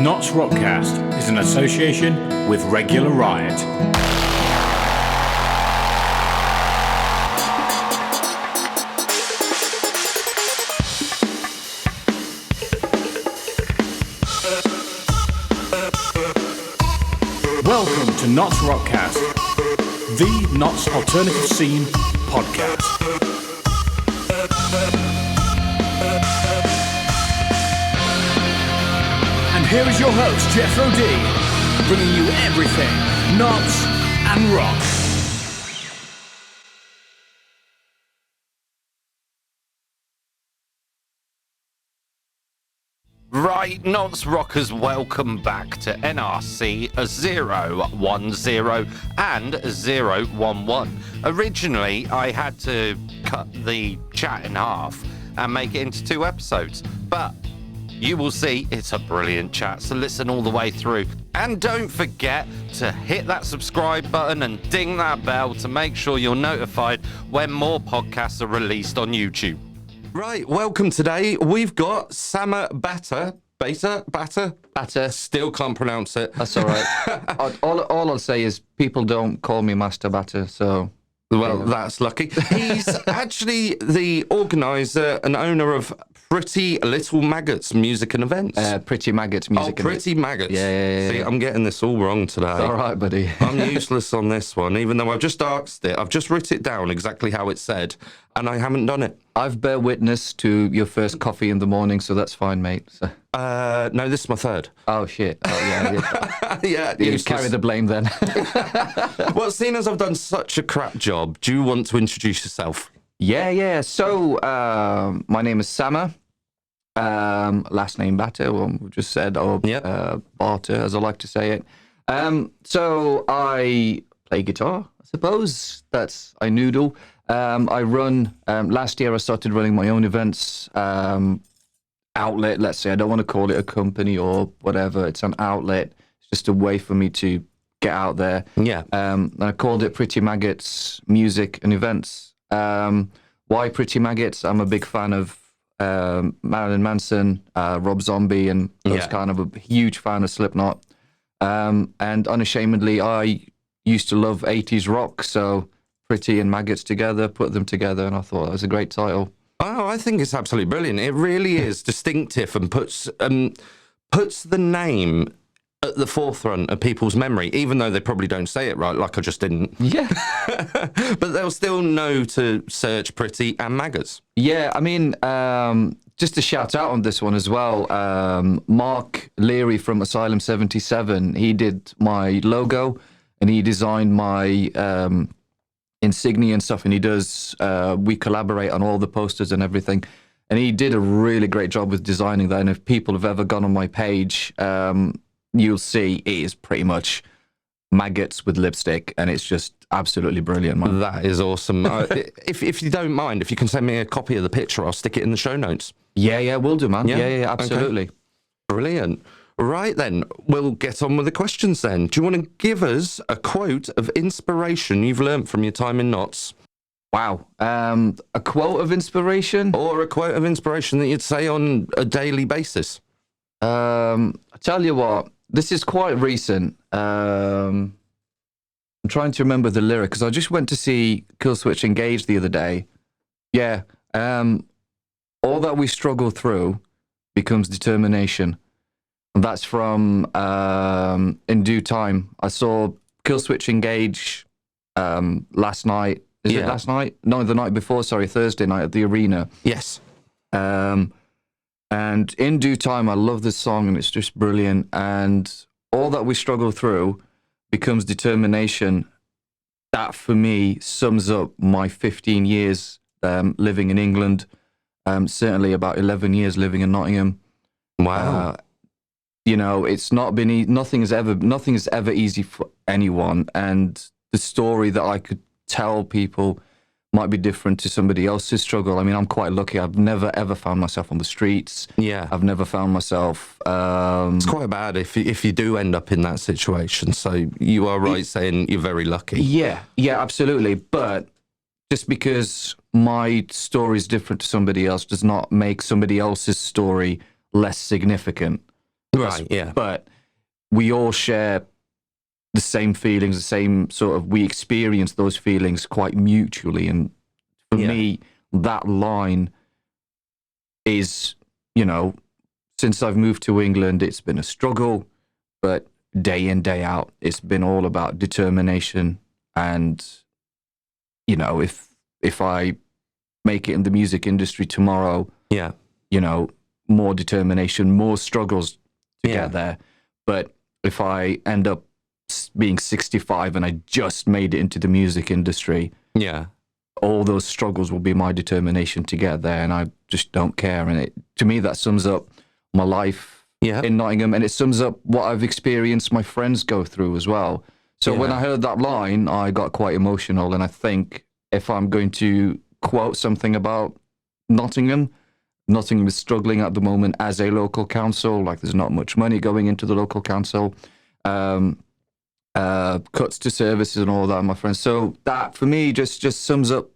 NottsRockCast is an association with Regular Riot. Welcome to NottsRockCast, the Notts Alternative Scene podcast. And here is your host, Jethro D, bringing you everything Notts and rock. Right, Notts Rockers, welcome back to NRC-010 and 011. Originally, I had to cut the chat in half and make it into 2 episodes, but you will see it's a brilliant chat, so listen all the way through. And don't forget to hit that subscribe button and ding that bell to make sure you're notified when more podcasts are released on YouTube. Right, welcome today. We've got Bata. Still can't pronounce it. That's all right. all I'll say is people don't call me Master Bata, so... Well, that's lucky. He's actually the organiser and owner of Pretty Little Maggots Music and Events. Pretty Maggots Music and Events. Pretty Maggots. Yeah. See, I'm getting this all wrong today. It's all right, buddy. I'm useless on this one, even though I've just asked it. I've just written it down exactly how it said, and I haven't done it. I've bear witness to your first coffee in the morning, so that's fine, mate. So. No, this is my third. Oh, shit. Oh, yeah. Yeah, you carry the blame then. Well, seeing as I've done such a crap job, do you want to introduce yourself? Yeah. So, my name is Sama. Last name Bata, well, we just said, or Bata, as I like to say it. So, I play guitar, I suppose. I noodle. I run, last year I started running my own events outlet, let's say. I don't want to call it a company or whatever. It's an outlet. It's just a way for me to get out there. Yeah. And I called it Pretty Maggots Music and Events. Why Pretty Maggots? I'm a big fan of Marilyn Manson, Rob Zombie, and those kind of a huge fan of Slipknot. And unashamedly, I used to love 80s rock, so Pretty and Maggots together, put them together, and I thought that was a great title. Oh, I think it's absolutely brilliant. It really is distinctive and puts the name at the forefront of people's memory, even though they probably don't say it right, like I just didn't. Yeah. But they'll still know to search Pretty and Maggots. Yeah, I mean, just a shout out on this one as well. Mark Leary from Asylum 77, he did my logo and he designed my insignia and stuff, and he does, we collaborate on all the posters and everything, and he did a really great job with designing that. And if people have ever gone on my page, you'll see it is pretty much maggots with lipstick, and it's just absolutely brilliant, man. That is awesome. If you don't mind, if you can send me a copy of the picture, I'll stick it in the show notes. Yeah, will do, man. Yeah, absolutely. Okay. Brilliant. Right then, we'll get on with the questions then. Do you want to give us a quote of inspiration you've learnt from your time in Notts? Wow. A quote of inspiration? Or a quote of inspiration that you'd say on a daily basis? I tell you what, this is quite recent. I'm trying to remember the lyric, because I just went to see Killswitch Engage the other day. Yeah. All that we struggle through becomes determination. And that's from In Due Time. I saw Killswitch Engage last night. Is it last night? No, the night before, Thursday night at the arena. Yes. And In Due Time, I love this song, and it's just brilliant. And all that we struggle through becomes determination. That, for me, sums up my 15 years living in England. Certainly about 11 years living in Nottingham. Wow. It's not been nothing is ever easy for anyone, and the story that I could tell people might be different to somebody else's struggle. I mean, I'm quite lucky. I've never ever found myself on the streets. Yeah, I've never found myself. It's quite bad if you do end up in that situation. So you are right saying you're very lucky. Yeah, absolutely. But just because my story is different to somebody else does not make somebody else's story less significant. Right, yeah. But we all share the same feelings, the same sort of, we experience those feelings quite mutually. And for me, that line is, since I've moved to England, it's been a struggle, but day in, day out, it's been all about determination. And, if I make it in the music industry tomorrow, more determination, more struggles to get there. But if I end up being 65 and I just made it into the music industry, all those struggles will be my determination to get there, and I just don't care. And to me, that sums up my life in Nottingham, and it sums up what I've experienced my friends go through as well. So when I heard that line, I got quite emotional, and I think if I'm going to quote something about Nottingham is struggling at the moment as a local council. Like, there's not much money going into the local council. Cuts to services and all that, my friends. So that, for me, just sums up,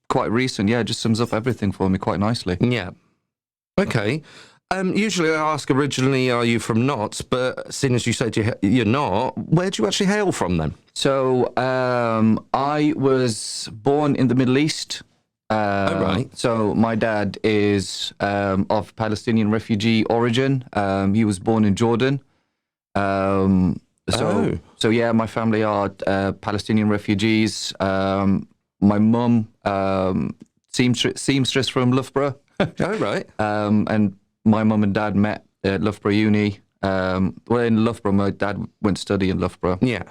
quite recent, just sums up everything for me quite nicely. Yeah. Okay. Usually I ask originally, are you from Notts? But seeing as you said you're not, where do you actually hail from then? So I was born in the Middle East. Right. So my dad is of Palestinian refugee origin. He was born in Jordan. So yeah, my family are Palestinian refugees. My mum, seamstress from Loughborough. Oh, right. And my mum and dad met at Loughborough Uni. In Loughborough, my dad went to study in Loughborough. Yeah.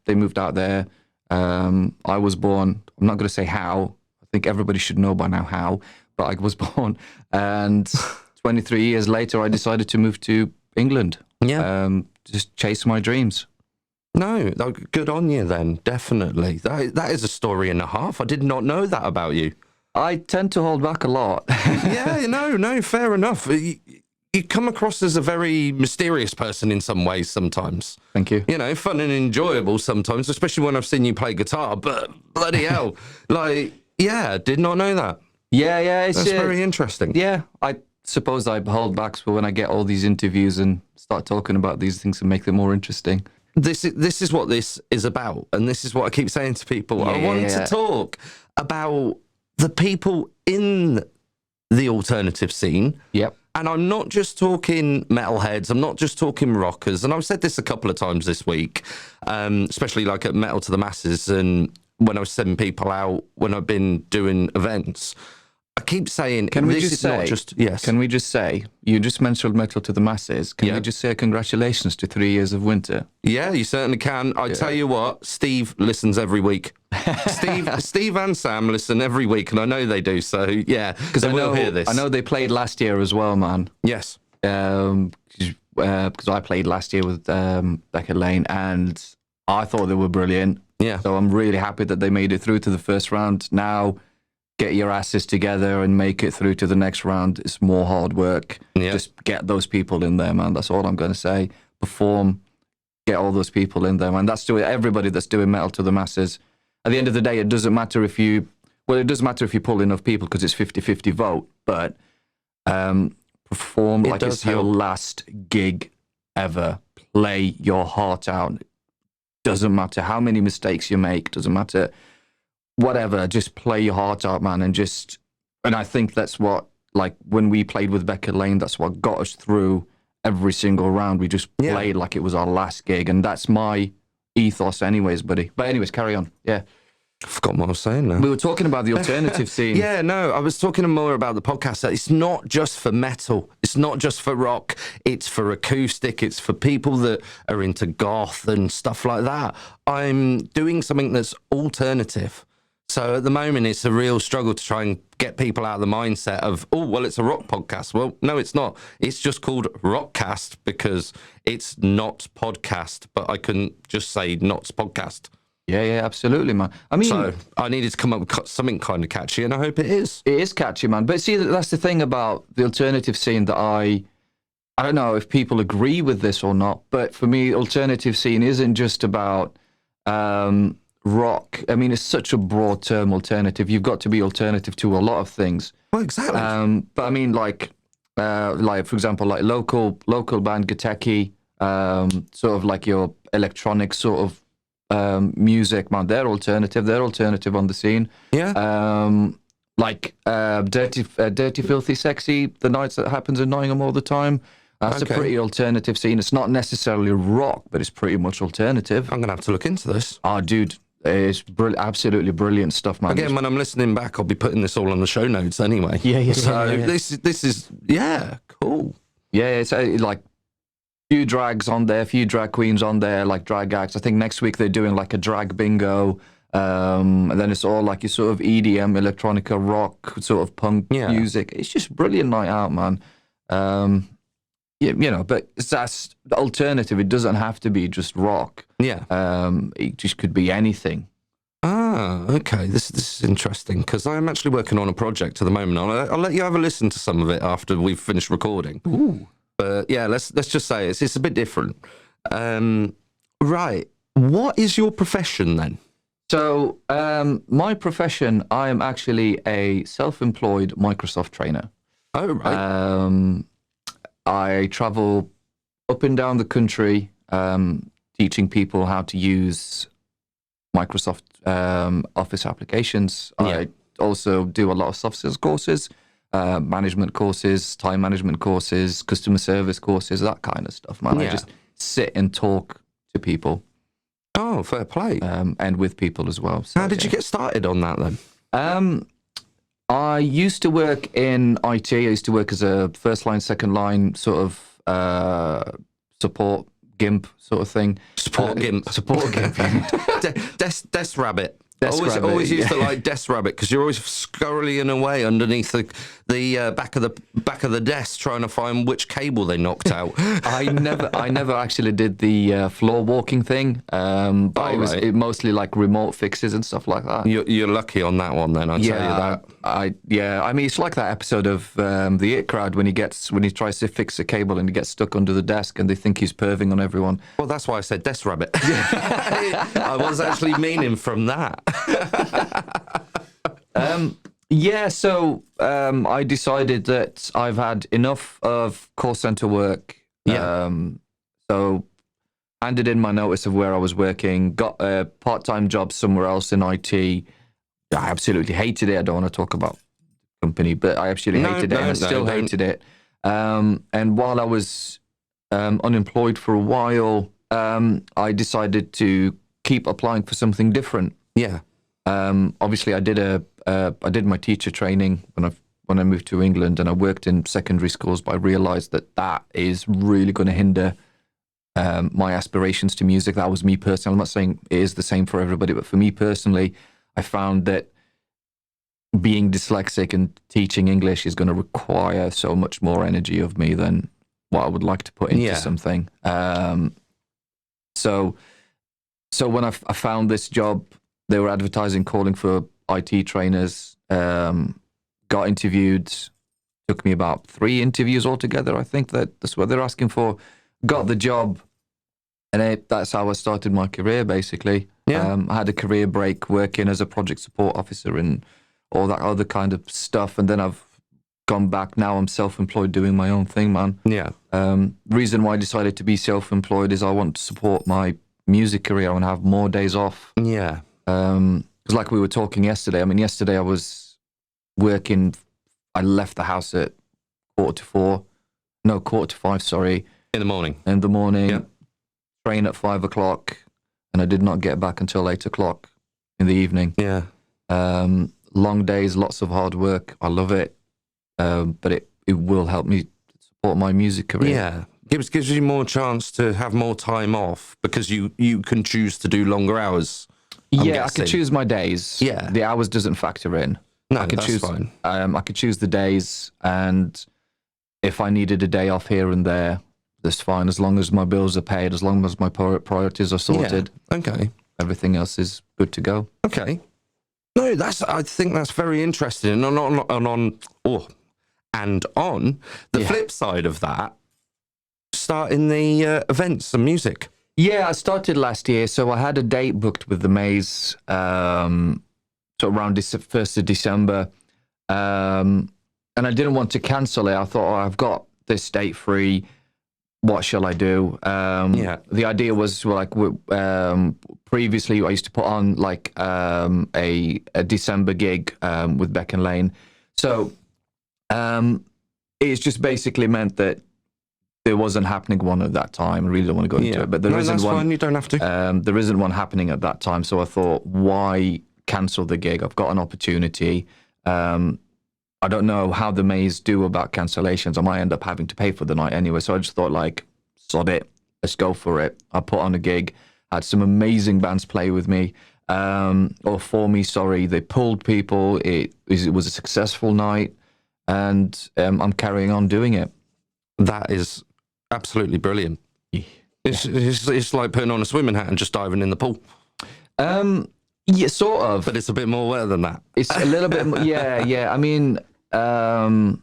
They moved out there. I was born, I'm not going to say how. I think everybody should know by now how, but I was born. And 23 years later, I decided to move to England. Yeah. Just chase my dreams. No, good on you then, definitely. That is a story and a half. I did not know that about you. I tend to hold back a lot. Yeah, no, fair enough. You come across as a very mysterious person in some ways sometimes. Thank you. Fun and enjoyable sometimes, especially when I've seen you play guitar, but bloody hell. Did not know that. Yeah. That's very interesting. Yeah, I suppose I hold back for when I get all these interviews and start talking about these things and make them more interesting. This is what this is about, and this is what I keep saying to people. I want to talk about the people in the alternative scene. Yep. And I'm not just talking metalheads, I'm not just talking rockers. And I've said this a couple of times this week, especially like at Metal to the Masses and when I was sending people out when I've been doing events. I keep saying, Can we just say, you just mentioned Metal to the Masses. Can we just say congratulations to 3 years of winter? Yeah, you certainly can. I tell you what, Steve listens every week. Steve and Sam listen every week, and I know they do. So yeah, because I will hear this. I know they played last year as well, man. Yes. Because I played last year with Becca Lane, and I thought they were brilliant. Yeah. So I'm really happy that they made it through to the first round. Now, get your asses together and make it through to the next round. It's more hard work. Yeah. Just get those people in there, man. That's all I'm going to say. Perform, get all those people in there, man. That's doing everybody that's doing Metal to the Masses. At the end of the day, it doesn't matter if you pull enough people because it's 50-50 vote, but perform like it's your last gig ever. Play your heart out. Doesn't matter how many mistakes you make. Doesn't matter whatever. Just play your heart out, man. And I think that's what, like when we played with Becca Lane, that's what got us through every single round. We just played like it was our last gig, and that's my ethos anyways, buddy. But anyways, carry on. Yeah. I forgot what I was saying now. We were talking about the alternative scene. Yeah, no, I was talking more about the podcast. That it's not just for metal. It's not just for rock. It's for acoustic. It's for people that are into goth and stuff like that. I'm doing something that's alternative. So at the moment, it's a real struggle to try and get people out of the mindset of, oh, well, it's a rock podcast. Well, no, it's not. It's just called RockCast because it's not podcast, but I couldn't just say Not's podcast. Yeah, absolutely, man. I mean, so I needed to come up with something kind of catchy, and I hope it is. It is catchy, man. But see, that's the thing about the alternative scene that I don't know if people agree with this or not, but for me, alternative scene isn't just about rock. I mean, it's such a broad term, alternative. You've got to be alternative to a lot of things. Well, exactly. But I mean, like, like for example, like local band Gateki, sort of like your electronic sort of music, man. They're alternative on the scene. Yeah. Like Dirty Filthy Sexy, the nights that happens in Nottingham all the time. That's Okay. a pretty alternative scene. It's not necessarily rock, but it's pretty much alternative. I'm gonna have to look into this. Oh, dude, it's absolutely brilliant stuff, man. Again, when I'm listening back, I'll be putting this all on the show notes anyway. Yeah. So this is cool. Yeah, it's like few drags on there, few drag queens on there, like drag acts. I think next week they're doing like a drag bingo. And then it's all like your sort of EDM, electronica, rock, sort of punk music. It's just a brilliant night out, man. But that's the alternative. It doesn't have to be just rock. Yeah. It just could be anything. Ah, okay. This is interesting because I'm actually working on a project at the moment. I'll let you have a listen to some of it after we've finished recording. Ooh. But yeah, let's just say it's a bit different. Right. What is your profession then? So my profession, I am actually a self-employed Microsoft trainer. Oh, right. I travel up and down the country teaching people how to use Microsoft Office applications. Yeah. I also do a lot of soft skills courses, management courses, time management courses, customer service courses, that kind of stuff, man. Yeah. I just sit and talk to people Oh, fair play. and with people as well. So, How did you get started on that then? I used to work in IT. I used to work as a first line, second line sort of support GIMP sort of thing. Support GIMP. Support GIMP. Desk Rabbit. Desk Rabbit, always used to yeah. like Desk Rabbit because you're always scurrying away underneath the back of the desk trying to find which cable they knocked out. I never actually did the floor walking thing, but it mostly like remote fixes and stuff like that. You're lucky on that one then. I'll tell you that. I mean, it's like that episode of the It Crowd when he tries to fix a cable and he gets stuck under the desk and they think he's perving on everyone. Well, that's why I said Desk Rabbit. I was actually meaning from that. So I decided that I've had enough of call center work. Yeah. So handed in my notice of where I was working, got a part-time job somewhere else in IT. I absolutely hated it. I don't want to talk about the company, but I absolutely hated it, and I still hated it. And while I was unemployed for a while, I decided to keep applying for something different. Yeah. Obviously, I did my teacher training when I moved to England, and I worked in secondary schools. But I realised that is really going to hinder my aspirations to music. That was me personally. I'm not saying it is the same for everybody, but for me personally, I found that being dyslexic and teaching English is going to require so much more energy of me than what I would like to put into something. So when I found this job, they were advertising, calling for IT trainers, got interviewed, took me about 3 interviews altogether. I think that's what they're asking for. Got the job, and that's how I started my career, basically. Yeah. I had a career break working as a project support officer and all that other kind of stuff, and then I've gone back. Now I'm self-employed doing my own thing, man. Yeah. Reason why I decided to be self-employed is I want to support my music career. I want to have more days off. Yeah. Because like we were talking yesterday, I mean, yesterday I was working, I left the house at 5:45, sorry. In the morning. Yeah. Train at 5 o'clock, and I did not get back until 8 o'clock in the evening. Yeah. Long days, lots of hard work. I love it. But it will help me support my music career. Yeah. Gives you more chance to have more time off because you can choose to do longer hours. I could choose my days. Yeah. The hours doesn't factor in. No, I could that's choose, fine. I could choose the days, and if I needed a day off here and there, that's fine. As long as my bills are paid, as long as my priorities are sorted. Yeah. Okay. Everything else is good to go. Okay. No, I think that's very interesting. And on the flip side of that, starting the events and music. Yeah, I started last year, so I had a date booked with the Maze, so around 1st of December. And and I didn't want to cancel it. I thought, I've got this date free. What shall I do? The idea was like previously I used to put on like a December gig with Beck and Lane. So it's just basically meant that there wasn't happening one at that time. I really don't want to go into it, but there isn't that's one. fine. You don't have to. There isn't one happening at that time. So I thought, why cancel the gig? I've got an opportunity. I don't know how the Maze do about cancellations. I might end up having to pay for the night anyway. So I just thought, like, sod it. Let's go for it. I put on a gig. Had some amazing bands play with me. Or for me, sorry. They pulled people. It was a successful night. And I'm carrying on doing it. That is absolutely brilliant. It's like putting on a swimming hat and just diving in the pool. Yeah, sort of. But it's a bit more wetter than that. It's a little bit more, yeah. I mean, I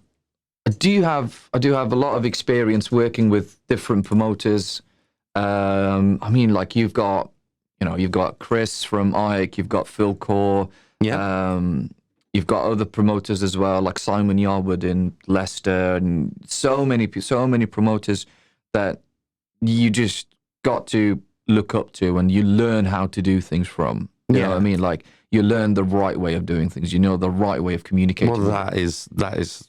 do have a lot of experience working with different promoters. I mean, like you've got Chris from Ike, you've got Phil Core, you've got other promoters as well, like Simon Yarwood in Leicester, and so many promoters that you just got to look up to, and you learn how to do things from. You know what I mean? Like you learn the right way of doing things. You know the right way of communicating. Well, that is that is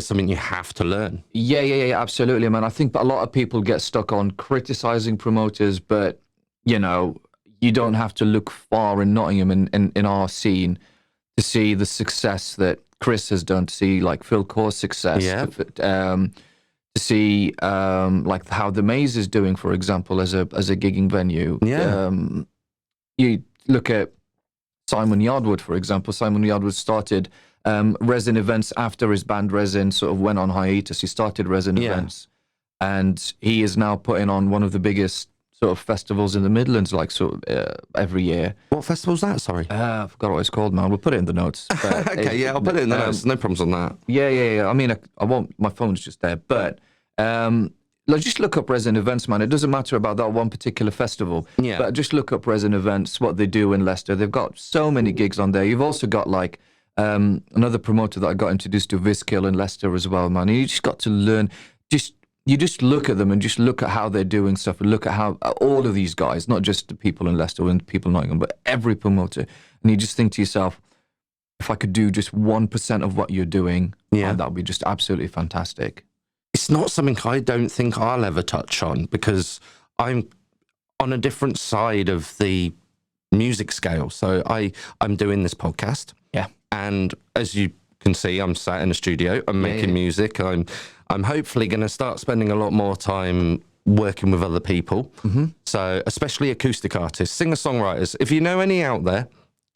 something you have to learn. Yeah, absolutely, man. I think a lot of people get stuck on criticizing promoters, but you don't have to look far in Nottingham in our scene to see the success that Chris has done, to see like Phil Core's success, to see like how the Maze is doing, for example, as a gigging venue. You look at Simon Yardwood, for example. Simon Yardwood started Resin Events after his band Resin sort of went on hiatus. He started Resin Events, and he is now putting on one of the biggest sort of festivals in the Midlands, like sort of every year. What festival's that? Sorry, I forgot what it's called, man. We'll put it in the notes. Okay, I'll put it in the notes. No problems on that. Yeah. I mean, I won't. My phone's just there, but just look up Resin Events, man. It doesn't matter about that one particular festival. Yeah. But just look up Resin Events, what they do in Leicester. They've got so many gigs on there. You've also got like another promoter that I got introduced to, Viskill in Leicester as well, man. And you just got to learn. You just look at them and just look at how they're doing stuff, and look at how all of these guys, not just the people in Leicester and people in Nottingham, but every promoter. And you just think to yourself, if I could do just 1% of what you're doing, that would be just absolutely fantastic. It's not something I don't think I'll ever touch on, because I'm on a different side of the music scale. So I'm doing this podcast. Yeah. And as you can see, I'm sat in a studio. I'm making music. I'm hopefully going to start spending a lot more time working with other people. Mm-hmm. So especially acoustic artists, singer-songwriters. If you know any out there,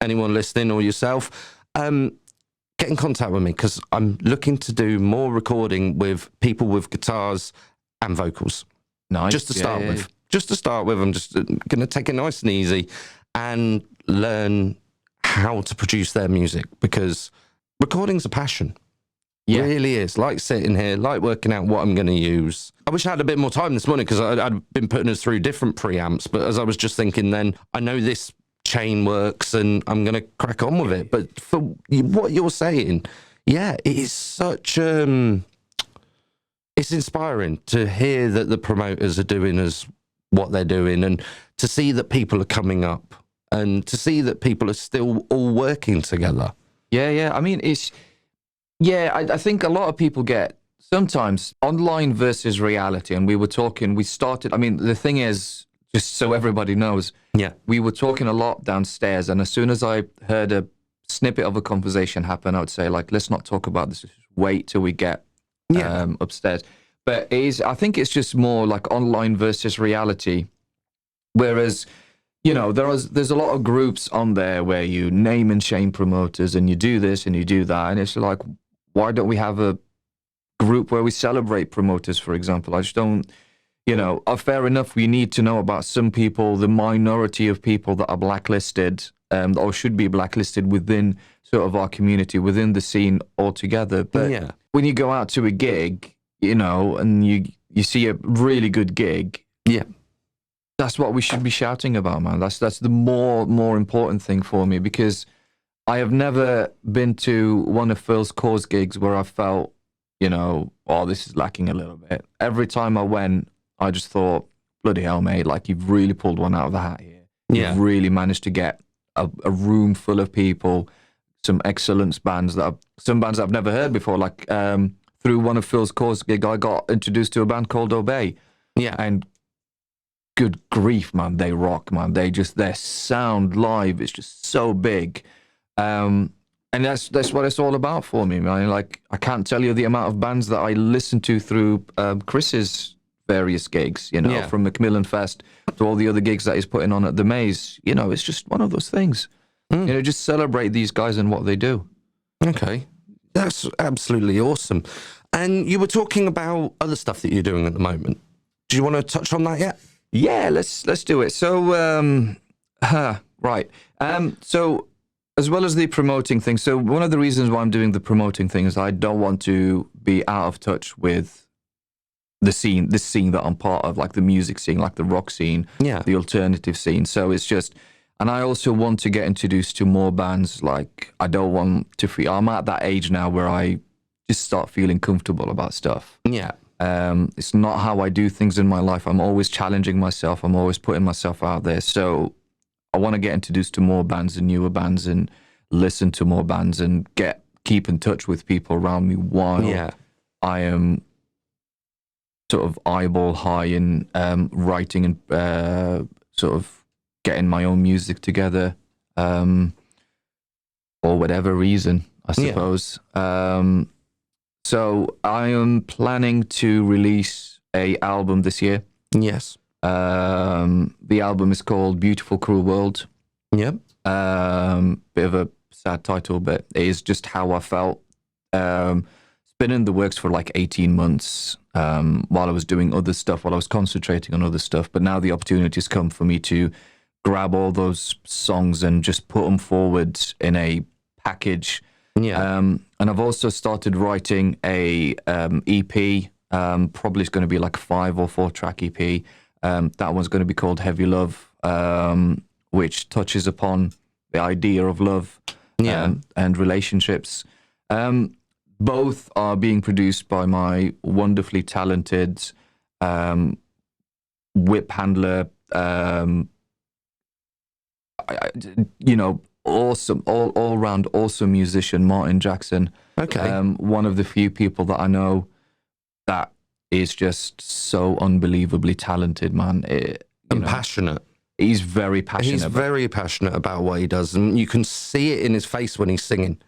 anyone listening or yourself, get in contact with me, because I'm looking to do more recording with people with guitars and vocals. Nice. Just to start with. Just to start with, I'm just going to take it nice and easy and learn how to produce their music, because recording's a passion. Yeah. It really is. Like sitting here, like working out what I'm going to use. I wish I had a bit more time this morning, because I'd been putting us through different preamps, but as I was just thinking then, I know this chain works and I'm going to crack on with it. But for what you're saying, it is such it's inspiring to hear that the promoters are doing as what they're doing, and to see that people are coming up, and to see that people are still all working together. I mean, I think a lot of people get sometimes online versus reality. And I mean, the thing is, just so everybody knows, we were talking a lot downstairs, and as soon as I heard a snippet of a conversation happen, I would say, like, let's not talk about this, just wait till we get upstairs. But I think it's just more like online versus reality, whereas, there's a lot of groups on there where you name and shame promoters, and you do this and you do that, and it's like, why don't we have a group where we celebrate promoters, for example? I just don't... fair enough, we need to know about some people, the minority of people that are blacklisted, or should be blacklisted within sort of our community, within the scene altogether. But when you go out to a gig, and you see a really good gig, that's what we should be shouting about, man. That's the more important thing for me, because I have never been to one of Phil's Cause gigs where I felt, oh, this is lacking a little bit. Every time I went, I just thought, bloody hell, mate, like you've really pulled one out of the hat here. You've really managed to get a room full of people, some excellent bands some bands that I've never heard before. Like through one of Phil's Cause gig, I got introduced to a band called Obey. Yeah. And good grief, man, they rock, man. Their sound live is just so big. And that's what it's all about for me, man. Like, I can't tell you the amount of bands that I listen to through Chris's various gigs, from Macmillan Fest to all the other gigs that he's putting on at the Maze. It's just one of those things. Just celebrate these guys and what they do. Okay. That's absolutely awesome. And you were talking about other stuff that you're doing at the moment. Do you want to touch on that yet? Yeah, let's do it. So, right. So, as well as the promoting thing, so one of the reasons why I'm doing the promoting thing is I don't want to be out of touch with this scene that I'm part of, like the music scene, like the rock scene, the alternative scene. So it's just, and I also want to get introduced to more bands. Like, I don't want to feel, I'm at that age now where I just start feeling comfortable about stuff. Yeah. It's not how I do things in my life. I'm always challenging myself. I'm always putting myself out there. So I want to get introduced to more bands and newer bands and listen to more bands and keep in touch with people around me while I am sort of eyeball high in writing and sort of getting my own music together for whatever reason, I suppose. So I am planning to release a album this year. Yes. The album is called Beautiful Cruel World. Yep. Bit of a sad title, but it is just how I felt. It's been in the works for like 18 months while I was doing other stuff, while I was concentrating on other stuff. But now the opportunity's come for me to grab all those songs and just put them forward in a package. Yeah. And I've also started writing a EP. Probably it's going to be like a 5 or 4 track EP. That one's going to be called Heavy Love, which touches upon the idea of love and relationships. Both are being produced by my wonderfully talented whip handler, awesome, all round awesome musician, Martin Jackson. Okay. One of the few people that I know that is just so unbelievably talented, man. And passionate. He's very passionate. He's very passionate about what he does, and you can see it in his face when he's singing.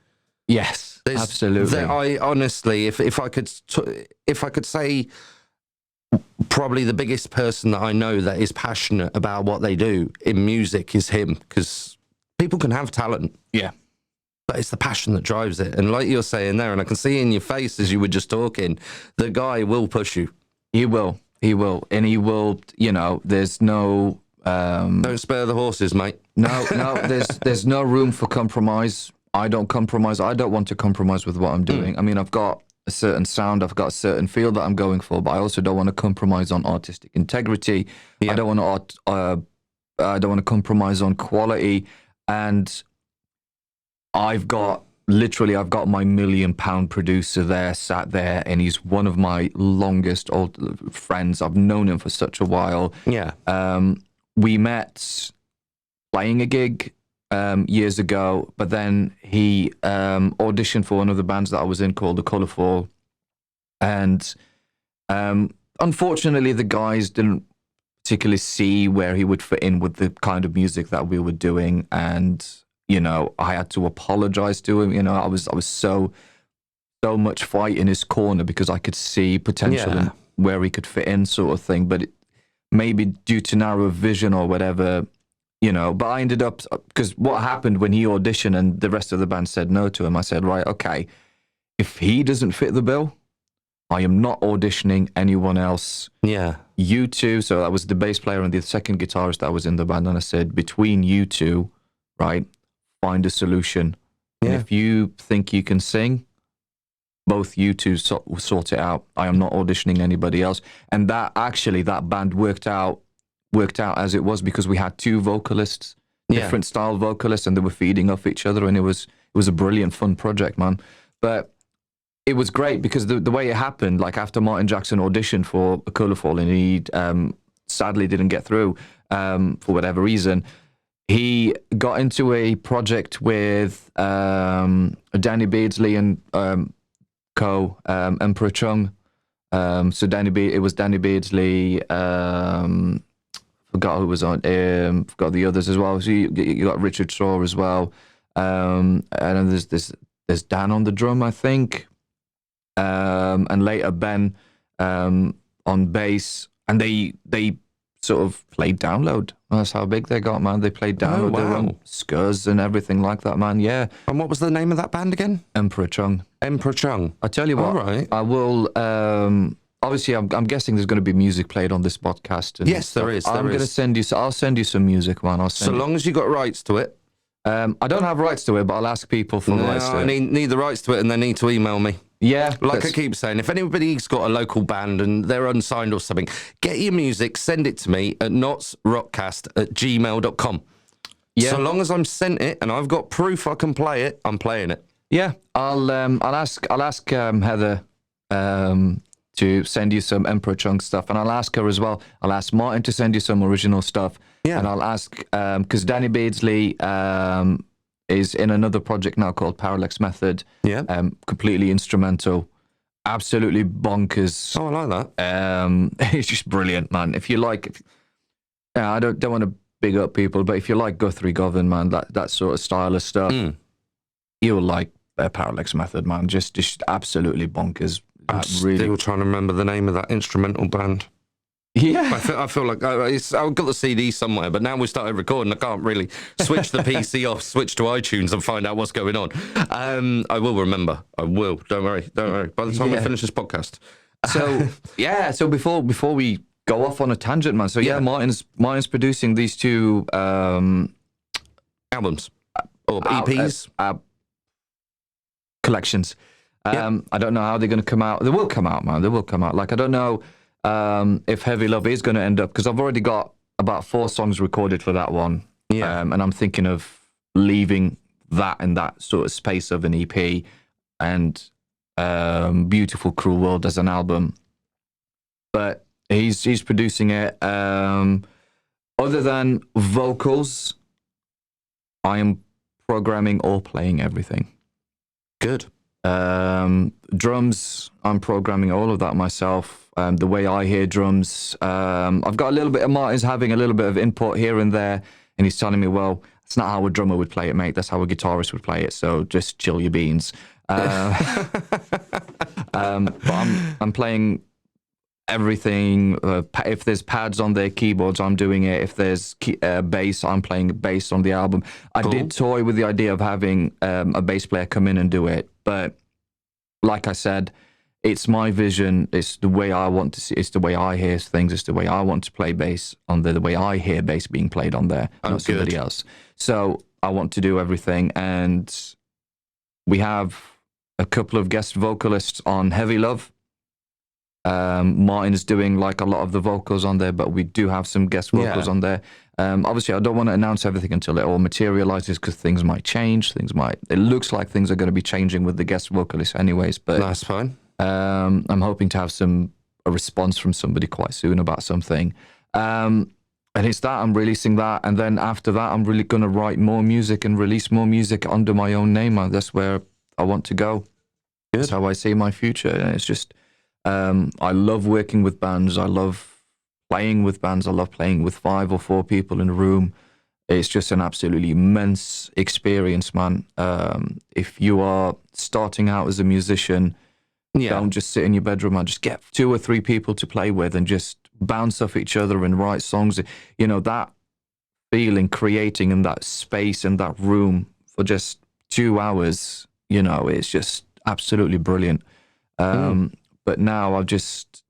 Yes, absolutely. I honestly, if I could say, probably the biggest person that I know that is passionate about what they do in music is him, because people can have talent. Yeah. But it's the passion that drives it. And like you're saying there, and I can see in your face as you were just talking, the guy will push you. He will. And he will, there's no... Don't spare the horses, mate. No, there's no room for compromise. I don't compromise. I don't want to compromise with what I'm doing. I mean, I've got a certain sound, I've got a certain feel that I'm going for, but I also don't want to compromise on artistic integrity. Yeah. I don't want to compromise on quality. And I've got my £1 million producer there, sat there, and he's one of my longest old friends. I've known him for such a while. Yeah. We met playing a gig years ago, but then he auditioned for one of the bands that I was in called The Colourful. And unfortunately, the guys didn't particularly see where he would fit in with the kind of music that we were doing. And, I had to apologize to him. I was so much fight in his corner because I could see potential in where he could fit in, sort of thing. But maybe due to narrow vision or whatever, but I ended up, because what happened when he auditioned and the rest of the band said no to him, I said, right, okay, if he doesn't fit the bill, I am not auditioning anyone else. Yeah. You two, so that was the bass player and the second guitarist that was in the band, and I said, between you two, right, find a solution. Yeah. And if you think you can sing, both you two sort it out. I am not auditioning anybody else. And that band worked out as it was, because we had 2 vocalists different style vocalists, and they were feeding off each other, and it was a brilliant, fun project, man. But it was great because the way it happened, like after Martin Jackson auditioned for Colourful, and he sadly didn't get through for whatever reason, he got into a project with Danny Beardsley and Emperor Chung. So it was Danny Beardsley. Forgot who was on. Forgot the others as well. So you got Richard Shaw as well. And then there's Dan on the drum, I think. And later Ben on bass, and they sort of played Download. That's how big they got, man. They played Download. Wow. They run Scuzz and everything like that, man. Yeah. And what was the name of that band again? Emperor Chung. Emperor Chung. I tell you what, All right. I will. Obviously, I'm guessing there's going to be music played on this podcast. And Yes, there is. I'm going to send you. I'll send you some music, man. So long as you got rights to it. I don't have rights to it, but I'll ask people for rights to I it. need the rights to it, and they need to email me. Yeah, Like I keep saying, if anybody's got a local band and they're unsigned or something, get your music, send it to me at NottsRockCast@gmail.com. Yeah. So long as I'm sent it and I've got proof I can play it, I'm playing it. Yeah, I'll ask Heather to send you some Emperor Chung stuff, and I'll ask her as well. I'll ask Martin to send you some original stuff. Yeah. And I'll ask because Danny Beardsley is in another project now called Parallax Method. Yeah. Completely instrumental, absolutely bonkers. Oh, I like that. It's just brilliant, man. If you like, I don't want to big up people, but if you like Guthrie Govan, man, that sort of style of stuff, you'll like Parallax Method, man. Just absolutely bonkers. I'm still trying to remember the name of that instrumental band. Yeah. I feel like I've got the CD somewhere, but now we started recording, I can't really switch the PC off, switch to iTunes and find out what's going on. I will remember. I will. Don't worry. By the time we finish this podcast. So, so before we go off on a tangent, man. So, Martin's producing these two albums or EPs. Collections. I don't know how they're going to come out. They will come out, man. They will come out. Like, I don't know if Heavy Love is going to end up, because I've already got about 4 songs recorded for that one. Yeah. And I'm thinking of leaving that in that sort of space of an EP and Beautiful Cruel World as an album. But he's producing it. Other than vocals, I am programming or playing everything. Good. Drums, I'm programming all of that myself. The way I hear drums, I've got a little bit of Martin's having a little bit of input here and there, and he's telling me, well, that's not how a drummer would play it, mate. That's how a guitarist would play it. So just chill your beans. But I'm playing everything. If there's pads on their keyboards, I'm doing it. If there's bass, I'm playing bass on the album. I did toy with the idea of having a bass player come in and do it, but like I said, it's my vision. It's the way I want to see. It's the way I hear things. It's the way I want to play bass on there. The way I hear bass being played on there, not somebody else. So I want to do everything, and we have a couple of guest vocalists on Heavy Love. Martin's doing like a lot of the vocals on there, but we do have some guest vocals on there. Obviously, I don't want to announce everything until it all materializes, because things might change. It looks like things are going to be changing with the guest vocalists anyways, but that's fine. I'm hoping to have a response from somebody quite soon about something. And it's that, I'm releasing that, and then after that, I'm really going to write more music and release more music under my own name. That's where I want to go. Good. That's how I see my future. And it's just, I love working with bands. I love playing with bands. I love playing with 5 or 4 people in a room. It's just an absolutely immense experience, man. If you are starting out as a musician, don't just sit in your bedroom and just get 2 or 3 people to play with and just bounce off each other and write songs. You know, that feeling, creating in that space in that room for just 2 hours, you know, it's just absolutely brilliant. But now I just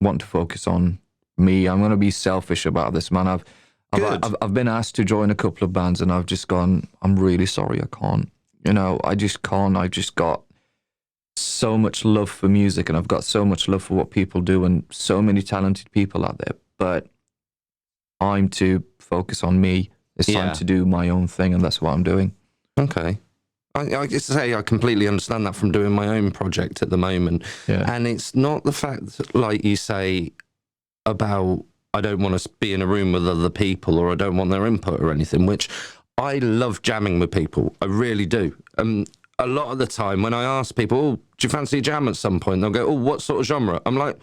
want to focus on me. I'm going to be selfish about this, man. I've been asked to join a couple of bands, and I've just gone, I'm really sorry, I can't. You know, I just can't. I've just got so much love for music, and I've got so much love for what people do, and so many talented people out there. But I'm to focus on me. It's time to do my own thing, and that's what I'm doing. Okay. I just say I completely understand that from doing my own project at the moment. Yeah. And it's not the fact that, like you say, about I don't want to be in a room with other people or I don't want their input or anything, which I love jamming with people. I really do. A lot of the time when I ask people, oh, do you fancy a jam at some point? They'll go, oh, what sort of genre? I'm like,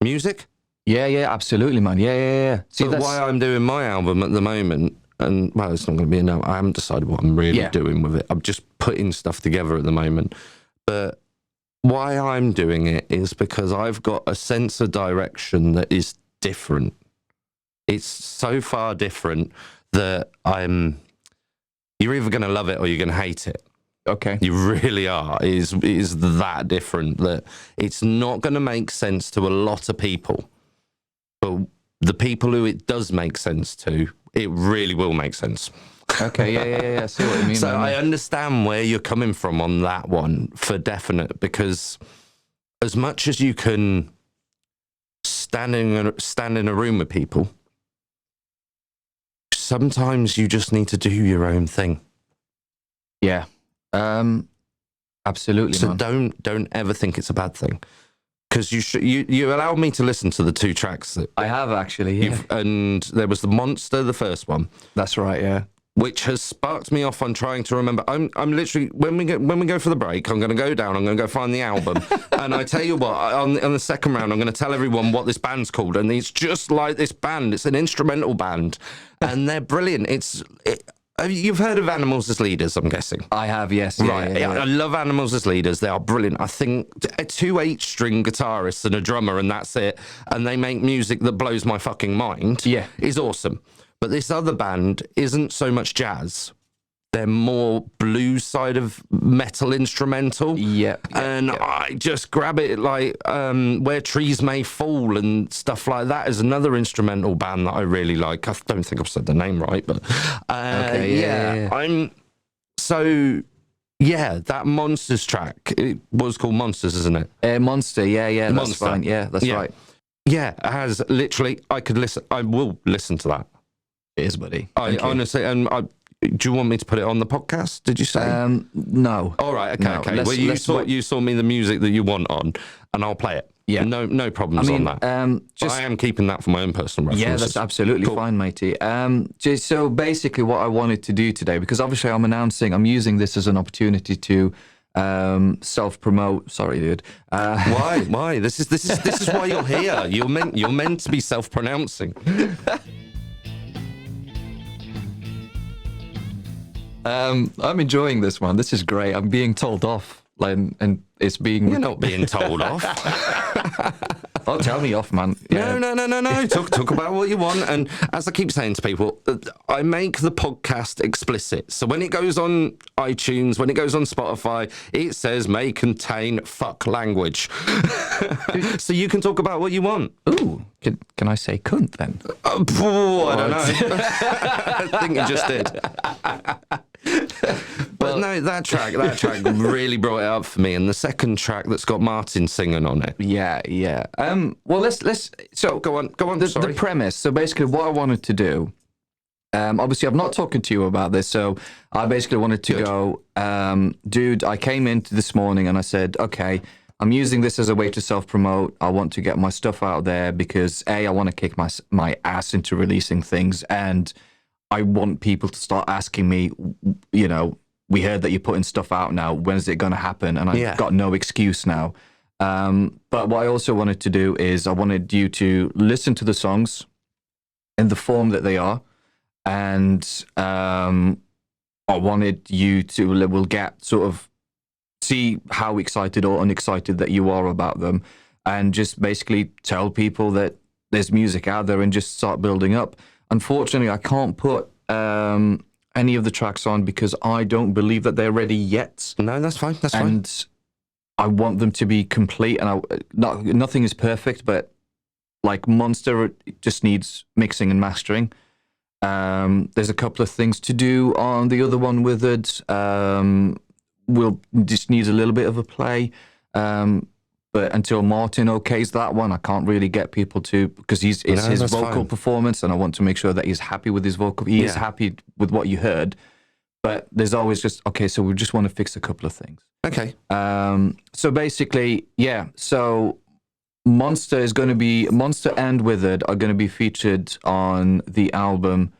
music? Yeah, absolutely, man. Yeah. See, but why I'm doing my album at the moment, and well, it's not going to be I haven't decided what I'm really doing with it. I'm just putting stuff together at the moment. But why I'm doing it is because I've got a sense of direction that is different. It's so far different that you're either going to love it or you're going to hate it. Okay. You really are. It is that different that it's not going to make sense to a lot of people. But the people who it does make sense to, it really will make sense. Okay, yeah. I see what you mean. So I understand where you're coming from on that one for definite, because as much as you can stand in a room with people, sometimes you just need to do your own thing. Yeah. Absolutely. So man. don't ever think it's a bad thing. Because you allowed me to listen to the 2 tracks that I have actually, yeah. And there was the Monster, the first one. That's right, yeah. Which has sparked me off on trying to remember. I'm literally when we go for the break, I'm going to go down. I'm going to go find the album, and I tell you what, on the second round, I'm going to tell everyone what this band's called, and it's just like this band. It's an instrumental band, and they're brilliant. You've heard of Animals as Leaders, I'm guessing. I have, yes. Right. Yeah. I love Animals as Leaders. They are brilliant. I think 2 8-string guitarists and a drummer, and that's it. And they make music that blows my fucking mind. Yeah. Is awesome. But this other band isn't so much jazz. They're more blues side of metal instrumental. Yeah. And I just grab it like Where Trees May Fall and stuff like that is another instrumental band that I really like. I don't think I've said the name right, but yeah. That Monsters track, it was called Monsters, isn't it? Monster, yeah, Monster. That's fine. Yeah, that's right. Yeah, it has literally, I will listen to that. It is, buddy. Honestly, and do you want me to put it on the podcast? Did you say? No. All right. No, Okay. Well, you saw me the music that you want on, and I'll play it. Yeah. No problems on that. I am keeping that for my own personal references. Yeah, that's absolutely fine, matey. So basically, what I wanted to do today, because obviously I'm using this as an opportunity to self-promote. Sorry, dude. Why? This is why you're here. You're meant to be self-pronouncing. I'm enjoying this one. This is great. I'm being told off, and it's being. You're not being told off. Oh, tell me off, man. Yeah. No. Talk about what you want. And as I keep saying to people, I make the podcast explicit. So when it goes on iTunes, when it goes on Spotify, it says may contain fuck language. So you can talk about what you want. Ooh, can I say cunt then? I don't know. I think you just did. But no, that track really brought it up for me. And the second track that's got Martin singing on it. Yeah. Well, let's. So go on. The premise. So basically, what I wanted to do. Obviously, I'm not talking to you about this. So I basically wanted to go, dude. I came into this morning and I said, okay, I'm using this as a way to self-promote. I want to get my stuff out there because I want to kick my ass into releasing things, and I want people to start asking me, we heard that you're putting stuff out now. When is it going to happen? And I've got no excuse now. But what I also wanted to do is I wanted you to listen to the songs in the form that they are. And I wanted you to get sort of see how excited or unexcited that you are about them. And just basically tell people that there's music out there and just start building up. Unfortunately, I can't put any of the tracks on because I don't believe that they're ready yet. No, that's fine. And I want them to be complete. And nothing is perfect, but like Monster, it just needs mixing and mastering. There's a couple of things to do on the other one with it. We'll just need a little bit of a play. But But until Martin okays that one, I can't really get people to, because it's his vocal performance, and I want to make sure that he's happy with his vocal. He is happy with what you heard, but there's always just, okay, so we just want to fix a couple of things. Okay. So basically, so Monster and Withered are going to be featured on the album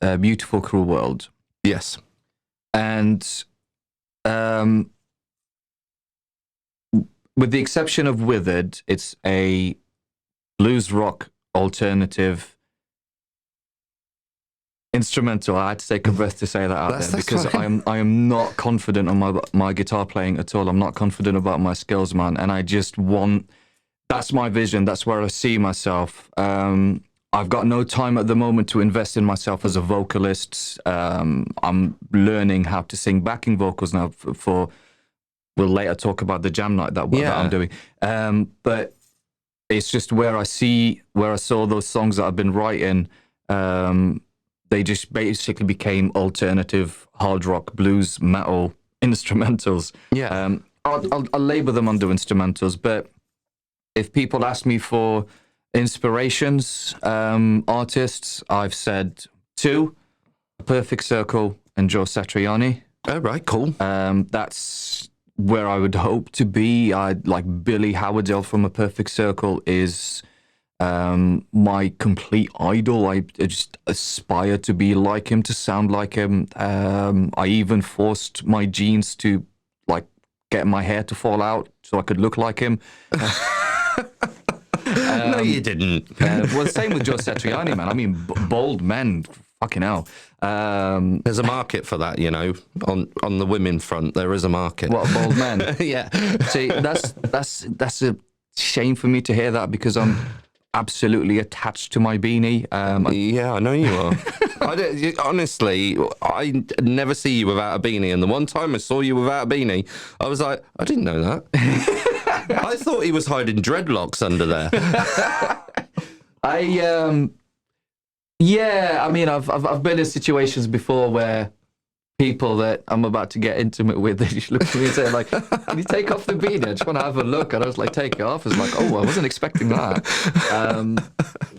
Beautiful Cruel World. Yes. And with the exception of Withered, it's a blues rock alternative instrumental. I had to take a breath to say that out there because I am not confident on my guitar playing at all. I'm not confident about my skills, man. And I just that's my vision. That's where I see myself. I've got no time at the moment to invest in myself as a vocalist. I'm learning how to sing backing vocals now we'll later talk about the jam night that I'm doing. But it's just where I saw those songs that I've been writing, they just basically became alternative hard rock, blues, metal instrumentals. Yeah. I'll label them under instrumentals, but if people ask me for inspirations, artists, I've said 2, Perfect Circle and Joe Satriani. Oh, right, cool. That's where I would hope to be. Like Billy Howardell from A Perfect Circle is my complete idol. I just aspire to be like him, to sound like him. I even forced my genes to like get my hair to fall out so I could look like him. No, you didn't. Well, same with Joe Satriani, man. I mean, bald men, fucking hell. There's a market for that, on the women front. There is a market. What, bald men? Yeah. See, that's a shame for me to hear that because I'm absolutely attached to my beanie. Yeah, I know you are. Honestly, I never see you without a beanie, and the one time I saw you without a beanie, I was like, I didn't know that. I thought he was hiding dreadlocks under there. I mean, I've been in situations before where people that I'm about to get intimate with, they just look at me and say, like, can you take off the beanie? I just want to have a look. And I was like, take it off. I was like, oh, I wasn't expecting that.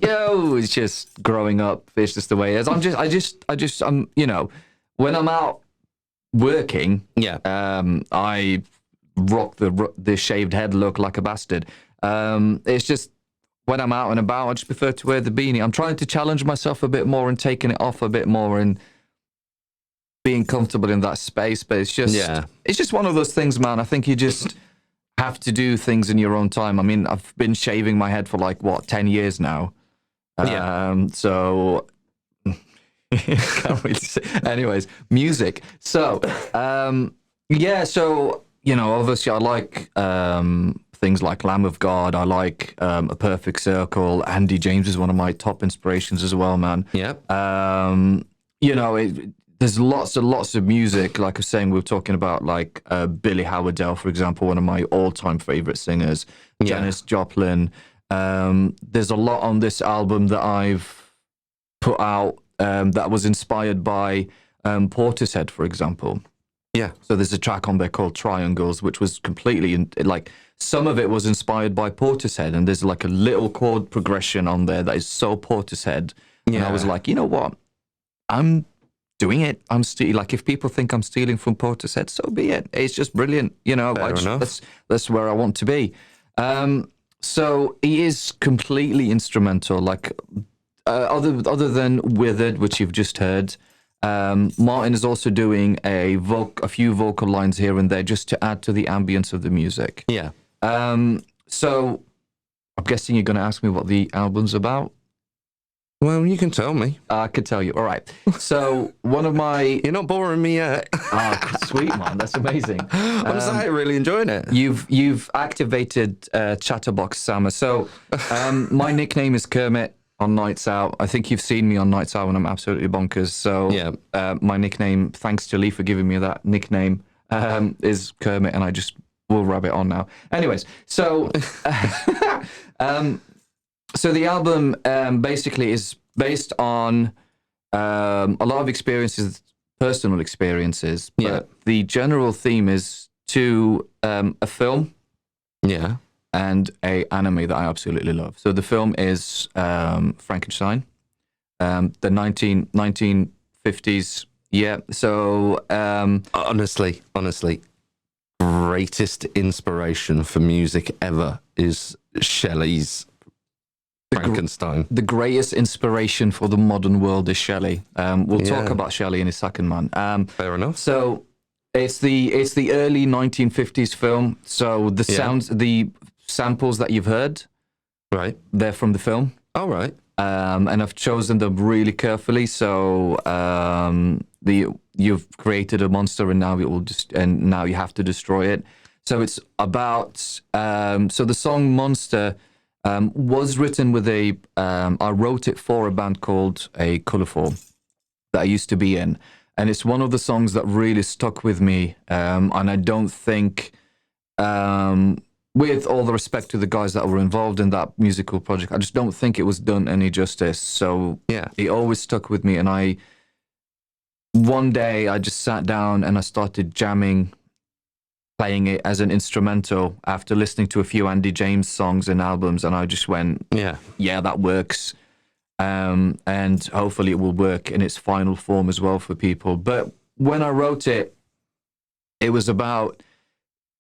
It's just growing up. It's just the way it is. I'm, when I'm out working, I rock the shaved head look like a bastard. It's just when I'm out and about, I just prefer to wear the beanie. I'm trying to challenge myself a bit more and taking it off a bit more and being comfortable in that space. But it's just one of those things, man. I think you just have to do things in your own time. I mean, I've been shaving my head for 10 years now. So can't really say. Anyways, music. So obviously I like things like Lamb of God. I like A Perfect Circle. Andy James is one of my top inspirations as well, man. Yeah. There's lots and lots of music. Like I was saying, we were talking about Billy Howardell, for example, one of my all-time favorite singers. Janis Joplin. There's a lot on this album that I've put out that was inspired by Portishead, for example. Yeah. So there's a track on there called Triangles, which was completely some of it was inspired by Portishead, and there's a little chord progression on there that is so Portishead. Yeah. And I was like, you know what? I'm doing it. I'm if people think I'm stealing from Portishead, so be it. It's just brilliant. That's where I want to be. So he is completely instrumental. Other than Withered, which you've just heard. Martin is also doing a few vocal lines here and there just to add to the ambience of the music. Yeah. So I'm guessing you're going to ask me what the album's about. Well, you can tell me. I could tell you. All right. So one of my... You're not boring me yet. Sweet, man. That's amazing. I'm really enjoying it. You've activated Chatterbox Summer. So my nickname is Kermit on Nights Out. I think you've seen me on Nights Out when I'm absolutely bonkers. So my nickname, thanks to Lee for giving me that nickname, is Kermit, and I just will rub it on now. Anyways, so so the album basically is based on a lot of experiences, personal experiences, but the general theme is to a film Yeah. and a anime that I absolutely love. So the film is Frankenstein, the 1950s. Yeah. So Honestly, greatest inspiration for music ever is Shelley's Frankenstein. the greatest inspiration for the modern world is Shelley. We'll talk Yeah. about Shelley in a second, man. Fair enough. So it's the early 1950s film. So the sounds, the samples that you've heard, Right. they're from the film. All right. And I've chosen them really carefully. So you've created a monster, and now now you have to destroy it. So it's about so the song "Monster" was written with I wrote it for a band called A Colourful that I used to be in, and it's one of the songs that really stuck with me. And I don't think. With all the respect to the guys that were involved in that musical project, I just don't think it was done any justice. So Yeah. it always stuck with me. And one day I just sat down and I started jamming, playing it as an instrumental after listening to a few Andy James songs and albums. And I just went, yeah, that works. And hopefully it will work in its final form as well for people. But when I wrote it, it was about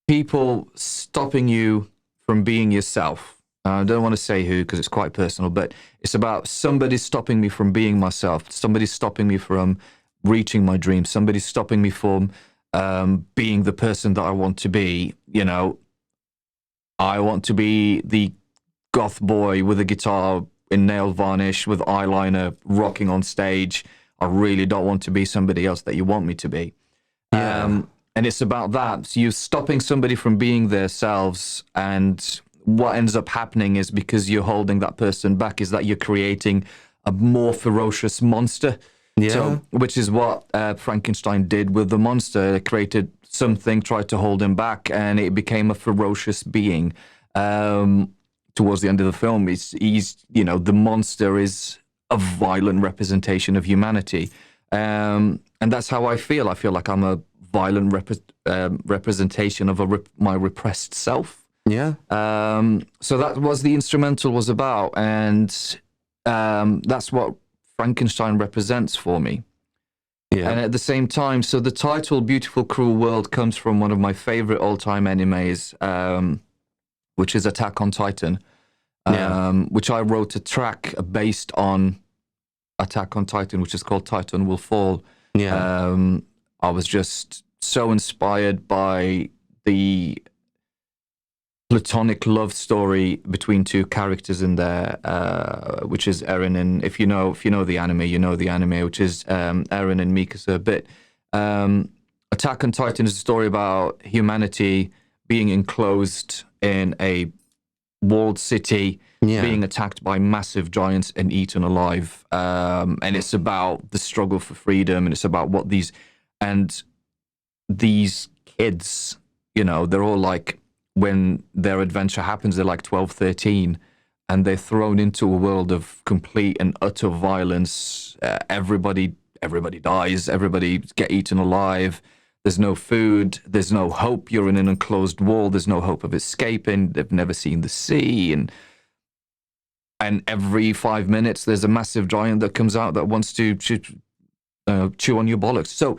people stopping you from being yourself. I don't want to say who because it's quite personal, but it's about somebody stopping me from being myself. Somebody stopping me from reaching my dreams. Somebody stopping me from being the person that I want to be. You know, I want to be the goth boy with a guitar in nail varnish with eyeliner rocking on stage. I really don't want to be somebody else that you want me to be. Yeah. And it's about that. So you're stopping somebody from being themselves, and what ends up happening is because you're holding that person back is that you're creating a more ferocious monster. Yeah. So, which is what Frankenstein did with the monster. It created something, tried to hold him back, and it became a ferocious being. Towards the end of the film, the monster is a violent representation of humanity. And that's how I feel. I feel like I'm a violent representation of my repressed self. Yeah. So that was the instrumental was about, and that's what Frankenstein represents for me. Yeah. And at the same time, so the title "Beautiful Cruel World" comes from one of my favorite all-time animes, which is Attack on Titan, which I wrote a track based on Attack on Titan, which is called Titan Will Fall. Yeah. I was just so inspired by the platonic love story between two characters in there, which is Eren and if you know the anime, which is Eren and Mikasa. But Attack on Titan is a story about humanity being enclosed in a walled city, being attacked by massive giants and eaten alive. And it's about the struggle for freedom, and it's about what these kids, they're all like, when their adventure happens, they're like 12, 13, and they're thrown into a world of complete and utter violence. Everybody dies. Everybody get eaten alive. There's no food. There's no hope. You're in an enclosed wall. There's no hope of escaping. They've never seen the sea. And every 5 minutes, there's a massive giant that comes out that wants to chew on your bollocks. So,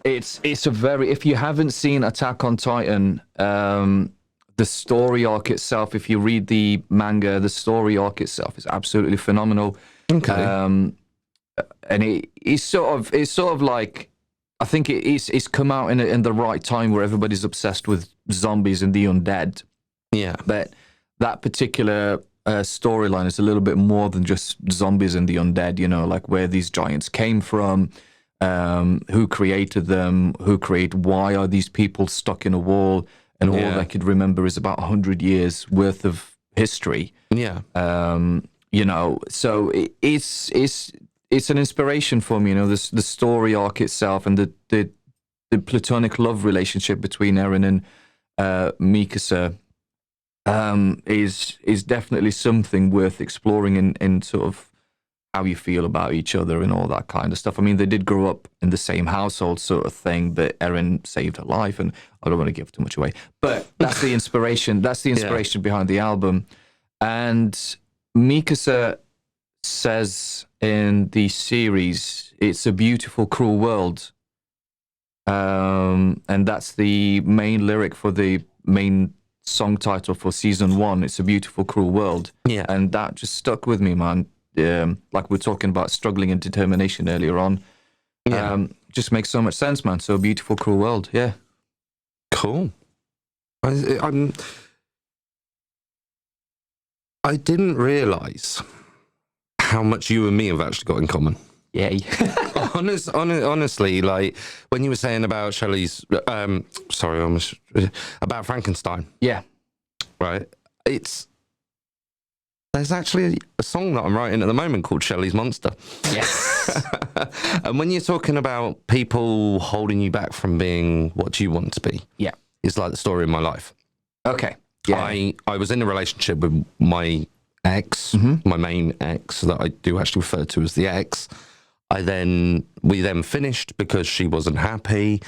it's a very, if you haven't seen Attack on Titan, the story arc itself, if you read the manga, the story arc itself is absolutely phenomenal. Okay. And it's sort of like, I think it's come out in the right time where everybody's obsessed with zombies and the undead. Yeah. But that particular storyline is a little bit more than just zombies and the undead, like where these giants came from, who created them, why are these people stuck in a wall, and all they could remember is about 100 years worth of history. Yeah. So it's an inspiration for me, the story arc itself and the platonic love relationship between Eren and Mikasa is definitely something worth exploring in sort of how you feel about each other and all that kind of stuff. I mean, they did grow up in the same household sort of thing, but Erin saved her life, and I don't want to give too much away. But that's the inspiration. That's the inspiration behind the album. And Mikasa says in the series, "It's a beautiful, cruel world." And that's the main lyric for the main song title for season 1. It's a beautiful, cruel world. Yeah. And that just stuck with me, man. Like we were talking about struggling and determination earlier on. Yeah. Just makes so much sense, man. So a beautiful, cruel world. Yeah. Cool. I didn't realise how much you and me have actually got in common. Yay. Honestly, like when you were saying about Shelley's, about Frankenstein, Yeah. right? There's actually a song that I'm writing at the moment called Shelley's Monster. Yes. And when you're talking about people holding you back from being what you want to be, Yeah. it's like the story of my life. Okay. Yeah. I was in a relationship with my ex, my main ex, that I do actually refer to as the ex. We then finished because she wasn't happy.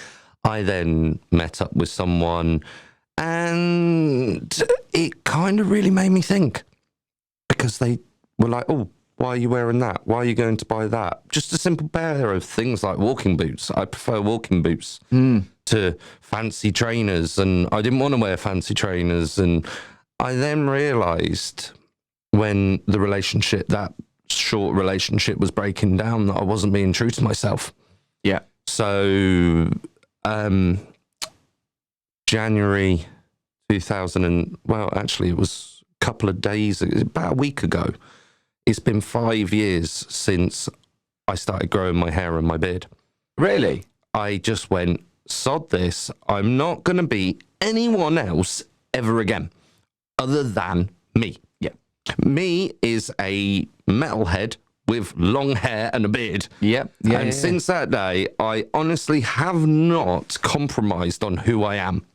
I then met up with someone, and it kind of really made me think, because they were like, "Oh, why are you wearing that? Why are you going to buy that?" Just a simple pair of things like walking boots. I prefer walking boots to fancy trainers, and I didn't want to wear fancy trainers. And I then realised when that short relationship was breaking down, that I wasn't being true to myself. Yeah. So January 2000 actually it was a couple of days, about a week ago. It's been 5 years since I started growing my hair and my beard. Really? I just went, sod this. I'm not going to be anyone else ever again other than me. Yeah. Me is a metalhead with long hair and a beard. Yep. Yeah. And since that day, I honestly have not compromised on who I am.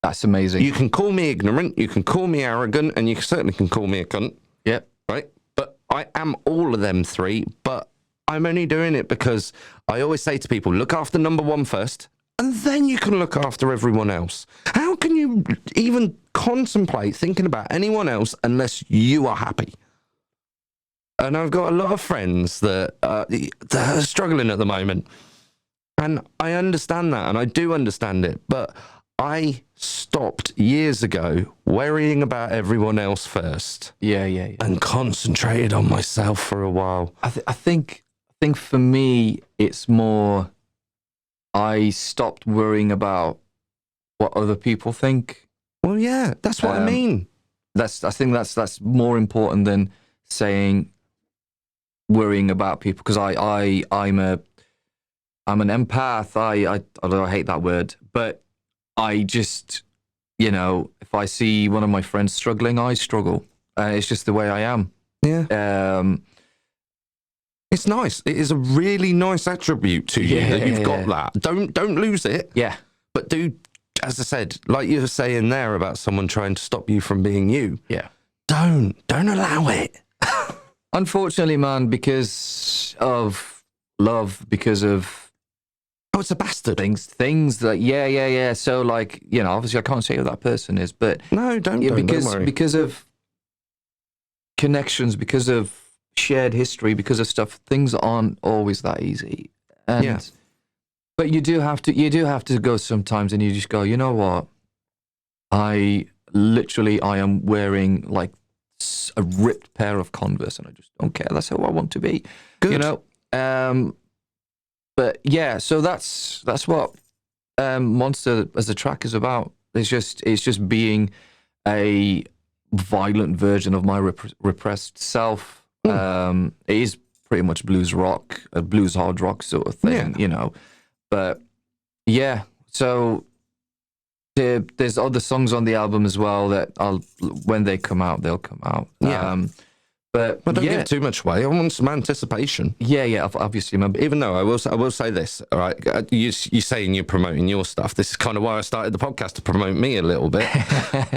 That's amazing. You can call me ignorant, you can call me arrogant, and you certainly can call me a cunt. Yep. Right? But I am all of them three, but I'm only doing it because I always say to people, look after number one first, and then you can look after everyone else. How can you even contemplate thinking about anyone else unless you are happy? And I've got a lot of friends that are struggling at the moment. And I understand that, and I do understand it, but I stopped years ago worrying about everyone else first. Yeah. And concentrated on myself for a while. I think for me, it's more, I stopped worrying about what other people think. Well, yeah, that's what I mean. I think that's more important than saying worrying about people, because I'm an empath. Although I hate that word, but I just, if I see one of my friends struggling, I struggle. It's just the way I am. Yeah. It's nice. It is a really nice attribute to you that you've got that. Don't lose it. Yeah. But do, as I said, like you were saying there about someone trying to stop you from being you. Yeah. Don't allow it. Unfortunately, man, because of love, because of it's a bastard. Things that yeah. So like, obviously I can't say who that person is, but no, don't worry. Because of connections, because of shared history, because of stuff, things aren't always that easy. And but you do have to go sometimes, and you just go, you know what? I am wearing like a ripped pair of Converse, and I just don't care. That's how I want to be. Good. But yeah, so that's what Monster as a track is about. It's just being a violent version of my repressed self. It is pretty much blues rock, a blues hard rock sort of thing, But yeah, so there's other songs on the album as well that when they come out, they'll come out. Yeah. But don't give too much away. I want some anticipation. Yeah, obviously. Even though I will say this, all right? You're saying you're promoting your stuff. This is kind of why I started the podcast, to promote me a little bit.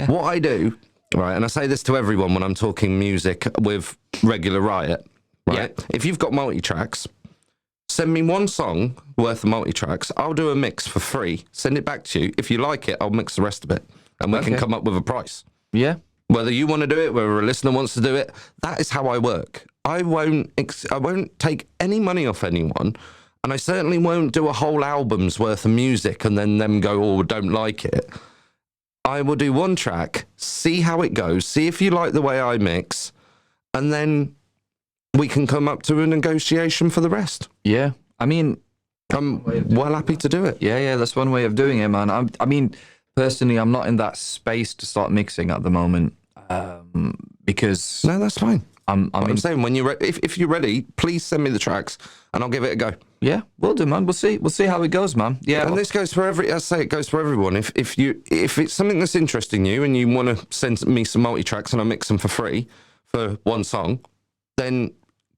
What I do, right, and I say this to everyone when I'm talking music with Regular Riot, right? If you've got multi-tracks, send me one song worth of multi-tracks. I'll do a mix for free. Send it back to you. If you like it, I'll mix the rest of it. And we can come up with a price. Yeah. Whether you want to do it, whether a listener wants to do it, that is how I work. I won't take any money off anyone. And I certainly won't do a whole album's worth of music and then them go, oh, don't like it. I will do one track, see how it goes, see if you like the way I mix, and then we can come up to a negotiation for the rest. Yeah. I mean, I'm well happy to do it. Yeah, that's one way of doing it, man. I mean, personally, I'm not in that space to start mixing at the moment because... No, that's fine. I'm saying, when you're if you're ready, please send me the tracks and I'll give it a go. Yeah, we'll do, man. We'll see how it goes, man. Yeah, and this goes for it goes for everyone. If it's something that's interesting you and you want to send me some multi-tracks and I mix them for free for one song, then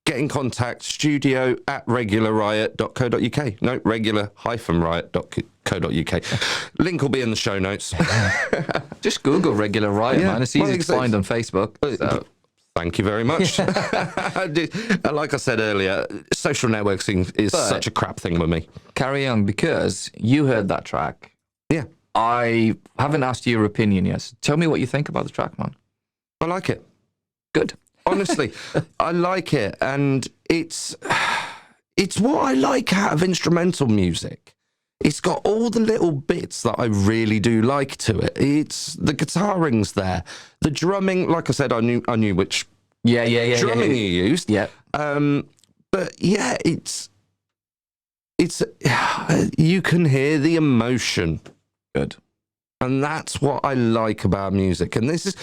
get in contact, studio@regularriot.co.uk. No, regular-riot.co.uk. Link will be in the show notes. Just Google Regular Riot, man. It's easy to find on Facebook. So. Thank you very much. Like I said earlier, social networking is such a crap thing with me. Carry on, because you heard that track. Yeah. I haven't asked you your opinion yet. So tell me what you think about the track, man. I like it. Good. Honestly, I like it. And it's what I like out of instrumental music. It's got all the little bits that I really do like to it. It's the guitaring's there, the drumming. Like I said, I knew which drumming you used. Yeah. But yeah, it's you can hear the emotion. Good. And that's what I like about music. And this is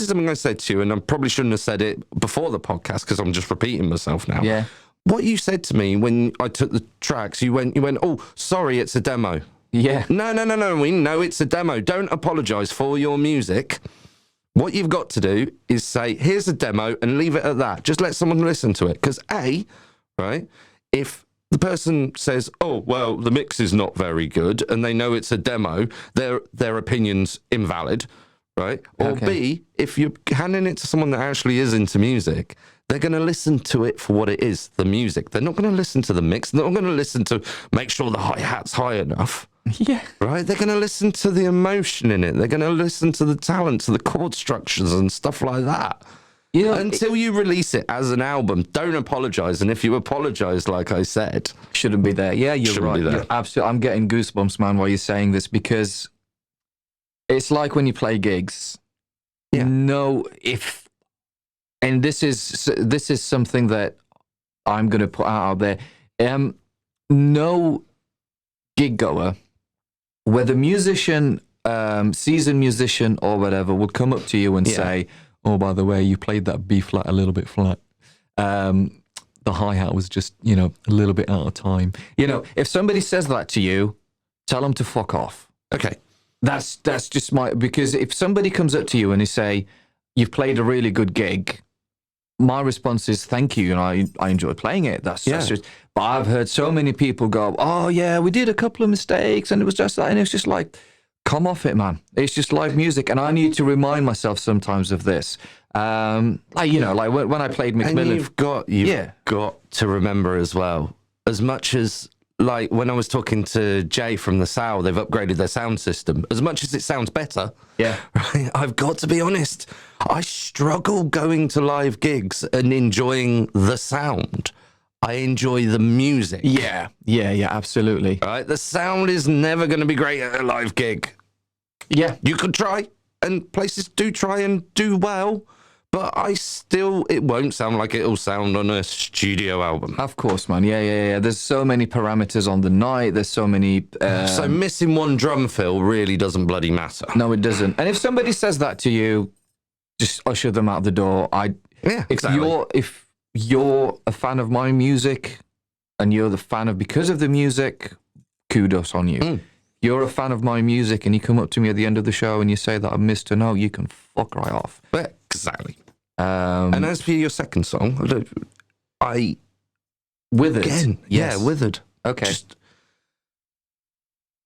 something I said to you, and I probably shouldn't have said it before the podcast because I'm just repeating myself now. Yeah. What you said to me when I took the tracks, you went, oh, sorry, it's a demo. Yeah. No, we know it's a demo. Don't apologise for your music. What you've got to do is say, here's a demo and leave it at that. Just let someone listen to it. Because right, if the person says, oh, well, the mix is not very good, and they know it's a demo, their opinion's invalid, right? Or B, if you're handing it to someone that actually is into music, they're going to listen to it for what it is, the music. They're not going to listen to the mix. They're not going to listen to make sure the hi-hat's high enough. Yeah. Right? They're going to listen to the emotion in it. They're going to listen to the talent, to the chord structures and stuff like that. You know, until you release it as an album, don't apologise. And if you apologise, like I said... Shouldn't be there. Yeah, you're right. You're absolutely. I'm getting goosebumps, man, while you're saying this, because it's like when you play gigs. Yeah. And this is something that I'm going to put out there. No gig goer, whether musician, seasoned musician or whatever, would come up to you and say, oh, by the way, you played that B flat a little bit flat. The hi-hat was just, a little bit out of time. If somebody says that to you, tell them to fuck off. Okay. That's just because if somebody comes up to you and they say, you've played a really good gig, my response is thank you, and I enjoy playing it. That's just. But I've heard so many people go, "Oh yeah, we did a couple of mistakes, and it was just that," and it's just like, come off it, man. It's just live music, and I need to remind myself sometimes of this. When I played Macmillan, and you've got to remember as well, as much as. Like when I was talking to Jay from the Sow, they've upgraded their sound system. As much as it sounds better, right, I've got to be honest, I struggle going to live gigs and enjoying the sound. I enjoy the music. Yeah, absolutely. Right, the sound is never going to be great at a live gig. Yeah. You could try, and places do try and do well, but it won't sound like it'll sound on a studio album. Of course, man. Yeah. There's so many parameters on the night. There's so many... So missing one drum fill really doesn't bloody matter. No, it doesn't. And if somebody says that to you, just usher them out the door. Exactly. If you're a fan of my music and you're the fan of because of the music, kudos on you. You're a fan of my music and you come up to me at the end of the show and you say that I missed a note, you can fuck right off. Exactly. And as for your second song, Withered. Again, yes. Yeah, Withered. Okay. Just,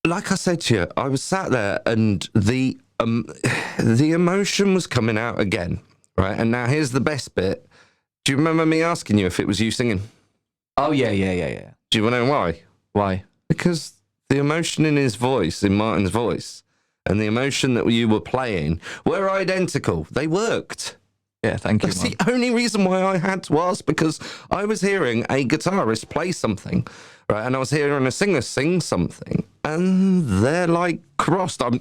like I said to you, I was sat there and the emotion was coming out again, right? And now here's the best bit. Do you remember me asking you if it was you singing? Oh, yeah. Do you want to know why? Why? Because the emotion in his voice, in Martin's voice, and the emotion that you were playing were identical. They worked. Yeah, thank you, That's man. the only reason why I had to ask, because I was hearing a guitarist play something, right? And I was hearing a singer sing something, and they're like crossed. I'm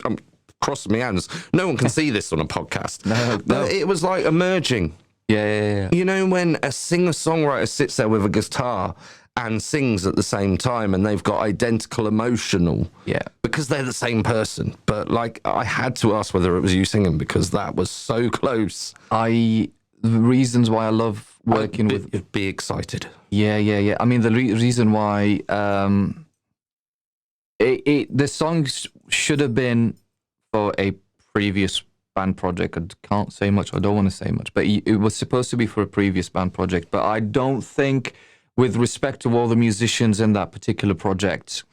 crossing my hands. No one can see this on a podcast. But it was like emerging. Yeah. You know, when a singer-songwriter sits there with a guitar and sings at the same time, and they've got identical emotional. Yeah. Because they're the same person. But like, I had to ask whether it was you singing, because that was so close. The reasons why I love working with... You'd be excited. Yeah. I mean, the reason why the songs should have been for a previous band project. I can't say much. I don't want to say much. But it was supposed to be for a previous band project. But I don't think, with respect to all the musicians in that particular project,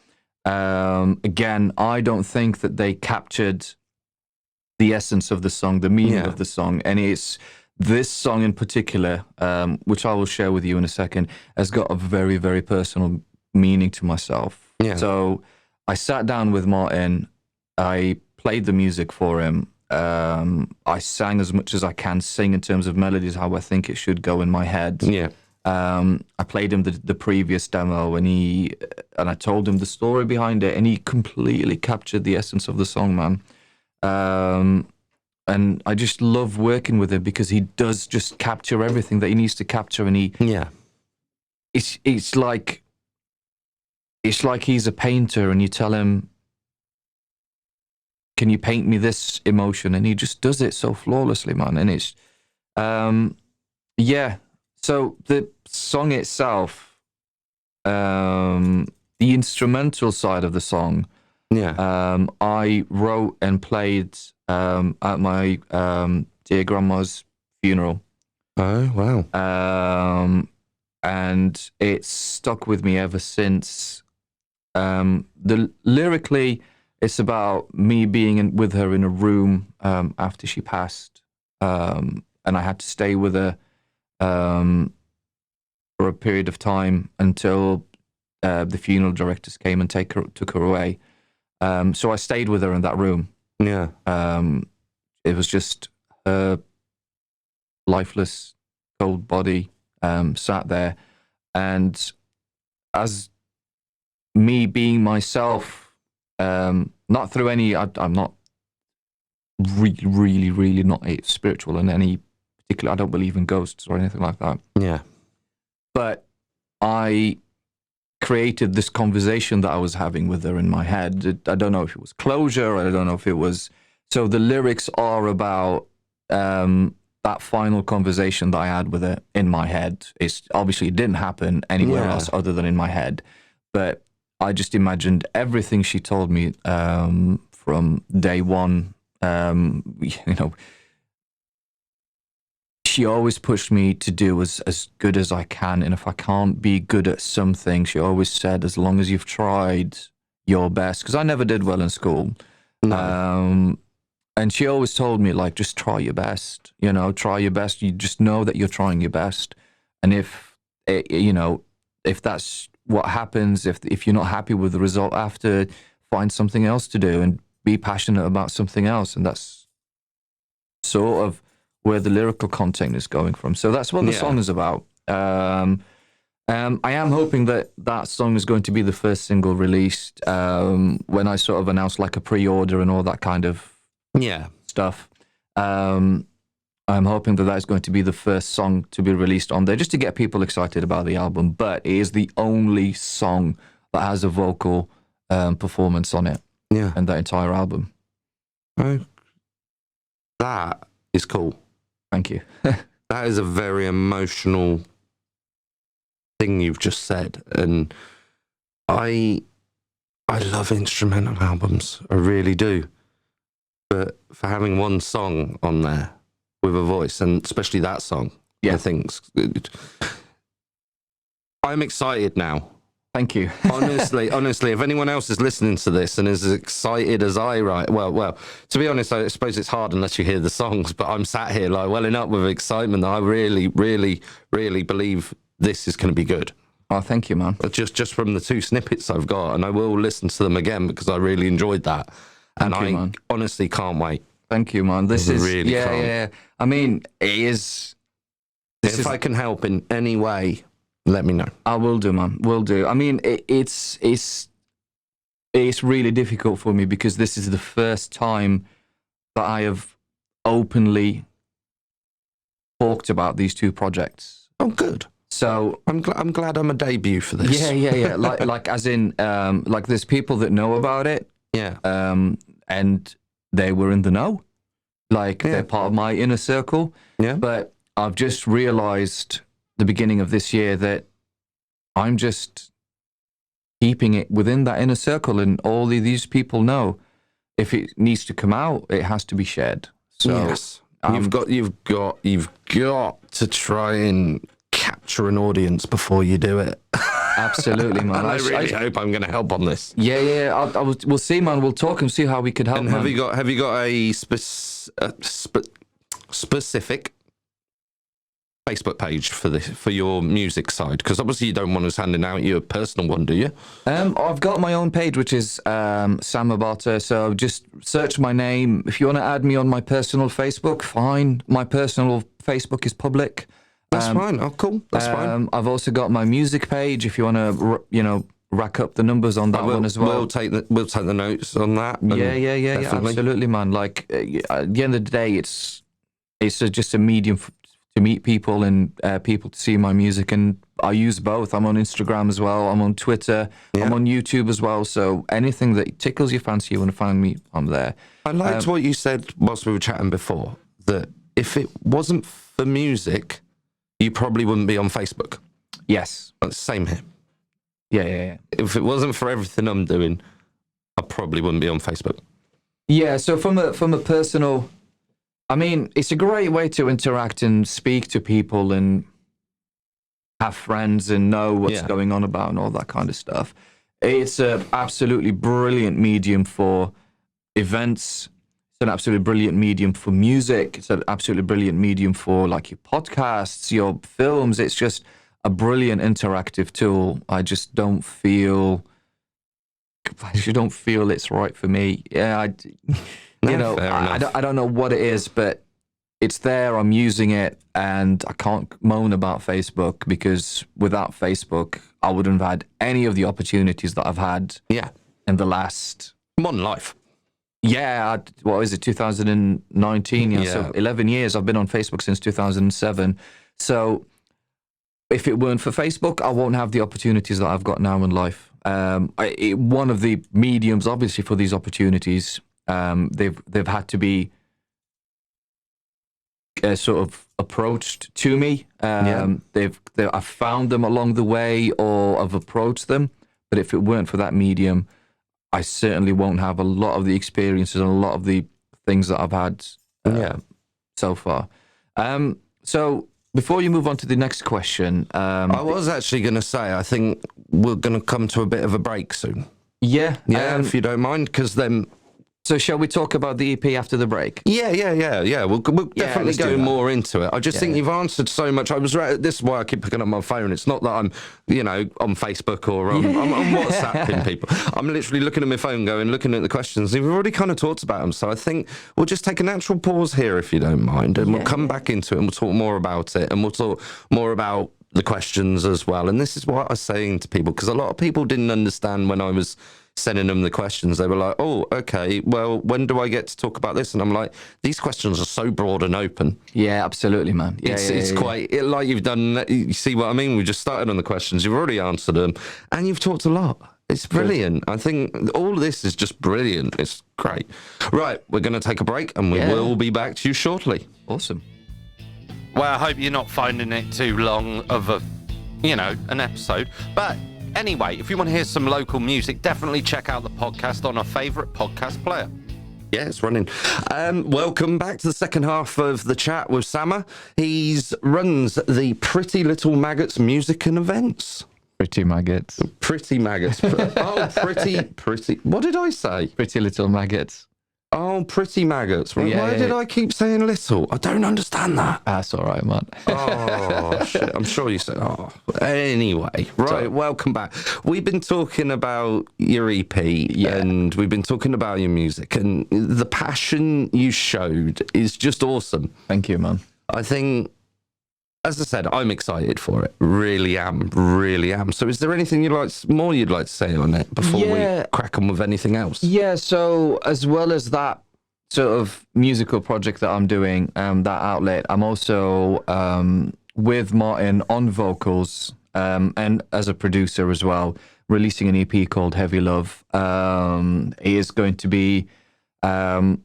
again, I don't think that they captured the essence of the song, the meaning of the song. And it's this song in particular, which I will share with you in a second, has got a very, very personal meaning to myself. Yeah. So I sat down with Martin. I played the music for him. I sang as much as I can sing in terms of melodies, how I think it should go in my head. Yeah. I played him the previous demo, and I told him the story behind it, and he completely captured the essence of the song, man. And I just love working with him because he does just capture everything that he needs to capture, and it's like he's a painter, and you tell him, can you paint me this emotion? And he just does it so flawlessly, man. And it's, So the song itself, the instrumental side of the song, I wrote and played at my dear grandma's funeral. Oh, wow. And it's stuck with me ever since. Lyrically, it's about me being with her in a room after she passed, and I had to stay with her for a period of time until the funeral directors came and took her away. So I stayed with her in that room. Yeah. It was just her lifeless, cold body sat there, and as me being myself. Not through any. I'm not really not spiritual in any particular. I don't believe in ghosts or anything like that. Yeah. But I created this conversation that I was having with her in my head. I don't know if it was closure. I don't know if it was. So the lyrics are about that final conversation that I had with her in my head. It's obviously it didn't happen anywhere else other than in my head, but I just imagined everything she told me from day one. She always pushed me to do as good as I can. And if I can't be good at something, she always said, as long as you've tried your best, because I never did well in school. No. And she always told me, like, just try your best, try your best. You just know that you're trying your best. And if that's what happens, if you're not happy with the result after, find something else to do and be passionate about something else. And that's sort of where the lyrical content is going from. So that's what the song is about. I am hoping that song is going to be the first single released when I sort of announce like a pre-order and all that kind of stuff. I'm hoping that is going to be the first song to be released on there, just to get people excited about the album. But it is the only song that has a vocal performance on it. Yeah. And that entire album. Oh, that is cool. Thank you. That is a very emotional thing you've just said. And I love instrumental albums. I really do. But for having one song on there with a voice, and especially that song, I think I'm excited now Thank you. honestly, if anyone else is listening to this and is as excited as I, well, to be honest, I suppose it's hard unless you hear the songs, but I'm sat here like welling up with excitement that I really, really, really believe this is going to be good. Oh, thank you, man. Just from the 2 snippets I've got, and I will listen to them again because I really enjoyed that. Thank and you, I man. honestly can't wait. Thank you, man. This is really yeah, calm. yeah. I mean, it is. If I can help in any way, let me know. I will do, man. Will do. I mean, it's really difficult for me because this is the first time that I have openly talked about these 2 projects. Oh, good. So I'm glad I'm a debut for this. yeah. Like as in, like there's people that know about it. Yeah. And they were in the know. Like they're part of my inner circle. Yeah. But I've just realized the beginning of this year that I'm just keeping it within that inner circle, and all these people know if it needs to come out, it has to be shared. So yes. You've got to try and capture an audience before you do it. Absolutely, man. I really hope I'm going to help on this. Yeah. We'll see, man. We'll talk and see how we could help. And man. have you got a specific Facebook page for your music side? Because obviously you don't want us handing out your personal one, do you? I've got my own page, which is Sam Bata. So just search my name. If you want to add me on my personal Facebook, fine. My personal Facebook is public. That's fine. Oh, cool. That's fine. I've also got my music page. If you want to, rack up the numbers on that one as well. We'll take the notes on that. Yeah. Absolutely, man. Like at the end of the day, it's just a medium to meet people and people to see my music, and I use both. I'm on Instagram as well. I'm on Twitter. Yeah. I'm on YouTube as well. So anything that tickles your fancy, you want to find me, I'm there. I liked what you said whilst we were chatting before, that if it wasn't for music, you probably wouldn't be on Facebook. Yes. Same here. Yeah. If it wasn't for everything I'm doing, I probably wouldn't be on Facebook. Yeah, so from a personal, I mean, it's a great way to interact and speak to people and have friends and know what's going on about and all that kind of stuff. It's an absolutely brilliant medium for events. It's an absolutely brilliant medium for music. It's an absolutely brilliant medium for like your podcasts, your films. It's just a brilliant interactive tool. I just don't feel it's right for me. Yeah, I don't know what it is, but it's there. I'm using it, and I can't moan about Facebook because without Facebook, I wouldn't have had any of the opportunities that I've had. Yeah, in the last modern life. Yeah, what is it, 2019? Yeah, so 11 years. I've been on Facebook since 2007. So if it weren't for Facebook, I won't have the opportunities that I've got now in life. One of the mediums, obviously, for these opportunities, they've had to be sort of approached to me. I've found them along the way, or I've approached them. But if it weren't for that medium, I certainly won't have a lot of the experiences and a lot of the things that I've had so far. So before you move on to the next question... I was actually going to say, I think we're going to come to a bit of a break soon. Yeah. If you don't mind, because then... So shall we talk about the EP after the break? Yeah. We'll definitely go more into it. I just think you've answered so much. This is why I keep picking up my phone. It's not that I'm, on Facebook or I'm WhatsApping people. I'm literally looking at my phone, looking at the questions. We've already kind of talked about them. So I think we'll just take a natural pause here, if you don't mind, and we'll come back into it and we'll talk more about it, and we'll talk more about the questions as well. And this is what I was saying to people, because a lot of people didn't understand when I was sending them the questions. They were like, oh, okay, well, when do I get to talk about this? And I'm like, these questions are so broad and open. Yeah, absolutely, man. It's quite, like you've done, you see what I mean? We just started on the questions, you've already answered them, and you've talked a lot. It's brilliant. I think all of this is just brilliant. It's great. Right, we're going to take a break, and we will be back to you shortly. Awesome. Well, I hope you're not finding it too long of an episode, but anyway, if you want to hear some local music, definitely check out the podcast on our favourite podcast player. Yeah, it's running. Welcome back to the second half of the chat with Sama. He runs the Pretty Little Maggots Music and Events. Pretty maggots. Pretty maggots. Oh, pretty. What did I say? Pretty little maggots. Oh, pretty maggots. Why Yeah, did I keep saying little? I don't understand that. That's all right, man. Oh, shit. I'm sure you said, oh. Anyway, right. Welcome back. We've been talking about your EP and we've been talking about your music, and the passion you showed is just awesome. Thank you, man. I think, as I said, I'm excited for it. Really am. So is there anything you'd like to say on it before we crack on with anything else? Yeah, so as well as that sort of musical project that I'm doing, that outlet, I'm also with Martin on vocals and as a producer as well, releasing an EP called Heavy Love. It is going to be a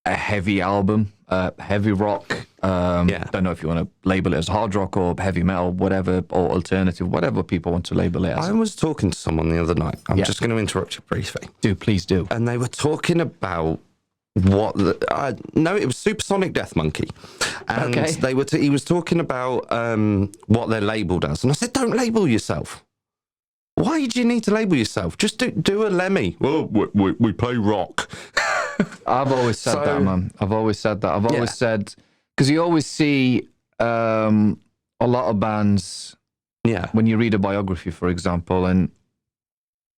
heavy album, heavy rock. Don't know if you want to label it as hard rock or heavy metal, whatever, or alternative, whatever people want to label it as. I was talking to someone the other night. I'm just going to interrupt you briefly. Please do. And they were talking about no, it was Supersonic Death Monkey, and he was talking about what they're labelled as, and I said, don't label yourself. Why do you need to label yourself? Just do a Lemmy. Well, we play rock. I've always said that, man. I've always said that. I've always said, because you always see a lot of bands, when you read a biography, for example, and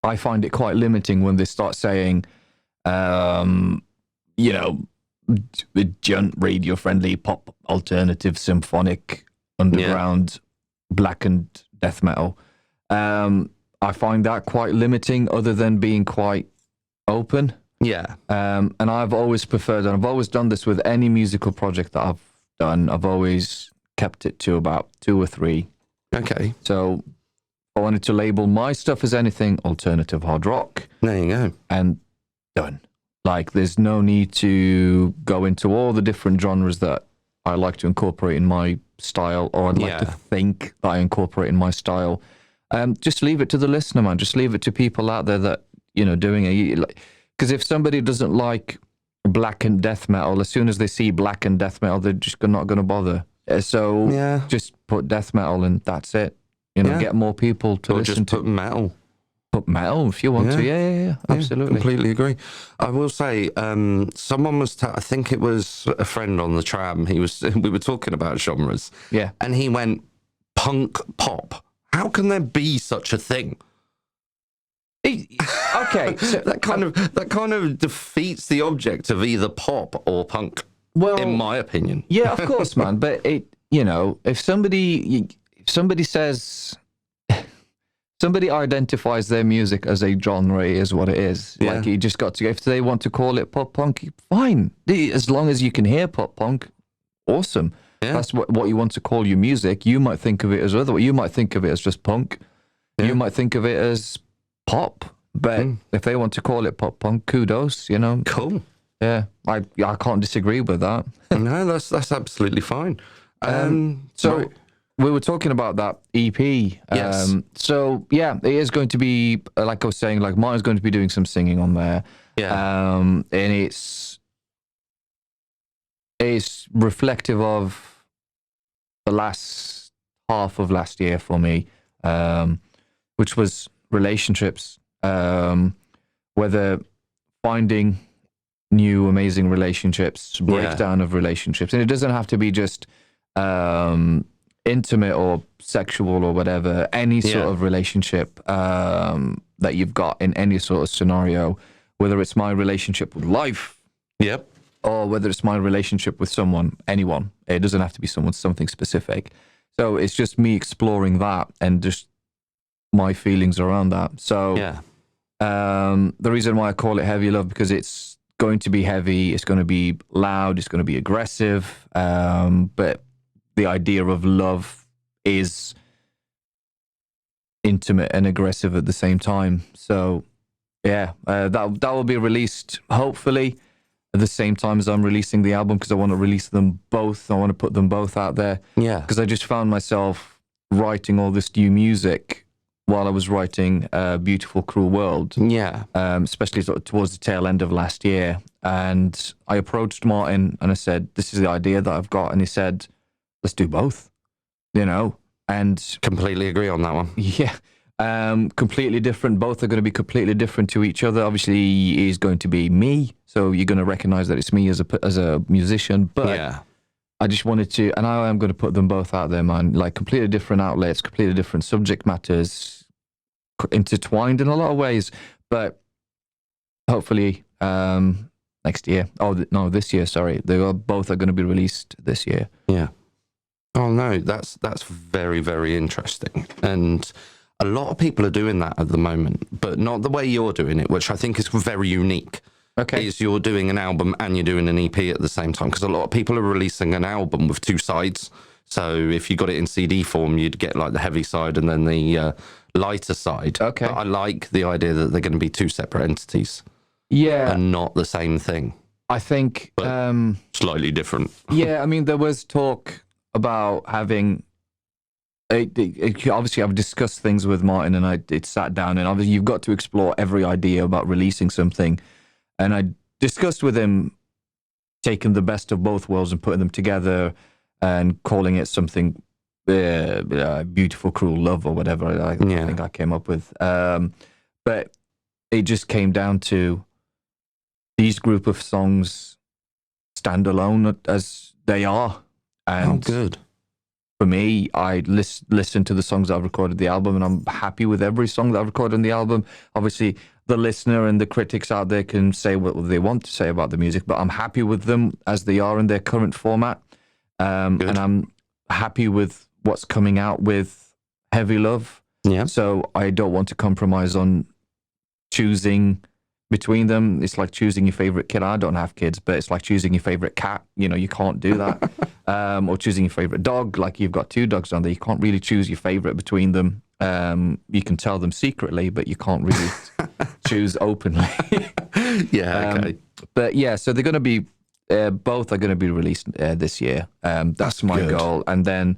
I find it quite limiting when they start saying, radio-friendly, pop, alternative, symphonic, underground, blackened death metal. I find that quite limiting, other than being quite open. Yeah. And I've always preferred, and I've always done this with any musical project that I've done, I've always kept it to about 2 or 3. Okay. So I wanted to label my stuff as anything alternative hard rock. There you go. And done. Like, there's no need to go into all the different genres that I like to incorporate in my style, or I'd like to think that I incorporate in my style. Just leave it to the listener, man. Just leave it to people out there that, doing it. Because if somebody doesn't like blackened death metal, as soon as they see blackened death metal, they're just not going to bother. So just put death metal and that's it. Get more people to listen just to. Put metal. Put metal if you want to. Yeah. Absolutely. Completely agree. I will say, someone was, I think it was a friend on the tram. We were talking about genres. Yeah. And he went, punk pop. How can there be such a thing? Okay, so that kind of defeats the object of either pop or punk. Well, in my opinion. Yeah, of course, man. But if somebody says, somebody identifies their music as a genre, is what it is. Yeah. Like, you just got to, if they want to call it pop punk, fine. As long as you can hear pop punk, awesome. Yeah. That's what you want to call your music. You might think of it as other. You might think of it as just punk. Yeah. You might think of it as pop. But if they want to call it pop punk, kudos. Cool. Yeah, I can't disagree with that. No, that's absolutely fine. So we were talking about that EP. Yes. So yeah, it is going to be, like I was saying, like Martin's going to be doing some singing on there. Yeah. And it's reflective of the last half of last year for me, which was relationships. Whether finding new amazing relationships, breakdown of relationships, and it doesn't have to be just intimate or sexual or whatever, any sort of relationship that you've got in any sort of scenario, whether it's my relationship with life, or whether it's my relationship with anyone. It doesn't have to be something specific. So it's just me exploring that and just my feelings around that. So the reason why I call it Heavy Love, because it's going to be heavy, it's going to be loud, it's going to be aggressive, but the idea of love is intimate and aggressive at the same time. So that will be released hopefully at the same time as I'm releasing the album, because I want to release them both. I want to put them both out there, because I just found myself writing all this new music while I was writing Beautiful Cruel World, especially towards the tail end of last year. And I approached Martin and I said, this is the idea that I've got. And he said, let's do both, And completely agree on that one. yeah, completely different. Both are going to be completely different to each other. Obviously, he's going to be me, so you're going to recognize that it's me as a musician. But Yeah. I just wanted to, and I am going to put them both out there, man. Like completely different outlets, completely different subject matters, intertwined in a lot of ways. But hopefully, next year. No, this year. Sorry, both are going to be released this year. Yeah. Oh no, that's very, very interesting. And a lot of people are doing that at the moment, but not the way you're doing it, which I think is very unique. Okay. Is you're doing an album and you're doing an EP at the same time, because a lot of people are releasing an album with two sides. So if you got it in CD form, you'd get like the heavy side and then the lighter side. Okay. But I like the idea that they're going to be two separate entities. Yeah. And not the same thing. I think Slightly different. Yeah, I mean, there was talk about having. Obviously, I've discussed things with Martin, and it sat down, and obviously, you've got to explore every idea about releasing something. And I discussed with him taking the best of both worlds and putting them together, and calling it something beautiful, cruel love, or whatever. I think I came up with. But it just came down to these group of songs stand alone as they are. And good. For me, I listen to the songs that I've recorded the album, and I'm happy with every song that I've recorded on the album. Obviously, the listener and the critics out there can say what they want to say about the music, but I'm happy with them as they are in their current format. And I'm happy with what's coming out with Heavy Love. Yeah. So I don't want to compromise on choosing between them. It's like choosing your favorite kid. I don't have kids, but it's like choosing your favorite cat. You can't do that. Or choosing your favorite dog. Like you've got two dogs on there. You can't really choose your favorite between them. You can tell them secretly, but you can't really choose openly. Yeah, okay. But yeah, so they're going to be, both are going to be released this year. That's my goal. And then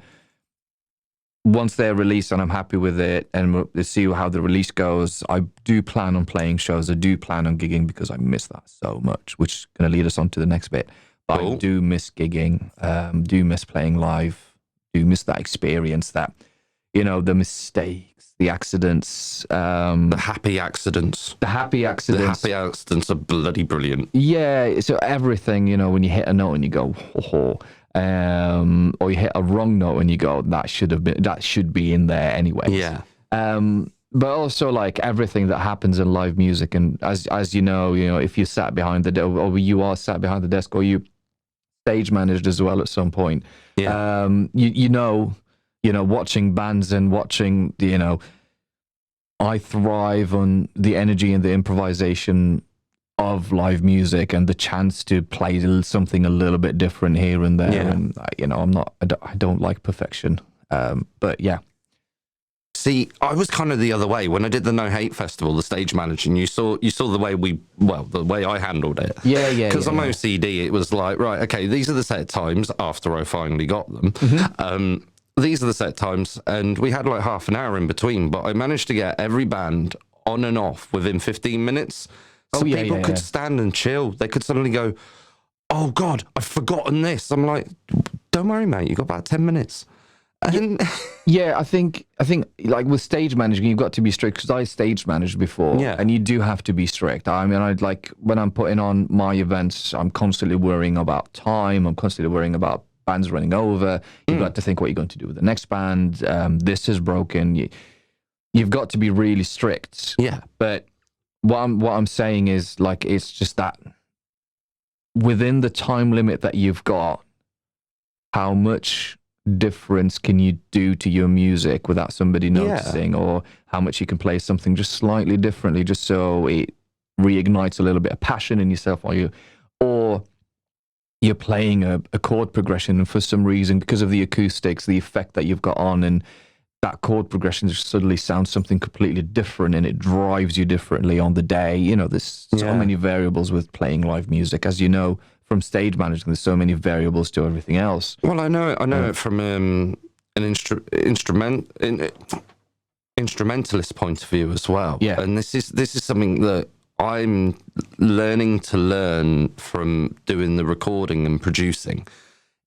once they're released and I'm happy with it, and we'll see how the release goes, I do plan on playing shows. I do plan on gigging because I miss that so much, which is going to lead us on to the next bit. But cool. I do miss gigging, do miss playing live, do miss that experience, that, the mistakes, the accidents. The happy accidents. The happy accidents. The happy accidents are bloody brilliant. Yeah, so everything, when you hit a note and you go, ho. Or you hit a wrong note and you go, that should be in there anyway. Yeah. But also like everything that happens in live music, and as you know, if you sat behind the or you are sat behind the desk, or you stage managed as well at some point. Yeah. Watching bands and watching I thrive on the energy and the improvisation of live music and the chance to play something a little bit different here and there. Yeah. And I don't like perfection. But yeah. See, I was kind of the other way when I did the No Hate Festival, the stage managing. You saw the way the way I handled it. Yeah. Because I'm OCD, it was like, right, okay, these are the set times after I finally got them. Mm-hmm. These are the set times, and we had like half an hour in between, but I managed to get every band on and off within 15 minutes. So people could stand and chill. They could suddenly go, oh God, I've forgotten this. I'm like, don't worry, mate, you got about 10 minutes. And yeah, I think like with stage managing, you've got to be strict, because I stage managed before. Yeah. And you do have to be strict. I mean, I'd like when I'm putting on my events, I'm constantly worrying about time. I'm constantly worrying about bands running over. You've got to think what you're going to do with the next band. This is broken. You've got to be really strict. Yeah. But what I'm saying is, like, it's just that within the time limit that you've got, how much difference can you do to your music without somebody noticing, or how much you can play something just slightly differently, just so it reignites a little bit of passion in yourself, or you're playing a chord progression, and for some reason, because of the acoustics, the effect that you've got on, and that chord progression just suddenly sounds something completely different, and it drives you differently on the day. There's so many variables with playing live music, as you know from stage managing. There's so many variables to everything else. Well, I know it from an instrumentalist point of view as well. Yeah, and this is something that I'm learning to learn from doing the recording and producing.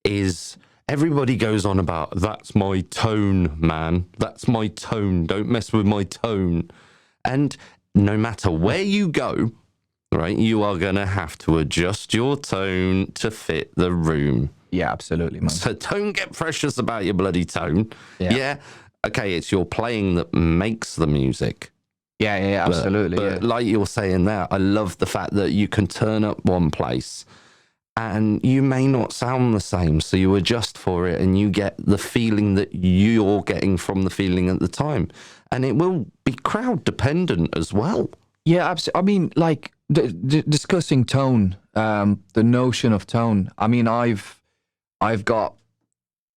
Is everybody goes on about, that's my tone, man. That's my tone. Don't mess with my tone. And no matter where you go, right, you are going to have to adjust your tone to fit the room. Yeah, absolutely, man. So don't get precious about your bloody tone. Yeah. Okay, it's your playing that makes the music. Yeah, absolutely. But like you were saying there, I love the fact that you can turn up one place and you may not sound the same. So you adjust for it and you get the feeling that you're getting from the feeling at the time. And it will be crowd dependent as well. Yeah, absolutely. I mean, like discussing tone, the notion of tone. I mean, I've got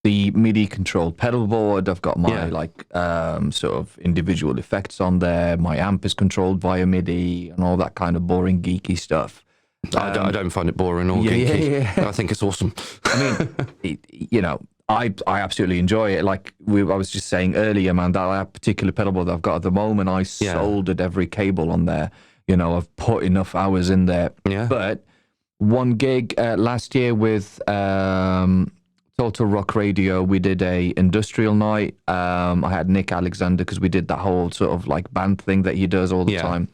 the MIDI controlled pedal board. I've got my sort of individual effects on there. My amp is controlled via MIDI and all that kind of boring geeky stuff. I don't find it boring or geeky. I think it's awesome. I mean, I absolutely enjoy it. Like I was just saying earlier, man, that particular pedal board that I've got at the moment, I soldered every cable on there. I've put enough hours in there. Yeah. But one gig last year with Total Rock Radio, we did a industrial night. I had Nick Alexander because we did that whole sort of like band thing that he does all the time.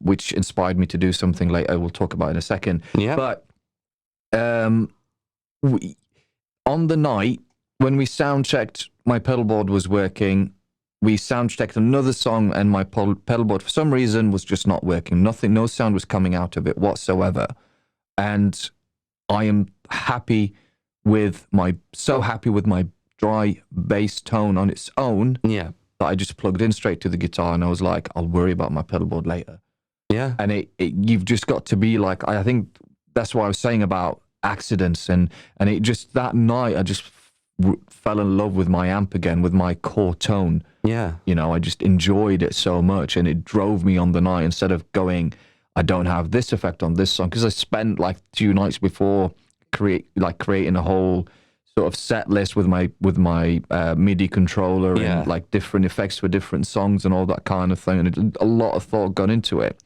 Which inspired me to do something later. We'll talk about in a second. Yeah. But on the night when we sound checked, my pedal board was working. We sound checked another song, and my pedal board for some reason was just not working. No sound was coming out of it whatsoever. And I am so happy with my dry bass tone on its own. Yeah. That I just plugged in straight to the guitar, and I was like, I'll worry about my pedal board later. Yeah. And you've just got to be like, I think that's what I was saying about accidents, and it just, that night I just fell in love with my amp again, with my core tone. Yeah. I just enjoyed it so much, and it drove me on the night instead of going, I don't have this effect on this song, because I spent like 2 nights before creating a whole sort of set list with my MIDI controller and like different effects for different songs and all that kind of thing. And a lot of thought gone into it,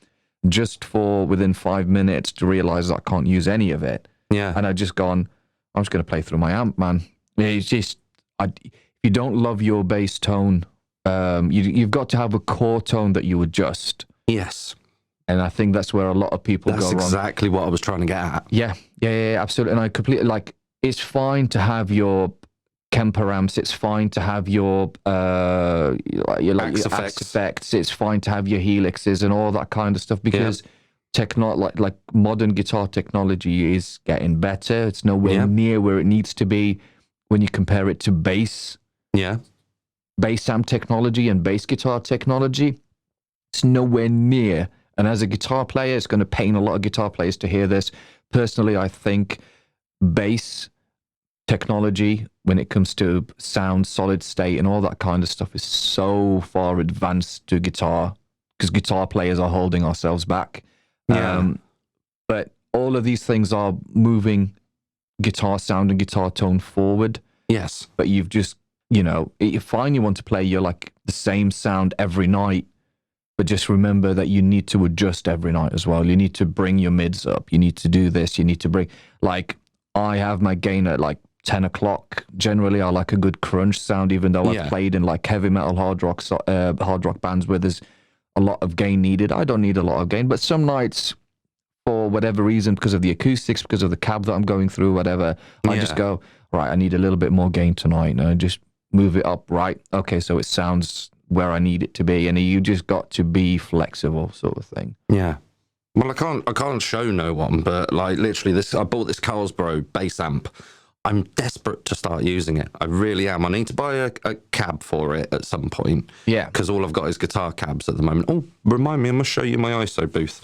just for within 5 minutes to realize that I can't use any of it. Yeah. And I just gone, I'm just going to play through my amp, man. It's just, if you don't love your bass tone, you've got to have a core tone that you adjust. Yes. And I think that's where a lot of people go wrong. That's exactly what I was trying to get at. Yeah, absolutely. And I completely, like, it's fine to have your Kemper amps. It's fine to have your axe effects. It's fine to have your helixes and all that kind of stuff, because like modern guitar technology is getting better. It's nowhere near where it needs to be when you compare it to bass. Yeah, bass amp technology and bass guitar technology. It's nowhere near. And as a guitar player, it's going to pain a lot of guitar players to hear this. Personally, I think bass technology, when it comes to sound, solid state, and all that kind of stuff, is so far advanced to guitar, because guitar players are holding ourselves back. Yeah. But all of these things are moving guitar sound and guitar tone forward. Yes. But you've just, you find you want to play your like the same sound every night, but just remember that you need to adjust every night as well. You need to bring your mids up. You need to do this. You need to bring, like, I have my gain at like 10 o'clock. Generally, I like a good crunch sound, even though I've played in like heavy metal hard rock bands where there's a lot of gain needed. I don't need a lot of gain, but some nights, for whatever reason, because of the acoustics, because of the cab that I'm going through, whatever, I just go, right, I need a little bit more gain tonight, and I just move it up, right? Okay, so it sounds where I need it to be, and you just got to be flexible, sort of thing. Yeah. Well, I can't show no one, but like literally, I bought this Carlsbro bass amp. I'm desperate to start using it. I really am. I need to buy a cab for it at some point. Yeah. Because all I've got is guitar cabs at the moment. Oh, remind me, I must show you my ISO booth.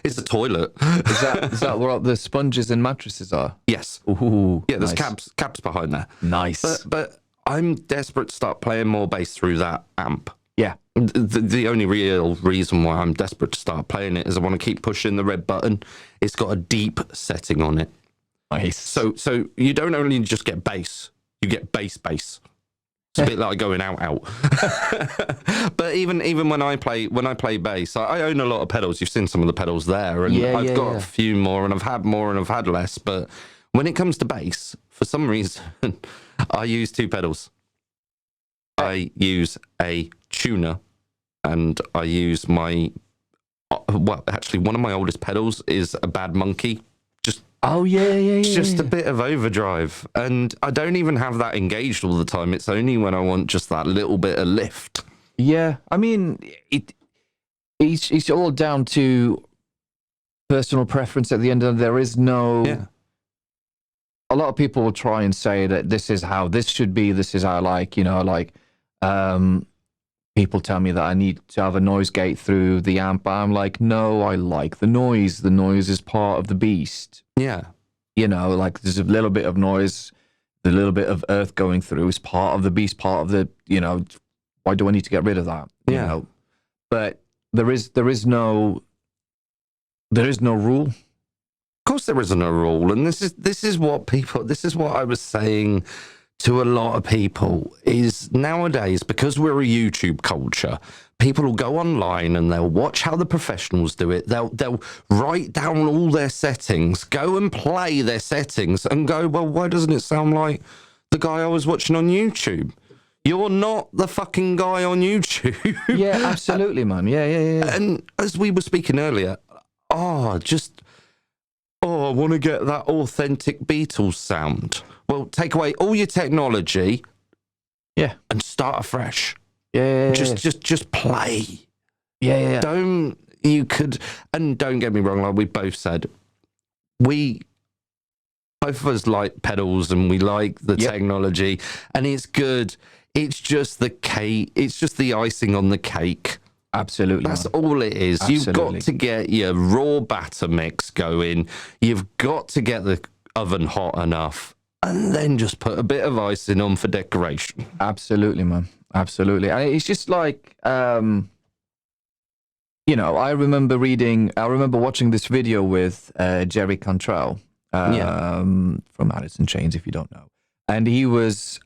It's a toilet. Is that where all the sponges and mattresses are? Yes. Ooh, yeah, there's cabs behind there. Nice. But I'm desperate to start playing more bass through that amp. Yeah. The only real reason why I'm desperate to start playing it is I want to keep pushing the red button. It's got a deep setting on it. Nice. So you don't only just get bass, you get bass. It's a bit like going out. But even when I play bass, I own a lot of pedals. You've seen some of the pedals there, and I've got a few more, and I've had more, and I've had less. But When it comes to bass, for some reason, I use two pedals. I use a tuner, and I use my... Well, actually, one of my oldest pedals is a Bad Monkey. Just a bit of overdrive. And I don't even have that engaged all the time. It's only when I want just that little bit of lift. Yeah, I mean, it's all down to personal preference at the end of there is no... Yeah. A lot of people will try and say that this is how this should be, this is how, like, you know, like, people tell me that I need to have a noise gate through the amp. I'm like, no, I like the noise. The noise is part of the beast. Yeah. You know, like, there's a little bit of noise, the little bit of earth going through is part of the beast, part of the, you know, why do I need to get rid of that? You know? But there is no rule. Of course there isn't a rule, and this is what I was saying to a lot of people, is nowadays, because we're a YouTube culture, people will go online and they'll watch how the professionals do it. They'll write down all their settings, go and play their settings, and go, well, why doesn't it sound like the guy I was watching on YouTube? You're not the fucking guy on YouTube. Yeah, absolutely, man. Yeah. And as we were speaking earlier, I want to get that authentic Beatles sound. Well, take away all your technology, and start afresh. Yeah. Just play. Yeah. Don't get me wrong, like we both said, both of us like pedals and we like the technology, and it's good. It's just the cake. It's just the icing on the cake. Absolutely. That's all it is. Absolutely. You've got to get your raw batter mix going. You've got to get the oven hot enough, and then just put a bit of icing on for decoration. Absolutely, man. Absolutely. And it's just like, you know, I remember watching this video with Jerry Cantrell from Alice in Chains, if you don't know. And he was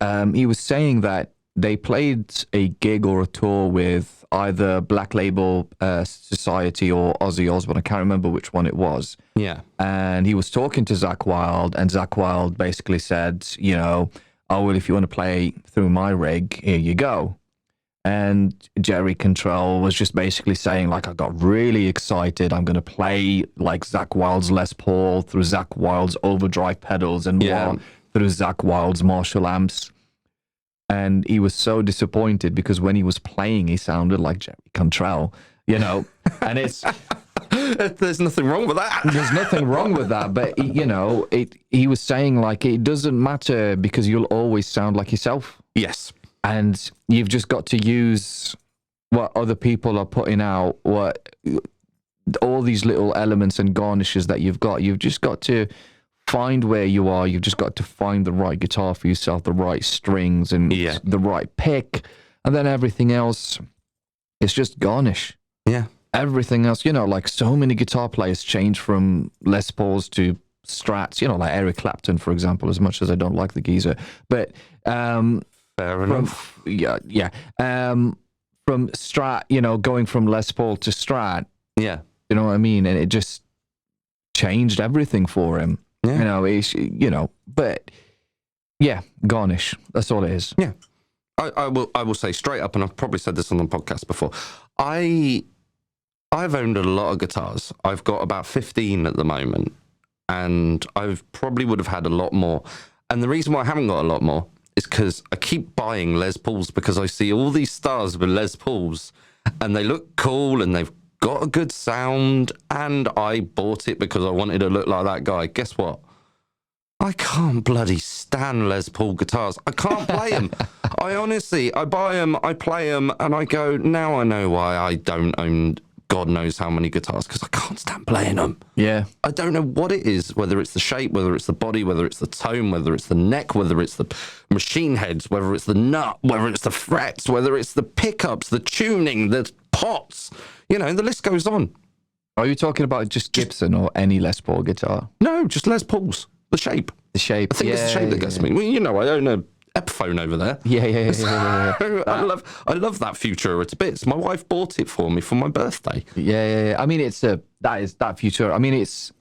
saying that they played a gig or a tour with either Black Label Society or Ozzy Osbourne. I can't remember which one it was. Yeah. And he was talking to Zakk Wylde, and Zakk Wylde basically said, you know, oh, well, if you want to play through my rig, here you go. And Jerry Cantrell was just basically saying, like, I got really excited. I'm going to play, like, Zakk Wylde's Les Paul through Zakk Wylde's overdrive pedals and more through Zakk Wylde's Marshall amps. And he was so disappointed because when he was playing, he sounded like Jerry Cantrell, you know. And it's... There's nothing wrong with that. There's nothing wrong with that. But, you know, he was saying, like, it doesn't matter because you'll always sound like yourself. Yes. And you've just got to use what other people are putting out, all these little elements and garnishes that you've got. You've just got to find where you are. You've just got to find the right guitar for yourself, the right strings and the right pick. And then everything else is just garnish. Yeah. Everything else, you know, like so many guitar players change from Les Pauls to Strats, you know, like Eric Clapton, for example, as much as I don't like the geezer. But fair enough. From Strat, you know, going from Les Paul to Strat. Yeah. You know what I mean? And it just changed everything for him. Yeah. You know, but yeah, garnish. That's all it is. Yeah. I will say straight up, and I've probably said this on the podcast before, I've owned a lot of guitars. I've got about 15 at the moment, and I probably would have had a lot more. And the reason why I haven't got a lot more is because I keep buying Les Pauls because I see all these stars with Les Pauls, and they look cool, and they've got a good sound, and I bought it because I wanted to look like that guy. Guess what? I can't bloody stand Les Paul guitars. I can't play them. I buy them, I play them, and I go, now I know why I don't own God knows how many guitars, because I can't stand playing them. Yeah. I don't know what it is, whether it's the shape, whether it's the body, whether it's the tone, whether it's the neck, whether it's the machine heads, whether it's the nut, whether it's the frets, whether it's the pickups, the tuning, the pots. You know, the list goes on. Are you talking about just Gibson or any Les Paul guitar? No, just Les Pauls. The shape. The shape. I think it's the shape that gets me. Well, you know, I own a Epiphone over there. Yeah. I love that Futura to bits. My wife bought it for me for my birthday. Yeah. I mean, that Futura. I mean, it's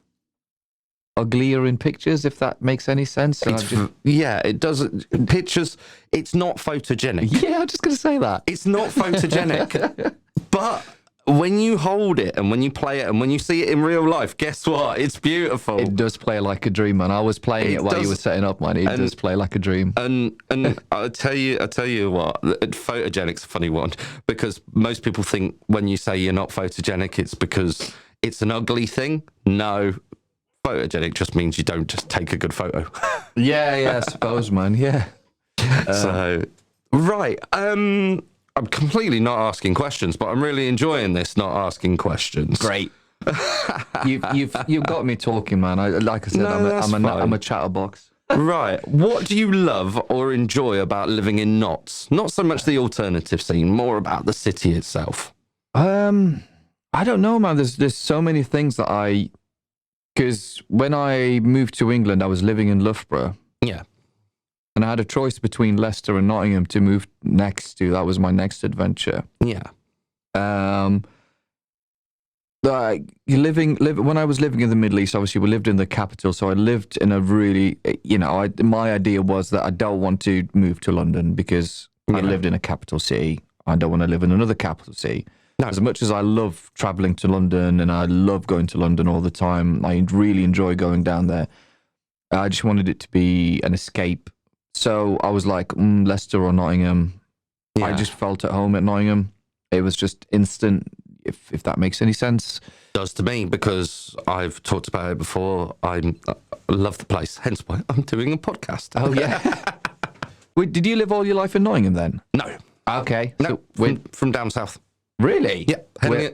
uglier in pictures, if that makes any sense. And Yeah, it doesn't. Pictures, it's not photogenic. yeah, I'm just going to say that. It's not photogenic. But when you hold it and when you play it and when you see it in real life, guess what? It's beautiful. It does play like a dream, man. I was playing it while you were setting up mine. It does play like a dream. And I tell you what, photogenic's a funny one, because most people think when you say you're not photogenic, it's because it's an ugly thing. No, photogenic just means you don't just take a good photo. Yeah, I suppose, man. Yeah. So, right. I'm completely not asking questions, but I'm really enjoying this not asking questions. Great. You've got me talking, man. Like I said, I'm a chatterbox. Right. What do you love or enjoy about living in Notts? Not so much the alternative scene, more about the city itself. I don't know, man. There's so many things that because when I moved to England, I was living in Loughborough. Yeah. And I had a choice between Leicester and Nottingham to move next to. That was my next adventure. Yeah. Like when I was living in the Middle East, obviously we lived in the capital, so I lived in a really, my idea was that I don't want to move to London because I lived in a capital city. I don't want to live in another capital city. No. As much as I love traveling to London and I love going to London all the time, I really enjoy going down there. I just wanted it to be an escape. So I was like, Leicester or Nottingham. Yeah. I just felt at home at Nottingham. It was just instant, if that makes any sense. Does to me, because I've talked about it before. I love the place, hence why I'm doing a podcast. Oh, yeah. Wait, did you live all your life in Nottingham then? No. Okay. No, from down south. Really? Yeah,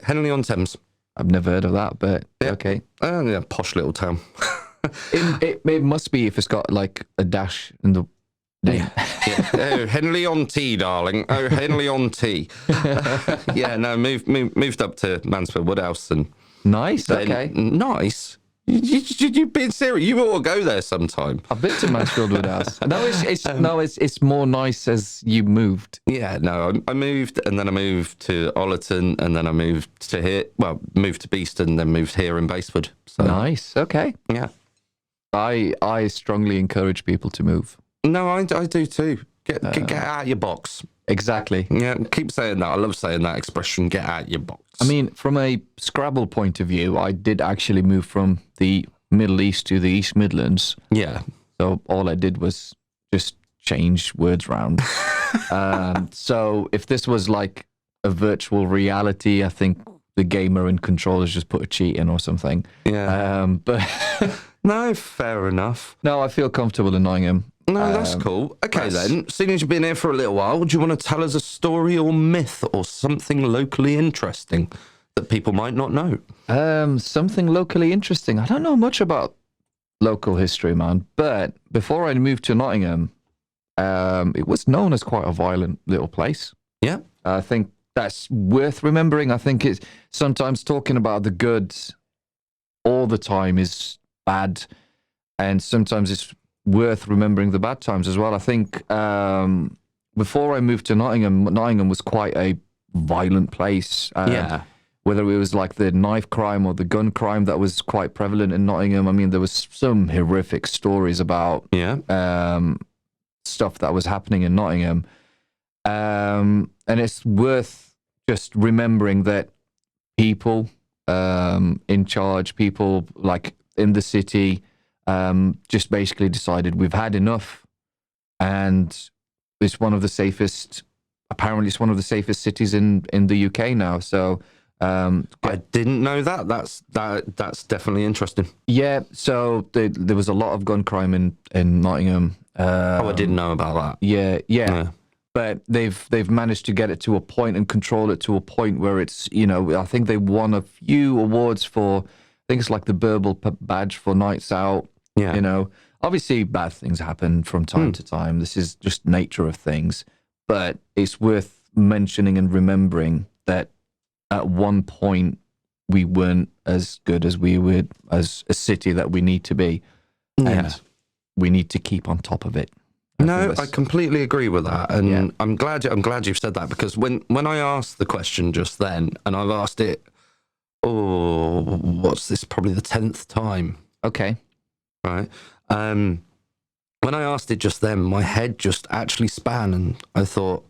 Henley-on-Thames. I've never heard of that, but okay. Yeah, posh little town. it must be if it's got like a dash in the name. Yeah. Oh, Henley-on-T, darling. Oh, Henley-on-T. Yeah, no, moved up to Mansfield Woodhouse. And nice, okay. Nice? You've been serious. You ought to go there sometime. I've been to Mansfield Woodhouse. It's more nice as you moved. Yeah, no, I moved, and then I moved to Ollerton, and then I moved to here. Well, moved to Beeston, then moved here in Baseford. So, nice, okay. Yeah. I strongly encourage people to move. No, I do too. Get out of your box. Exactly. Yeah, keep saying that. I love saying that expression, get out your box. I mean, from a Scrabble point of view, I did actually move from the Middle East to the East Midlands. Yeah. So all I did was just change words around. So if this was like a virtual reality, I think the gamer in control has just put a cheat in or something. Yeah. But no, fair enough. No, I feel comfortable in Nottingham. No, that's cool. Okay, then, seeing as you've been here for a little while, do you want to tell us a story or myth or something locally interesting that people might not know? Something locally interesting. I don't know much about local history, man. But before I moved to Nottingham, it was known as quite a violent little place. Yeah. I think that's worth remembering. I think it's sometimes talking about the good all the time is bad, and sometimes it's worth remembering the bad times as well. I think before I moved to Nottingham was quite a violent place. Yeah. Whether it was like the knife crime or the gun crime that was quite prevalent in Nottingham. I mean, there was some horrific stories about stuff that was happening in Nottingham. And it's worth just remembering that people in charge, people like in the city, just basically decided we've had enough, and it's one of the safest. Apparently, it's one of the safest cities in the UK now. So I didn't know that. That's definitely interesting. Yeah. So there was a lot of gun crime in Nottingham. I didn't know about that. Yeah. But they've managed to get it to a point and control it to a point where it's, I think they won a few awards for, I think it's like the Burble badge for nights out. Yeah. Obviously bad things happen from time to time. This is just nature of things. But it's worth mentioning and remembering that at one point we weren't as good as we would as a city that we need to be. Yeah. And we need to keep on top of it. I completely agree with that, and I'm glad you've said that, because when I asked the question just then, and I've asked it, what's this? Probably the 10th time. Okay. right? When I asked it just then, my head just actually span, and I thought,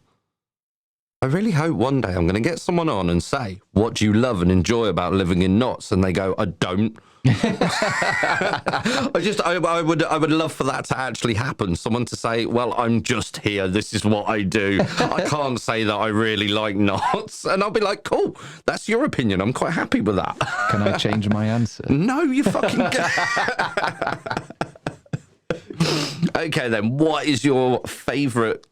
I really hope one day I'm going to get someone on and say, what do you love and enjoy about living in Notts? And they go, I don't. I would love for that to actually happen. Someone to say, well, I'm just here. This is what I do. I can't say that I really like Notts. And I'll be like, cool, that's your opinion. I'm quite happy with that. Can I change my answer? No, you fucking Okay, then, what is your favourite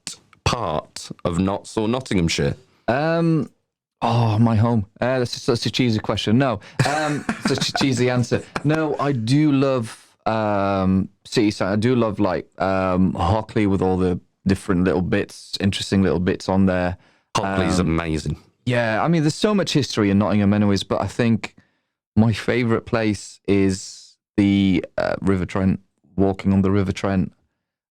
part of Notts or Nottinghamshire? My home. That's a cheesy question. No, such a cheesy answer. No, I do love city side. I do love like Hockley with all the different little bits, interesting little bits on there. Hockley's amazing. Yeah, I mean, there's so much history in Nottingham, anyways. But I think my favourite place is the River Trent. Walking on the River Trent.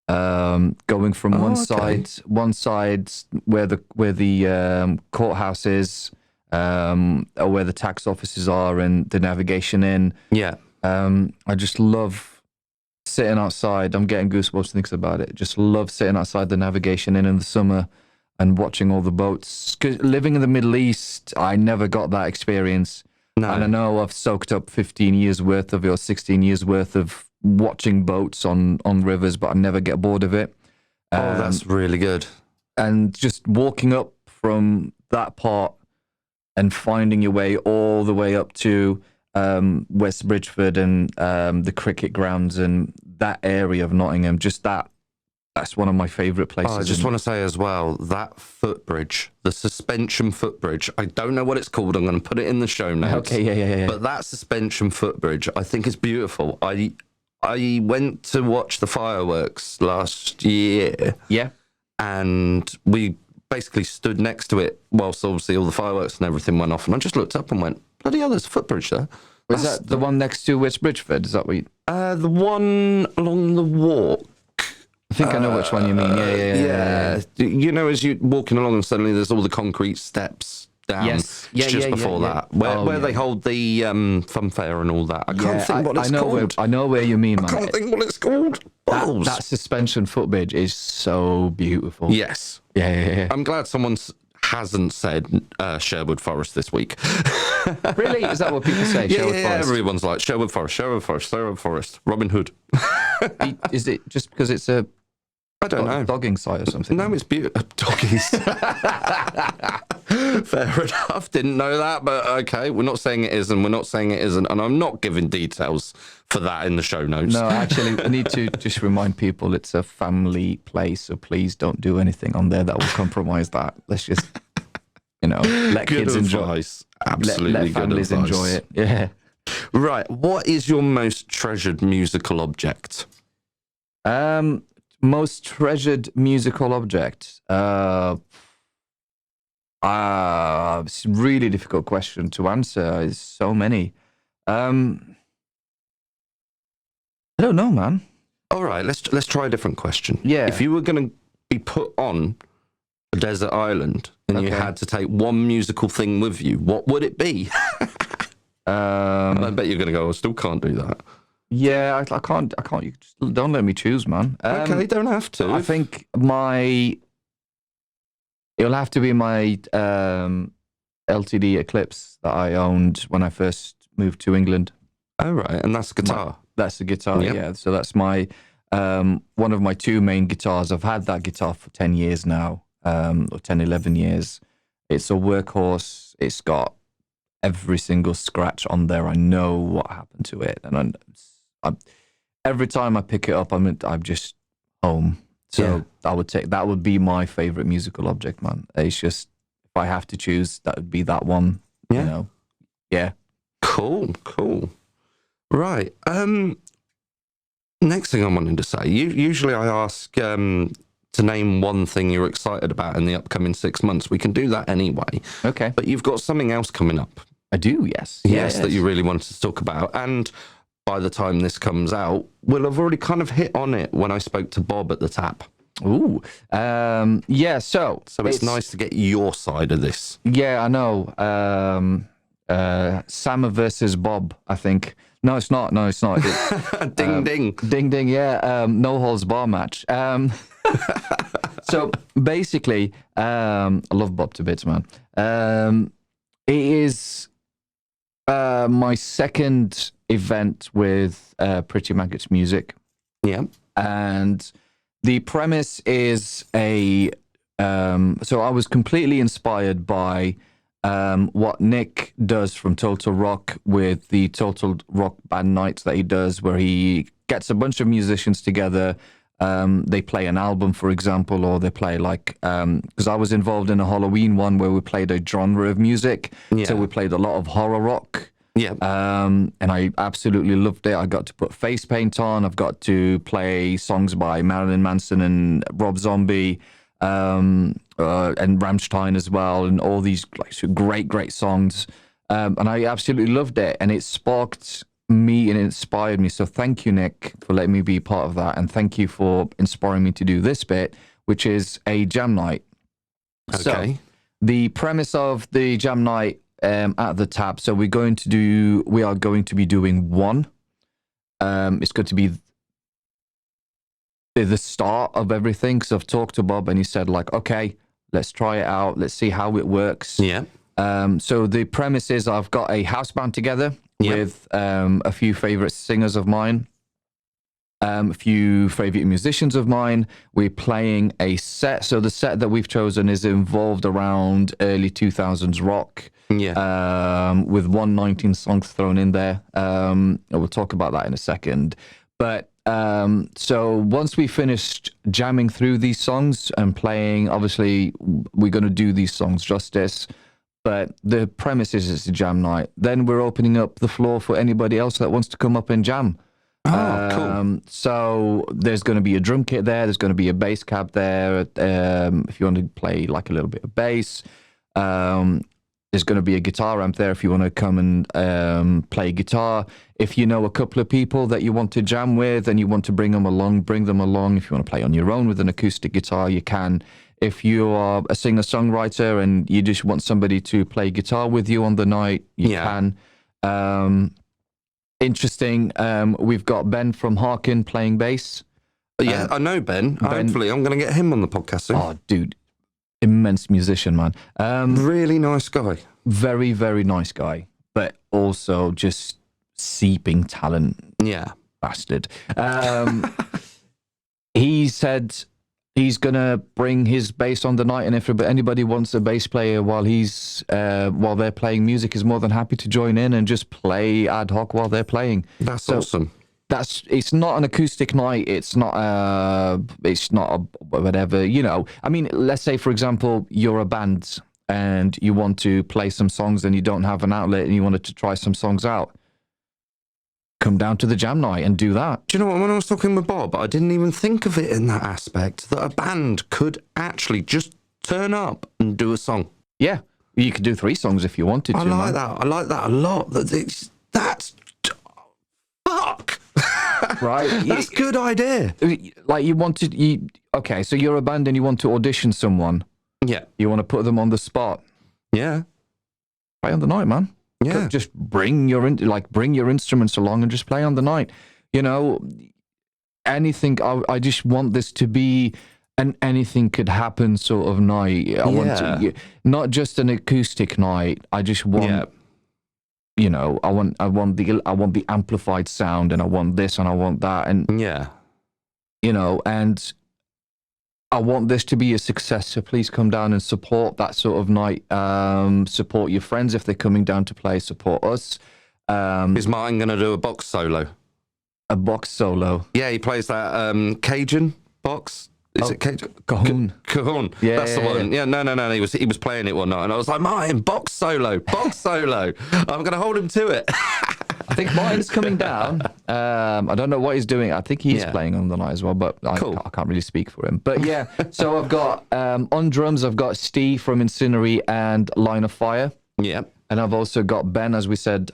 Going from one side where the courthouse is, or where the tax offices are, and the navigation in. Yeah. I just love sitting outside. I'm getting goosebumps thinking about it. Just love sitting outside the navigation in the summer and watching all the boats. 'Cause living in the Middle East, I never got that experience. No. And I know I've soaked up 15 years worth of it, or 16 years worth of watching boats on rivers, but I never get bored of it. That's really good. And just walking up from that part and finding your way all the way up to West Bridgeford and the cricket grounds and that area of Nottingham, just that's one of my favourite places. I just want to say as well, that footbridge, the suspension footbridge, I don't know what it's called. I'm going to put it in the show notes. Okay, yeah. But that suspension footbridge, I think is beautiful. I went to watch the fireworks last year. Yeah. And we basically stood next to it whilst obviously all the fireworks and everything went off. And I just looked up and went, bloody hell, there's a footbridge there. Was that the one next to West Bridgeford? Is that what you... The one along the walk. I think I know which one you mean. Yeah. You know, as you're walking along and suddenly there's all the concrete steps down. Yes. Just before that. Where they hold the fun fair and all that. I can't think what it's called. I know where you mean, man. I can't think what it's called. That suspension footbridge is so beautiful. Yes. Yeah. I'm glad someone hasn't said Sherwood Forest this week. Really? Is that what people say? Sherwood Forest? Everyone's like Sherwood Forest, Robin Hood. Is it just because it's a dogging site or something? No, it's beautiful. Doggies. Fair enough. Didn't know that, but okay. We're not saying it isn't. And I'm not giving details for that in the show notes. No, actually, I need to just remind people it's a family place, so please don't do anything on there that will compromise that. Let's just, let kids enjoy. Absolutely, let families enjoy it. Yeah. Right. What is your most treasured musical object? Most treasured musical object. It's a really difficult question to answer. There's so many. I don't know, man. All right, let's try a different question. Yeah. If you were going to be put on a desert island and you had to take one musical thing with you, what would it be? I bet you're going to go, I still can't do that. Yeah, I can't. You just don't let me choose, man. Okay, don't have to. I think it'll have to be my LTD Eclipse that I owned when I first moved to England. Oh, right, and that's guitar. That's the guitar, yeah. So that's my one of my two main guitars. I've had that guitar for 10 years now, or 10, 11 years. It's a workhorse. It's got every single scratch on there. I know what happened to it, and every time I pick it up, I'm just home. So that would be my favorite musical object, man. It's just, if I have to choose, that would be that one. Yeah. Yeah. Cool. Right. Next thing I wanted to say, usually I ask to name one thing you're excited about in the upcoming 6 months. We can do that anyway. Okay. But you've got something else coming up. I do, yes. Yes, that you really wanted to talk about. And by the time this comes out, we'll have already kind of hit on it when I spoke to Bob at the Tap. Ooh. Yeah, so it's nice to get your side of this. Yeah, I know. Sam versus Bob, I think. No, it's not. No, it's not. Ding, ding. Ding, ding, yeah. No holds bar match. So basically, I love Bob to bits, man. It is my second event with Pretty Maggots Music. Yeah. And the premise is so I was completely inspired by what Nick does from Total Rock with the Total Rock Band Nights that he does, where he gets a bunch of musicians together. They play an album, for example, or they play because I was involved in a Halloween one where we played a genre of music. Yeah. So we played a lot of horror rock. Yeah. And I absolutely loved it. I got to put face paint on. I've got to play songs by Marilyn Manson and Rob Zombie, and Rammstein as well, and all these great songs. And I absolutely loved it. And it sparked me and it inspired me. So thank you, Nick, for letting me be part of that. And thank you for inspiring me to do this bit, which is a jam night. Okay. So the premise of the jam night at the Tap. So we are going to be doing one. It's going to be the start of everything. So I've talked to Bob and he said okay, let's try it out. Let's see how it works. Yeah. So the premise is I've got a house band together with a few favorite singers of mine, a few favorite musicians of mine. We're playing a set. So the set that we've chosen is involved around early 2000s rock. Yeah. With 119 songs thrown in there. We'll talk about that in a second. But so once we finished jamming through these songs and playing, obviously we're going to do these songs justice. But the premise is it's a jam night. Then we're opening up the floor for anybody else that wants to come up and jam. Oh, cool. So there's going to be a drum kit there. There's going to be a bass cab there. If you want to play a little bit of bass. There's going to be a guitar amp there if you want to come and play guitar. If you know a couple of people that you want to jam with and you want to bring them along, bring them along. If you want to play on your own with an acoustic guitar, you can. If you are a singer-songwriter and you just want somebody to play guitar with you on the night, you can. Interesting. We've got Ben from Harkin playing bass. Yeah, I know Ben. Hopefully I'm going to get him on the podcast soon. Oh, dude. Immense musician, man. Really nice guy. Very, very nice guy, but also just seeping talent. Yeah. Bastard. He said he's going to bring his bass on the night, and if anybody wants a bass player while they're playing music, is more than happy to join in and just play ad hoc while they're playing. That's awesome. It's not an acoustic night. It's not a whatever, I mean, let's say, for example, you're a band and you want to play some songs and you don't have an outlet and you wanted to try some songs out. Come down to the jam night and do that. Do you know what? When I was talking with Bob, I didn't even think of it in that aspect, that a band could actually just turn up and do a song. Yeah. You could do 3 songs if you wanted to. I like that. I like that a lot. That's fuck. Right. That's a good idea. Okay, so you're a band and you want to audition someone. Yeah. You want to put them on the spot. Yeah. Play on the night, man. Yeah. Just bring your instruments along and just play on the night. Anything. I just want this to be an anything could happen sort of night. I want not just an acoustic night. I just want. I want the amplified sound, and I want this, and I want that, and and I want this to be a success. So please come down and support that sort of night. Support your friends if they're coming down to play. Support us. Is Martin going to do a box solo? A box solo? Yeah, he plays that Cajun box. Is it Cajun? Cajon. Cajon. Yeah, that's the one. Yeah, no. He was playing it one night, and I was like, Martin, box solo. I'm going to hold him to it. I think Martin's coming down. I don't know what he's doing. I think he's playing on the night as well, but I can't really speak for him. But yeah, so I've got on drums, I've got Steve from Incinerary and Line of Fire. Yeah. And I've also got Ben, as we said,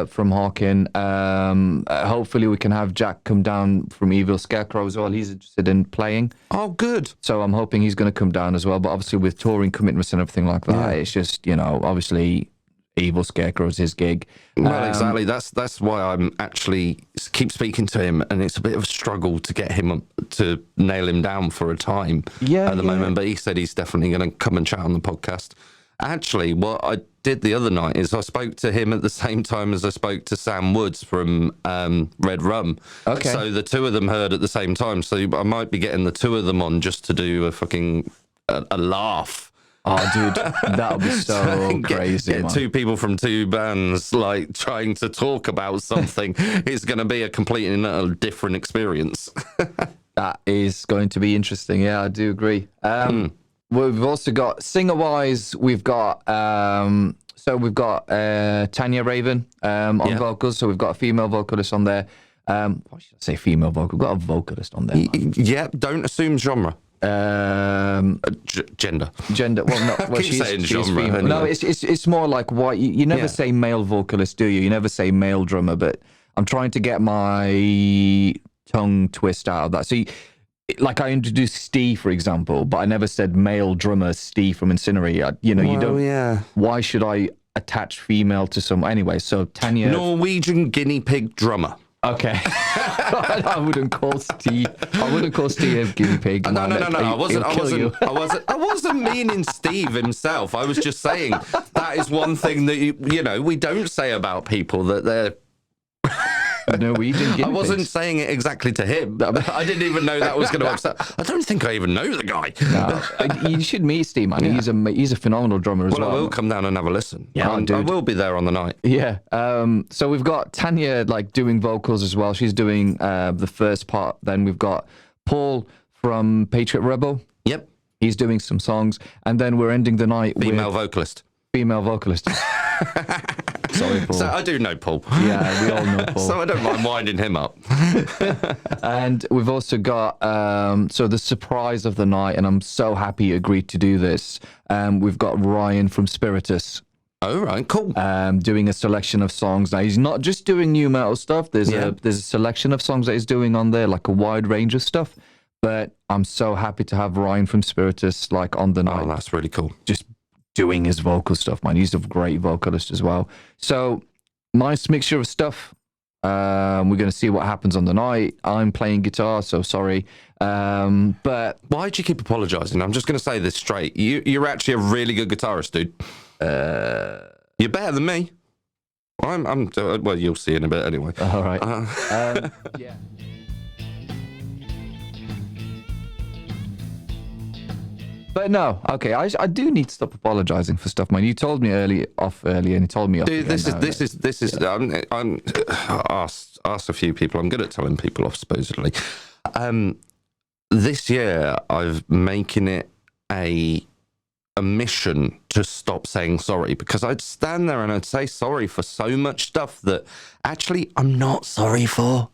from Harkin. Hopefully we can have Jack come down from Evil Scarecrow as well. He's interested in playing. Oh, good. So I'm hoping he's going to come down as well. But obviously with touring commitments and everything like that, it's just, obviously Evil Scarecrow's his gig. Well, exactly. That's why I'm actually keep speaking to him, and it's a bit of a struggle to get him to nail him down for a time at the moment. But he said he's definitely going to come and chat on the podcast. Actually, what I did the other night is I spoke to him at the same time as I spoke to Sam Woods from Red Rum. Okay. So the two of them heard at the same time. So I might be getting the two of them on just to do a fucking a laugh. Oh, dude, that would be so crazy. Get two people from two bands like trying to talk about something. It's going to be a completely different experience. That is going to be interesting. Yeah, I do agree. We've also got singer-wise. We've got we've got Tanya Raven on vocals. So we've got a female vocalist on there. Why should I say female vocal? We've got a vocalist on there. Yeah, don't assume genre. Gender. Well, no. Well, keep saying genre. Anyway. No, it's more like why you never say male vocalist, do you? You never say male drummer. But I'm trying to get my tongue twist out of that. So. Like I introduced Steve, for example, but I never said male drummer Steve from Incinerary. You don't. Yeah. Why should I attach female to some? Anyway, so Tanya. Norwegian guinea pig drummer. Okay. I wouldn't call Steve. A guinea pig. No. I wasn't meaning Steve himself. I was just saying that is one thing that we don't say about people that they're. Norwegian guinea I wasn't pigs. saying it exactly to him. I didn't even know that was going to upset. I don't think I even know the guy. No, you should meet Steve, man. Yeah. He's a phenomenal drummer as well. Well, I will come down and have a listen. Yeah, I will be there on the night. Yeah. So we've got Tanya doing vocals as well. She's doing the first part. Then we've got Paul from Patriot Rebel. Yep. He's doing some songs, and then we're ending the night with female vocalist. Sorry, Paul. So I do know Paul. Yeah, we all know Paul. So I don't mind winding him up. And we've also got the surprise of the night, and I'm so happy you agreed to do this. We've got Ryan from Spiritus. Oh, right, cool. Doing a selection of songs. Now, he's not just doing new metal stuff. There's a selection of songs that he's doing on there, like a wide range of stuff. But I'm so happy to have Ryan from Spiritus on the night. Oh, that's really cool. Just doing his vocal stuff, man. He's a great vocalist as well. So, nice mixture of stuff. We're going to see what happens on the night. I'm playing guitar, so sorry. But why do you keep apologising? I'm just going to say this straight. You're actually a really good guitarist, dude. You're better than me. Well, you'll see in a bit anyway. All right. Yeah. But no, okay. I do need to stop apologizing for stuff, man. You told me earlier, and you told me off. Dude, this is. I'm asked a few people. I'm good at telling people off, supposedly. This year, I've making it a mission to stop saying sorry, because I'd stand there and I'd say sorry for so much stuff that actually I'm not sorry for.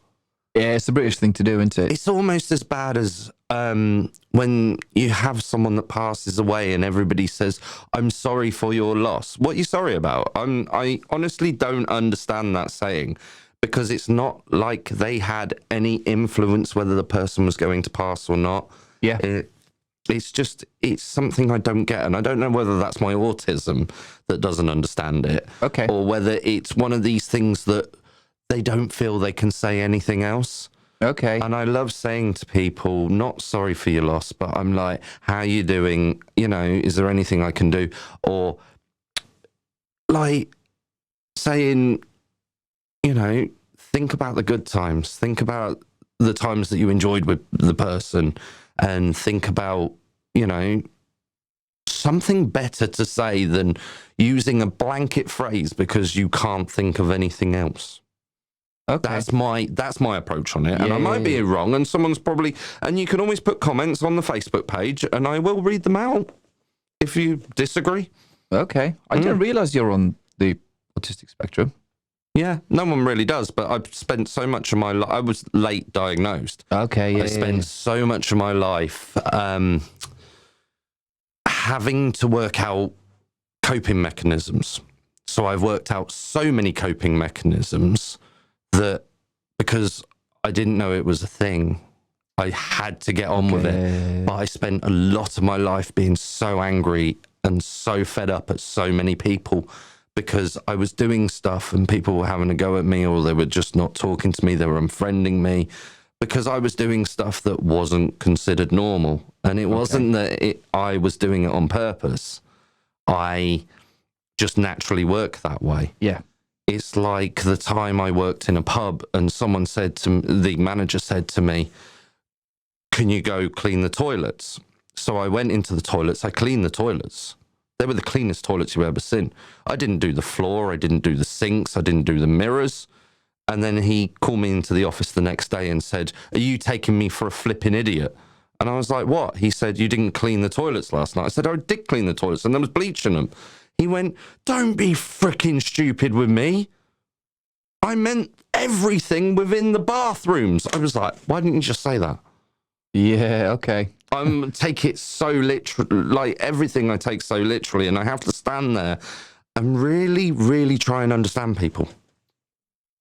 Yeah, it's the British thing to do, isn't it? It's almost as bad as when you have someone that passes away and everybody says, "I'm sorry for your loss." What are you sorry about? I honestly don't understand that saying, because it's not like they had any influence whether the person was going to pass or not. Yeah. It's something I don't get, and I don't know whether that's my autism that doesn't understand it, okay, or whether it's one of these things that they don't feel they can say anything else. Okay. And I love saying to people, not sorry for your loss, but I'm like, how you doing? Is there anything I can do? Or like saying, think about the good times. Think about the times that you enjoyed with the person, and think about, something better to say than using a blanket phrase because you can't think of anything else. Okay. That's my approach on it. And I might be wrong, and someone's probably, and you can always put comments on the Facebook page and I will read them out if you disagree. Okay. I didn't realize you're on the autistic spectrum. Yeah, no one really does, but I've spent so much of my life, I was late diagnosed. Okay, yeah. I spent so much of my life having to work out coping mechanisms. So I've worked out so many coping mechanisms that, because I didn't know it was a thing, I had to get on with it. But I spent a lot of my life being so angry and so fed up at so many people because I was doing stuff and people were having a go at me, or they were just not talking to me. They were unfriending me because I was doing stuff that wasn't considered normal. And it wasn't that I was doing it on purpose. I just naturally work that way. Yeah. It's like the time I worked in a pub and someone said to the manager said to me, "Can you go clean the toilets?" So I went into the toilets. I cleaned the toilets. They were the cleanest toilets you've ever seen. I didn't do the floor. I didn't do the sinks. I didn't do the mirrors. And then he called me into the office the next day and said, "Are you taking me for a flipping idiot?" And I was like, "What?" He said, "You didn't clean the toilets last night." I said, "I did clean the toilets and there was bleach in them." He went, "Don't be freaking stupid with me. I meant everything within the bathrooms." I was like, "Why didn't you just say that?" Yeah, okay. I take it so literally, like everything I take so literally, and I have to stand there and really, really try and understand people.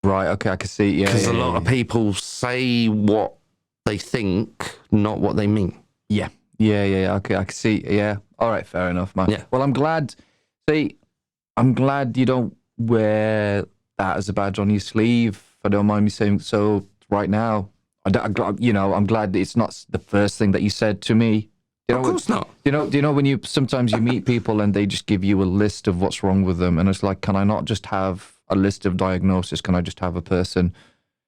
Right, okay, I can see, yeah. Because yeah, a lot of people say what they think, not what they mean. Yeah, okay, I can see, yeah. All right, fair enough, man. Yeah. Well, I'm glad you don't wear that as a badge on your sleeve. If I don't mind me saying so right now. I'm glad that it's not the first thing that you said to me. Of course not. Do you know when sometimes you meet people and they just give you a list of what's wrong with them, and it's like, can I not just have a list of diagnosis? Can I just have a person?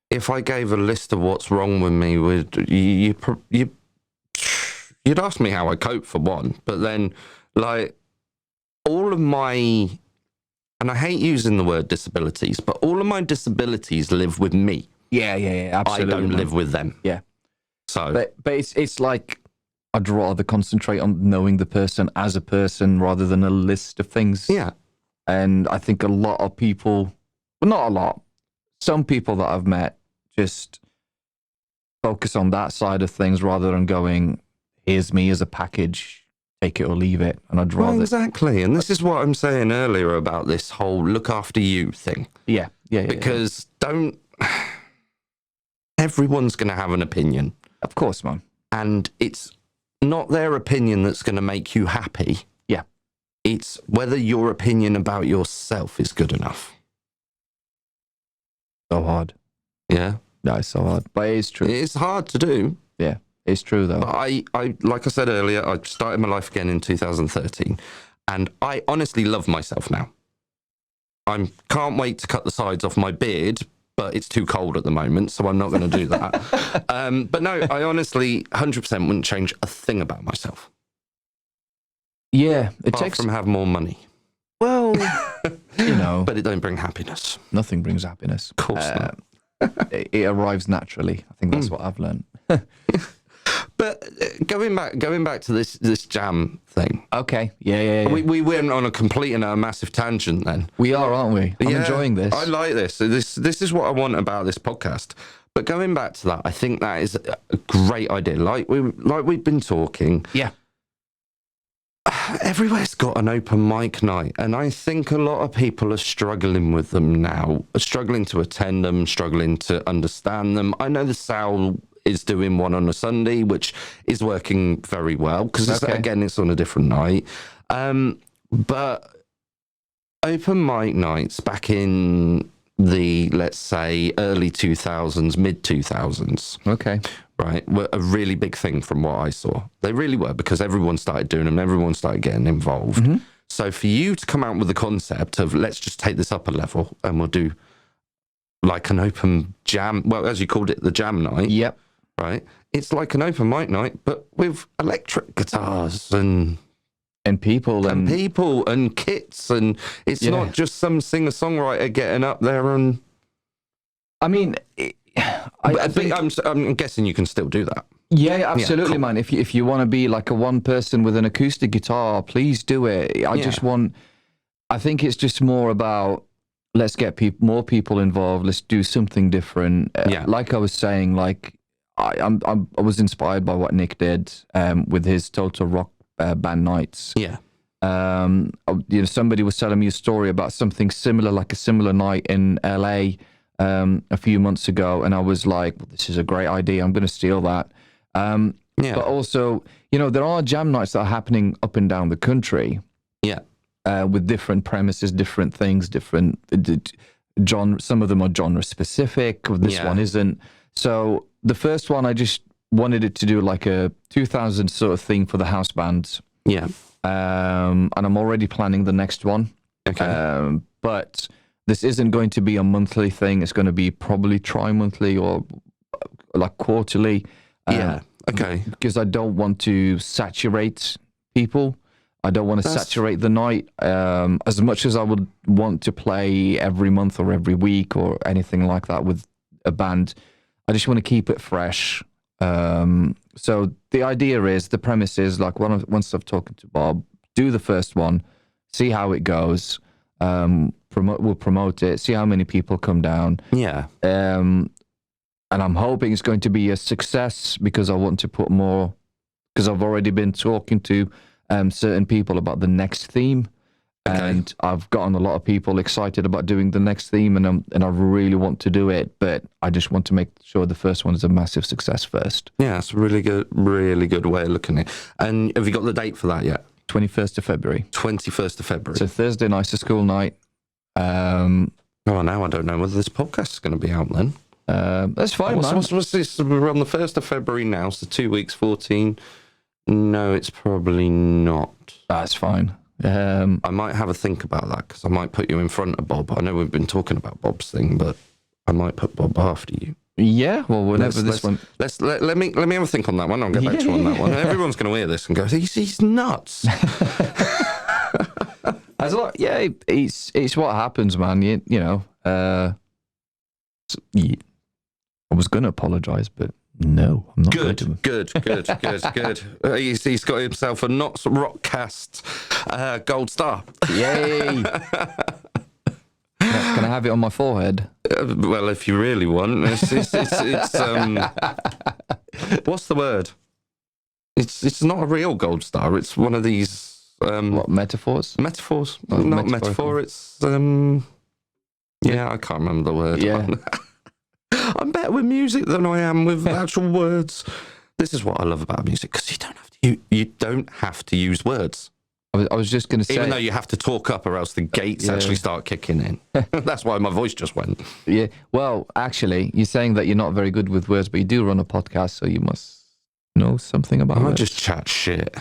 If I gave a list of what's wrong with me, you'd ask me how I cope for one, but then like all of my, and I hate using the word disabilities, but all of my disabilities live with me. Yeah, absolutely. I don't live with them. Yeah. So, but it's like I'd rather concentrate on knowing the person as a person rather than a list of things. Yeah. And I think a lot of people, well, not a lot, some people that I've met just focus on that side of things rather than going, here's me as a package, take it or leave it. And I'd rather... Well, exactly. And this is what I'm saying earlier about this whole look after you thing. Yeah. Because everyone's going to have an opinion. Of course, man. And it's not their opinion that's going to make you happy. Yeah. It's whether your opinion about yourself is good enough. So hard. Yeah. No, it's so hard. But it is true. It's hard to do. Yeah, it's true, though. But I, like I said earlier, I started my life again in 2013. And I honestly love myself now. I can't wait to cut the sides off my beard, but it's too cold at the moment, so I'm not going to do that. But no, I honestly 100% wouldn't change a thing about myself. Yeah, it Apart takes from have more money. Well, you know, but it don't bring happiness. Nothing brings happiness. Of course not. It arrives naturally. I think that's what I've learned. But going back to this jam thing. Okay. Yeah. We went on a complete and a massive tangent then. We are, aren't we? I'm enjoying this. I like this. So this is what I want about this podcast. But going back to that, I think that is a great idea. Like we've been talking. Yeah. Everywhere's got an open mic night, and I think a lot of people are struggling with them now, struggling to attend them, struggling to understand them. I know the Sal is doing one on a Sunday, which is working very well because it's on a different night. But open mic nights back in the, let's say, early 2000s, mid 2000s. Okay. Right, were a really big thing from what I saw. They really were, because everyone started doing them, everyone started getting involved. Mm-hmm. So for you to come out with the concept of let's just take this up a level and we'll do like an open jam, well, as you called it, the jam night. Yep. Right? It's like an open mic night, but with electric guitars and people and kits, and it's not just some singer-songwriter getting up there and... I mean... I'm guessing you can still do that. Yeah, absolutely, man. If you want to be like a one person with an acoustic guitar, please do it. I think it's just more about let's get more people involved. Let's do something different. Like I was saying, like I was inspired by what Nick did with his Total Rock band nights. Yeah. Somebody was telling me a story about something similar, like a similar night in LA. A few months ago, and I was like, well, this is a great idea. I'm going to steal that. But also, there are jam nights that are happening up and down the country. Yeah. with different premises, different things, different genre. Some of them are genre specific. This one isn't. So the first one, I just wanted it to do like a 2000 sort of thing for the house bands. Yeah. And I'm already planning the next one. Okay. But this isn't going to be a monthly thing. It's going to be probably tri-monthly or like quarterly. Yeah. Okay. Because I don't want to saturate people. I don't want to saturate the night. As much as I would want to play every month or every week or anything like that with a band, I just want to keep it fresh. So the idea is, the premise is like, once I've talked to Bob, do the first one, see how it goes. We'll promote it, see how many people come down. Yeah. And I'm hoping it's going to be a success, because I want to put more, because I've already been talking to certain people about the next theme. Okay. And I've gotten a lot of people excited about doing the next theme, and I really want to do it, but I just want to make sure the first one is a massive success first. Yeah, it's a really good way of looking at it. And have you got the date for that yet? 21st of February. 21st of February. It's a Thursday night, to school night. Now I don't know whether this podcast is going to be out then. That's fine, man. What's this? We're on the 1st of February now, so 2 weeks, 14. No, it's probably not. That's fine. I might have a think about that, because I might put you in front of Bob. I know we've been talking about Bob's thing, but I might put Bob after you. Yeah, well, whenever one. Let me have a think on that one. I'll get back to you on that one. Everyone's going to hear this and go, he's nuts. It's what happens, man. You know. I was going to apologise, but no, I'm not going to. Good. He's got himself a NottsRockCast Gold Star. Yay! Can I have it on my forehead? Well, if you really want. It's what's the word? It's not a real gold star. It's one of these... what, metaphors? Metaphors. Not metaphor, it's... yeah, I can't remember the word. Yeah. I'm better with music than I am with actual words. This is what I love about music, because you don't have to use words. I was just going to say... Even though you have to talk up, or else the gates actually start kicking in. That's why my voice just went. Yeah. Well, actually, you're saying that you're not very good with words, but you do run a podcast, so you must know something about it. I just chat shit.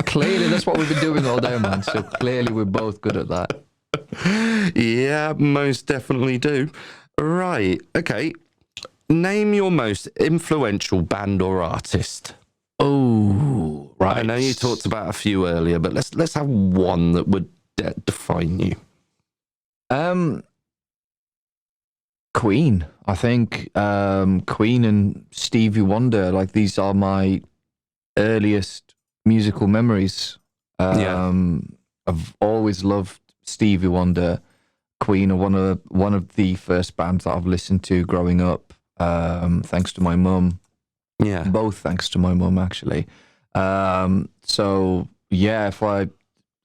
Clearly, that's what we've been doing all day, man. So clearly, we're both good at that. Yeah, most definitely do. Right. Okay. Name your most influential band or artist. Oh, right. I know you talked about a few earlier, but let's have one that would define you. Queen. I think Queen and Stevie Wonder. Like, these are my earliest musical memories. I've always loved Stevie Wonder. Queen are one of the first bands that I've listened to growing up. Thanks to my mum. Yeah. Both thanks to my mum, actually. So yeah,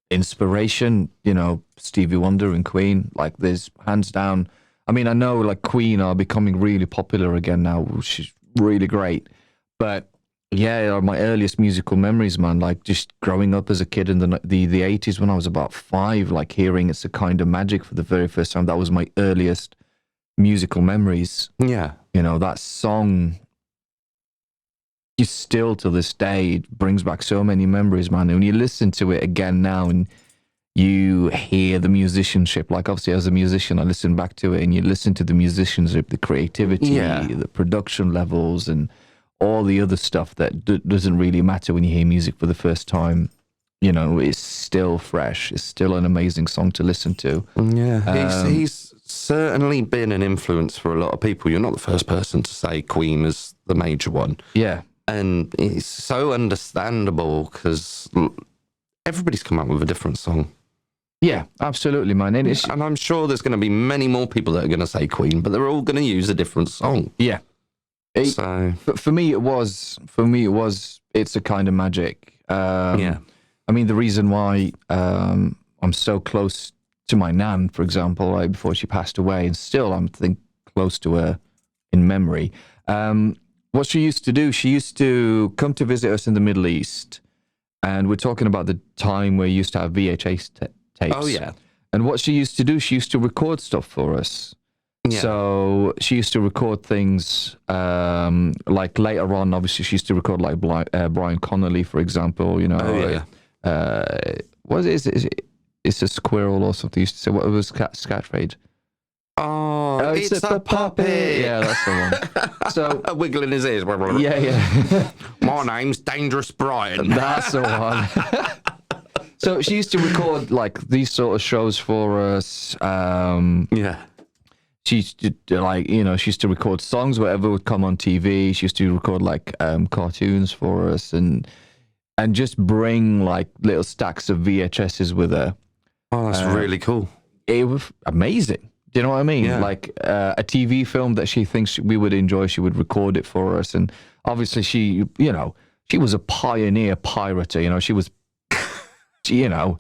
inspiration, Stevie Wonder and Queen, like, there's hands down. I mean, I know like Queen are becoming really popular again now, which is really great. But yeah, my earliest musical memories, man, like just growing up as a kid in the 80s when I was about 5, like hearing It's a Kind of Magic for the very first time. That was my earliest musical memories. Yeah. That song, still to this day, it brings back so many memories, man. And when you listen to it again now and you hear the musicianship, like obviously as a musician, I listen back to it and you listen to the musicianship, the creativity, the production levels, and all the other stuff that doesn't really matter when you hear music for the first time. It's still fresh. It's still an amazing song to listen to. Yeah, he's certainly been an influence for a lot of people. You're not the first person to say Queen is the major one. Yeah. And it's so understandable, because everybody's come up with a different song. Yeah, absolutely, man. And I'm sure there's going to be many more people that are going to say Queen, but they're all going to use a different song. Yeah. But for me, it was It's a Kind of Magic. I mean, the reason why I'm so close to my nan, for example, right before she passed away, and still I'm close to her in memory. What she used to do, she used to come to visit us in the Middle East, And we're talking about the time where you used to have VHS tapes. Oh, yeah. And what she used to do, she used to record stuff for us. Yeah. So she used to record things like later on, obviously, she used to record like Brian Connolly, for example, you know. Oh, yeah. What is it? It's a squirrel or something. Used to say, what was catchphrase? Oh, it's a puppet. Yeah, that's the one. So wiggling his ears. yeah. My name's Dangerous Brian. That's the one. So she used to record like these sort of shows for us. Yeah. She used to like, you know, she used to record songs, whatever would come on TV. She used to record like cartoons for us and just bring like little stacks of VHSs with her. Oh, that's really cool. It was amazing. Do you know what I mean? Yeah. Like a TV film that she thinks we would enjoy, she would record it for us. And obviously she, you know, she was a pioneer pirater. You know, she was, you know,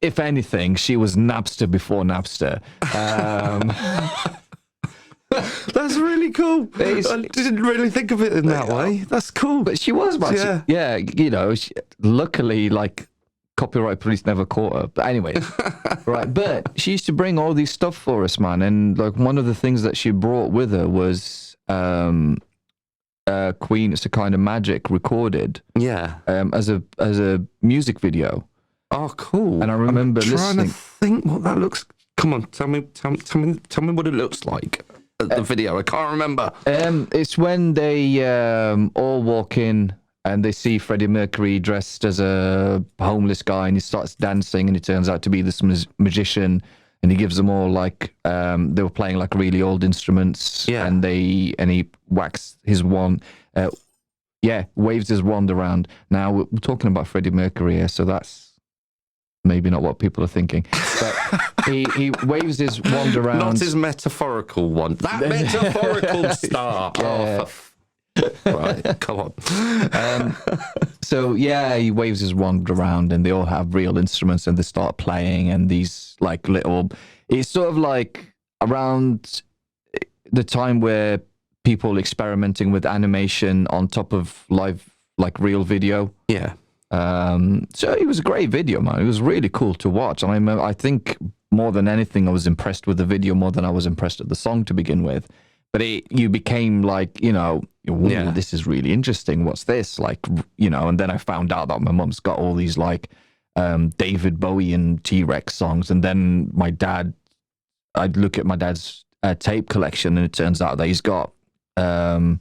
if anything, she was Napster before Napster. That's really cool. I didn't really think of it in that way. That's cool. But she was, man. Yeah. You know, luckily, like, copyright police never caught her. But anyway, right. But she used to bring all these stuff for us, man. And like one of the things that she brought with her was Queen, It's a Kind of Magic recorded. Yeah. As a music video. Oh, cool. And I remember I'm trying listening. to think what that looks. Come on, tell me what it looks like. The video. I can't remember. It's when they all walk in and they see Freddie Mercury dressed as a homeless guy, and he starts dancing, and it turns out to be this magician, and he gives them all like they were playing like really old instruments, Yeah. and he whacks his wand, waves his wand around. Now we're talking about Freddie Mercury here, so that's maybe not what people are thinking, but he waves his wand around. Not his metaphorical one. That metaphorical star. Yeah. Right, come on. So yeah, he waves his wand around, and they all have real instruments, and they start playing, and these like little. It's sort of like around the time where people experimenting with animation on top of live, like real video. Yeah. So it was a great video, man. It was really cool to watch, and I think more than anything, I was impressed with the video more than I was impressed with the song to begin with. But you became like, you know, Yeah. this is really interesting. What's this? Like, you know, and then I found out that my mum's got all these like David Bowie and T-Rex songs. And then I'd look at my dad's tape collection, and it turns out that he's got Diamond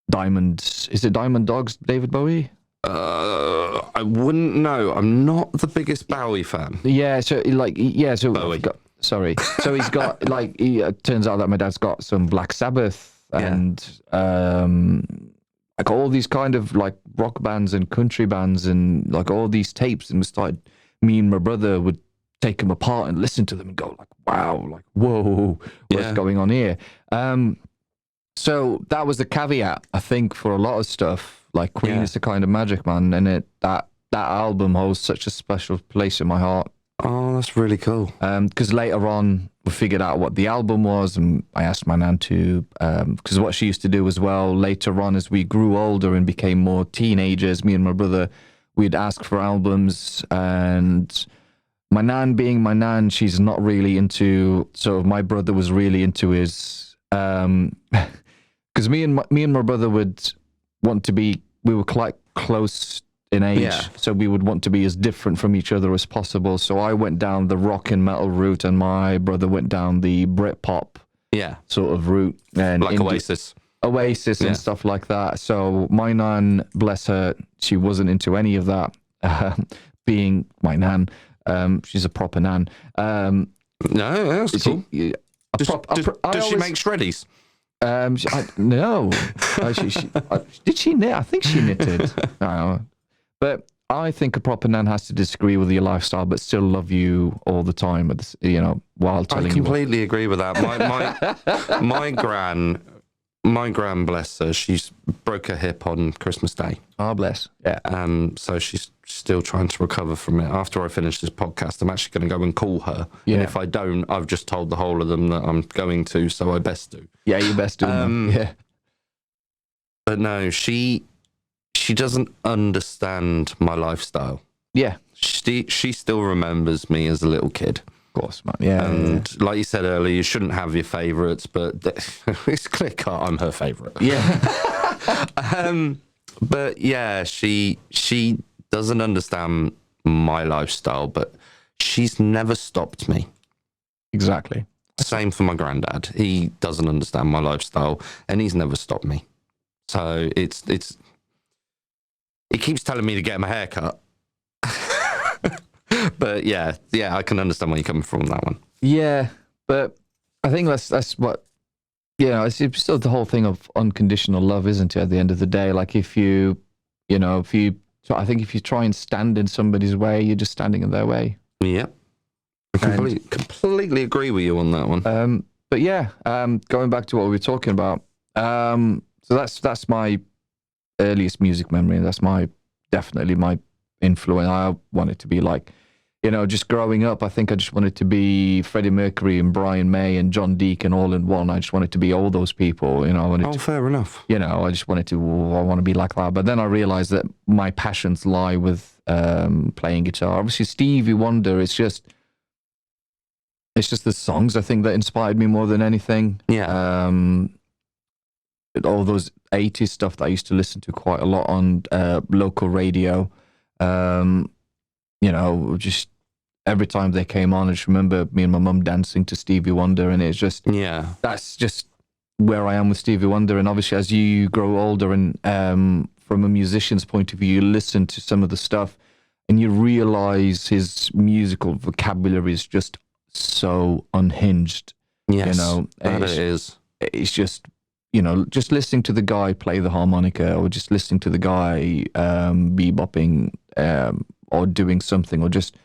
Dogs, David Bowie? I wouldn't know. I'm not the biggest Bowie fan. Yeah, so Bowie. Sorry. So he's got like it turns out that my dad's got some Black Sabbath and like all these kind of like rock bands and country bands and like all these tapes, and me and my brother would take them apart and listen to them and go like, wow, like whoa, what's going on here? So that was the caveat, I think, for a lot of stuff. Like Queen is a Kind of Magic, man, and that album holds such a special place in my heart. Oh, that's really cool. Because later on, we figured out what the album was, and I asked my nan to, because what she used to do as well, later on as we grew older and became more teenagers, me and my brother, we'd ask for albums, and my nan being my nan, she's not really into, so my brother was really into his, because me and my brother would want to be, we were quite close in age, so we would want to be as different from each other as possible. So I went down the rock and metal route, and my brother went down the Britpop sort of route, and like Oasis and stuff like that. So my nan, bless her, she wasn't into any of that. Being my nan, she's a proper nan. No, that's cool. Does she make shreddies? No. Did she knit? I think she knitted. No. But I think a proper nan has to disagree with your lifestyle, but still love you all the time. You know, while telling you. I completely agree with that. My gran, bless her, she's broke her hip on Christmas Day. Oh, bless. Yeah. So she's still trying to recover from it. After I finish this podcast, I'm actually going to go and call her. Yeah. And if I don't, I've just told the whole of them that I'm going to, so I best do. Yeah, you best do. Yeah. But no, she she doesn't understand my lifestyle. Yeah, She still remembers me as a little kid. of course, man. Yeah, And like you said earlier, you shouldn't have your favourites, but it's clear cut. I'm her favourite. yeah. But yeah, she doesn't understand my lifestyle, but she's never stopped me. Exactly. Same for my granddad. He doesn't understand my lifestyle, and he's never stopped me. So it's. He keeps telling me to get him a haircut. But yeah, I can understand where you're coming from on that one. Yeah, but I think that's what, it's still the whole thing of unconditional love, isn't it? At the end of the day, like I think if you try and stand in somebody's way, you're just standing in their way. Yeah, I completely agree with you on that one. But yeah, going back to what we were talking about, so that's my earliest music memory, and that's definitely my influence. I wanted to be like, just growing up, I think I just wanted to be Freddie Mercury and Brian May and John Deacon all in one. I just wanted to be all those people, Fair enough. I just wanted to, I want to be like that. But then I realized that my passions lie with playing guitar. Obviously, Stevie Wonder, it's just the songs, I think, that inspired me more than anything. Yeah. All those 80s stuff that I used to listen to quite a lot on local radio. Just every time they came on, I just remember me and my mum dancing to Stevie Wonder, and it's just, that's just where I am with Stevie Wonder. And obviously, as you grow older and from a musician's point of view, you listen to some of the stuff and you realize his musical vocabulary is just so unhinged. Yes, that it is. It's just, just listening to the guy play the harmonica, or just listening to the guy bebopping or doing something, or just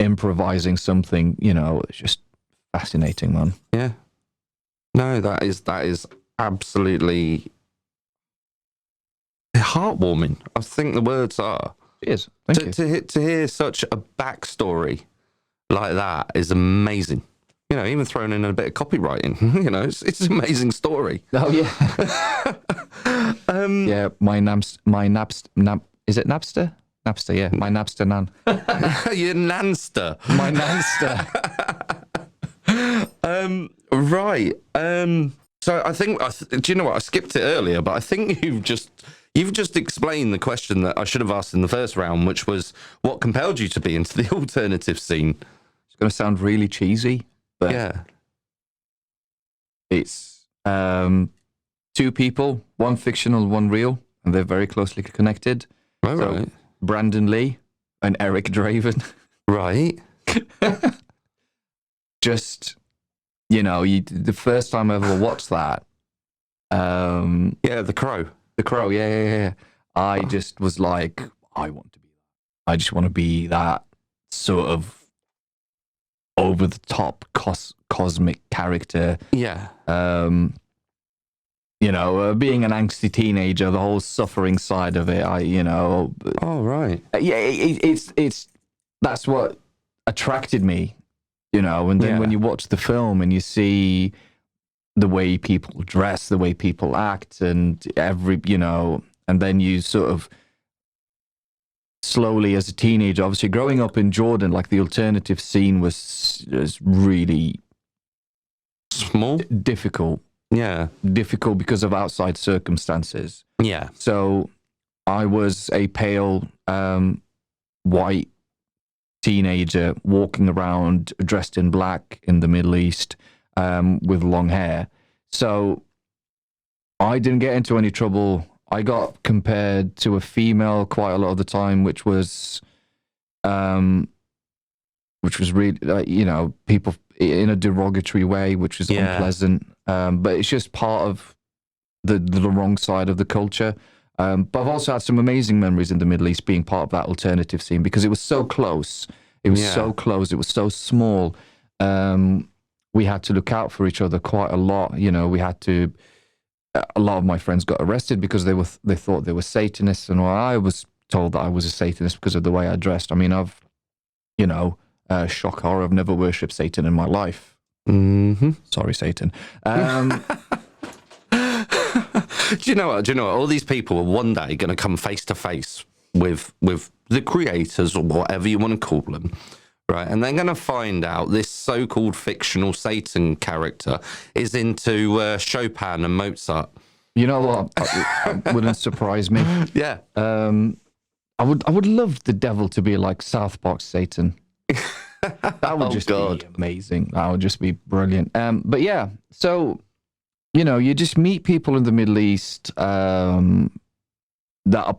improvising something, it's just fascinating, man. Yeah. No, that is absolutely heartwarming. I think the words are. Cheers. Thank you. To hear such a backstory like that is amazing. Even throwing in a bit of copywriting, it's an amazing story. Oh yeah. Yeah, is it Napster? Napster, yeah. My Napster nan. Your Nanster. My Nanster. Right. So I think, do you know what? I skipped it earlier, but I think you've just explained the question that I should have asked in the first round, which was what compelled you to be into the alternative scene? It's going to sound really cheesy, but yeah, it's two people, one fictional, one real, and they're very closely connected. Oh, so, right. Brandon Lee and Eric Draven. Right. Just, the first time I ever watched that. Yeah, The Crow. The Crow, yeah. I just was like, I want to be that. I just want to be that sort of over the top cosmic character. Yeah. Being an angsty teenager, the whole suffering side of it, Oh, right. Yeah, it's that's what attracted me, and then when you watch the film and you see the way people dress, the way people act, and and then you sort of slowly, as a teenager, obviously growing up in Jordan, like the alternative scene was really small, difficult. Yeah. Difficult because of outside circumstances. Yeah. So I was a pale, white teenager walking around dressed in black in the Middle East with long hair. So I didn't get into any trouble. I got compared to a female quite a lot of the time, which was really, people in a derogatory way, which was unpleasant. But it's just part of the wrong side of the culture. But I've also had some amazing memories in the Middle East being part of that alternative scene because it was so close. It was so close. It was so small. We had to look out for each other quite a lot. We had to. A lot of my friends got arrested because they thought they were Satanists, and I was told that I was a Satanist because of the way I dressed. I mean, shock horror, I've never worshipped Satan in my life. Mm-hmm. Sorry, Satan. Do you know what? All these people are one day going to come face to face with the creators or whatever you want to call them, right? And they're going to find out this so-called fictional Satan character is into Chopin and Mozart. You know what? It wouldn't surprise me. Yeah. I would love the devil to be like South Park Satan. That would just be amazing. That would just be brilliant. But yeah, so, you know, you just meet people in the Middle East that are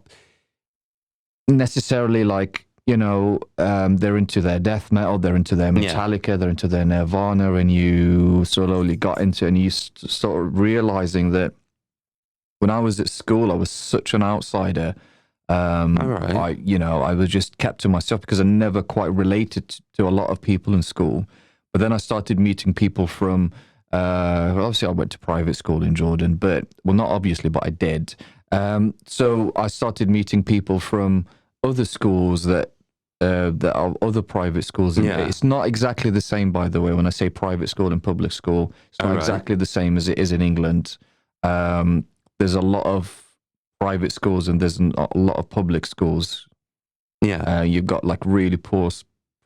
necessarily like, you know, they're into their death metal, they're into their Metallica, they're into their Nirvana, and you slowly got into it, and you sort of realizing that when I was at school, I was such an outsider. I was just kept to myself because I never quite related to a lot of people in school. But then I started meeting people from, obviously I went to private school in Jordan, but, well, not obviously, but I did. So I started meeting people from other schools that are other private schools. It's not exactly the same, by the way, when I say private school and public school. It's not exactly the same as it is in England. There's a lot of private schools and there's a lot of public schools. You've got like really poor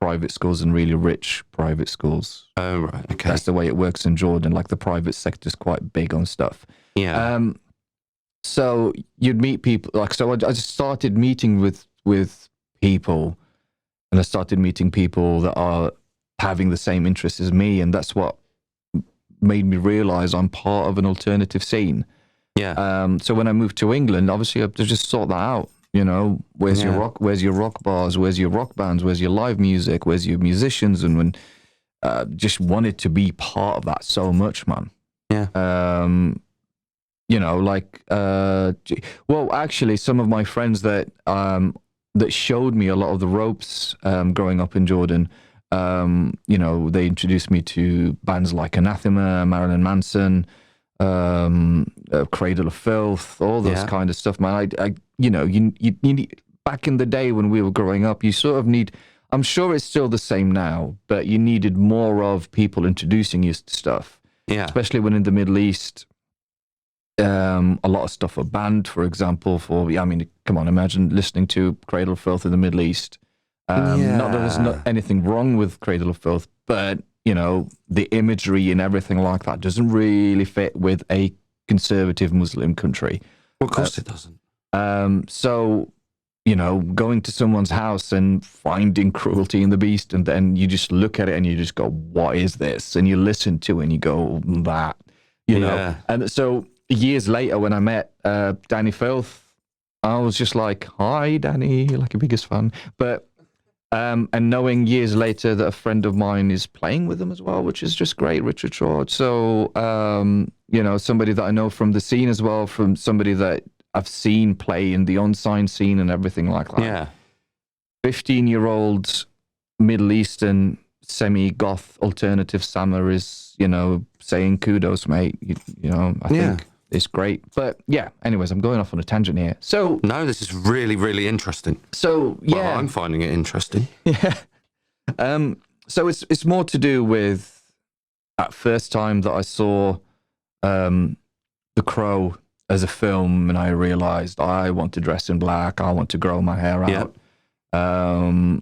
private schools and really rich private schools. Oh, right. Okay. That's the way it works in Jordan. Like the private sector's quite big on stuff. Yeah. So you'd meet people, like, so I just started meeting with people, and I started meeting people that are having the same interests as me, and that's what made me realize I'm part of an alternative scene. Yeah. So when I moved to England, obviously I had to just sort that out. You know, where's your rock bars, where's your rock bands, where's your live music, where's your musicians, and when just wanted to be part of that so much, man. Yeah. You know, like, well, actually, some of my friends that showed me a lot of the ropes growing up in Jordan, you know, they introduced me to bands like Anathema, Marilyn Manson, Cradle of Filth, all those kind of stuff, man. I you know, you need, back in the day when we were growing up, you sort of need, I'm sure it's still the same now, but you needed more of people introducing you to stuff. Yeah. Especially when in the Middle East, a lot of stuff are banned, for example, I mean, come on, imagine listening to Cradle of Filth in the Middle East. Not that there's not anything wrong with Cradle of Filth, but, you know, the imagery and everything like that doesn't really fit with a conservative Muslim country. Well, of course it doesn't. So, you know, going to someone's house and finding Cruelty in the Beast, and then you just look at it and you just go, what is this? And you listen to it and you go, that, you know. And so years later when I met Danny Filth, I was just like, hi, Danny, like your biggest fan. But, and knowing years later that a friend of mine is playing with them as well, which is just great, Richard Short. So, you know, somebody that I know from the scene as well, from somebody that I've seen play in the unsigned scene and everything like that. Yeah. 15-year-old Middle Eastern semi-goth alternative Sammer is, you know, saying kudos, mate. You know, I think it's great. But yeah, anyways, I'm going off on a tangent here. So no, this is really, really interesting. So yeah, well, I'm finding it interesting. Yeah. So it's more to do with that first time that I saw The Crow as a film, and I realized I want to dress in black. I want to grow my hair out. I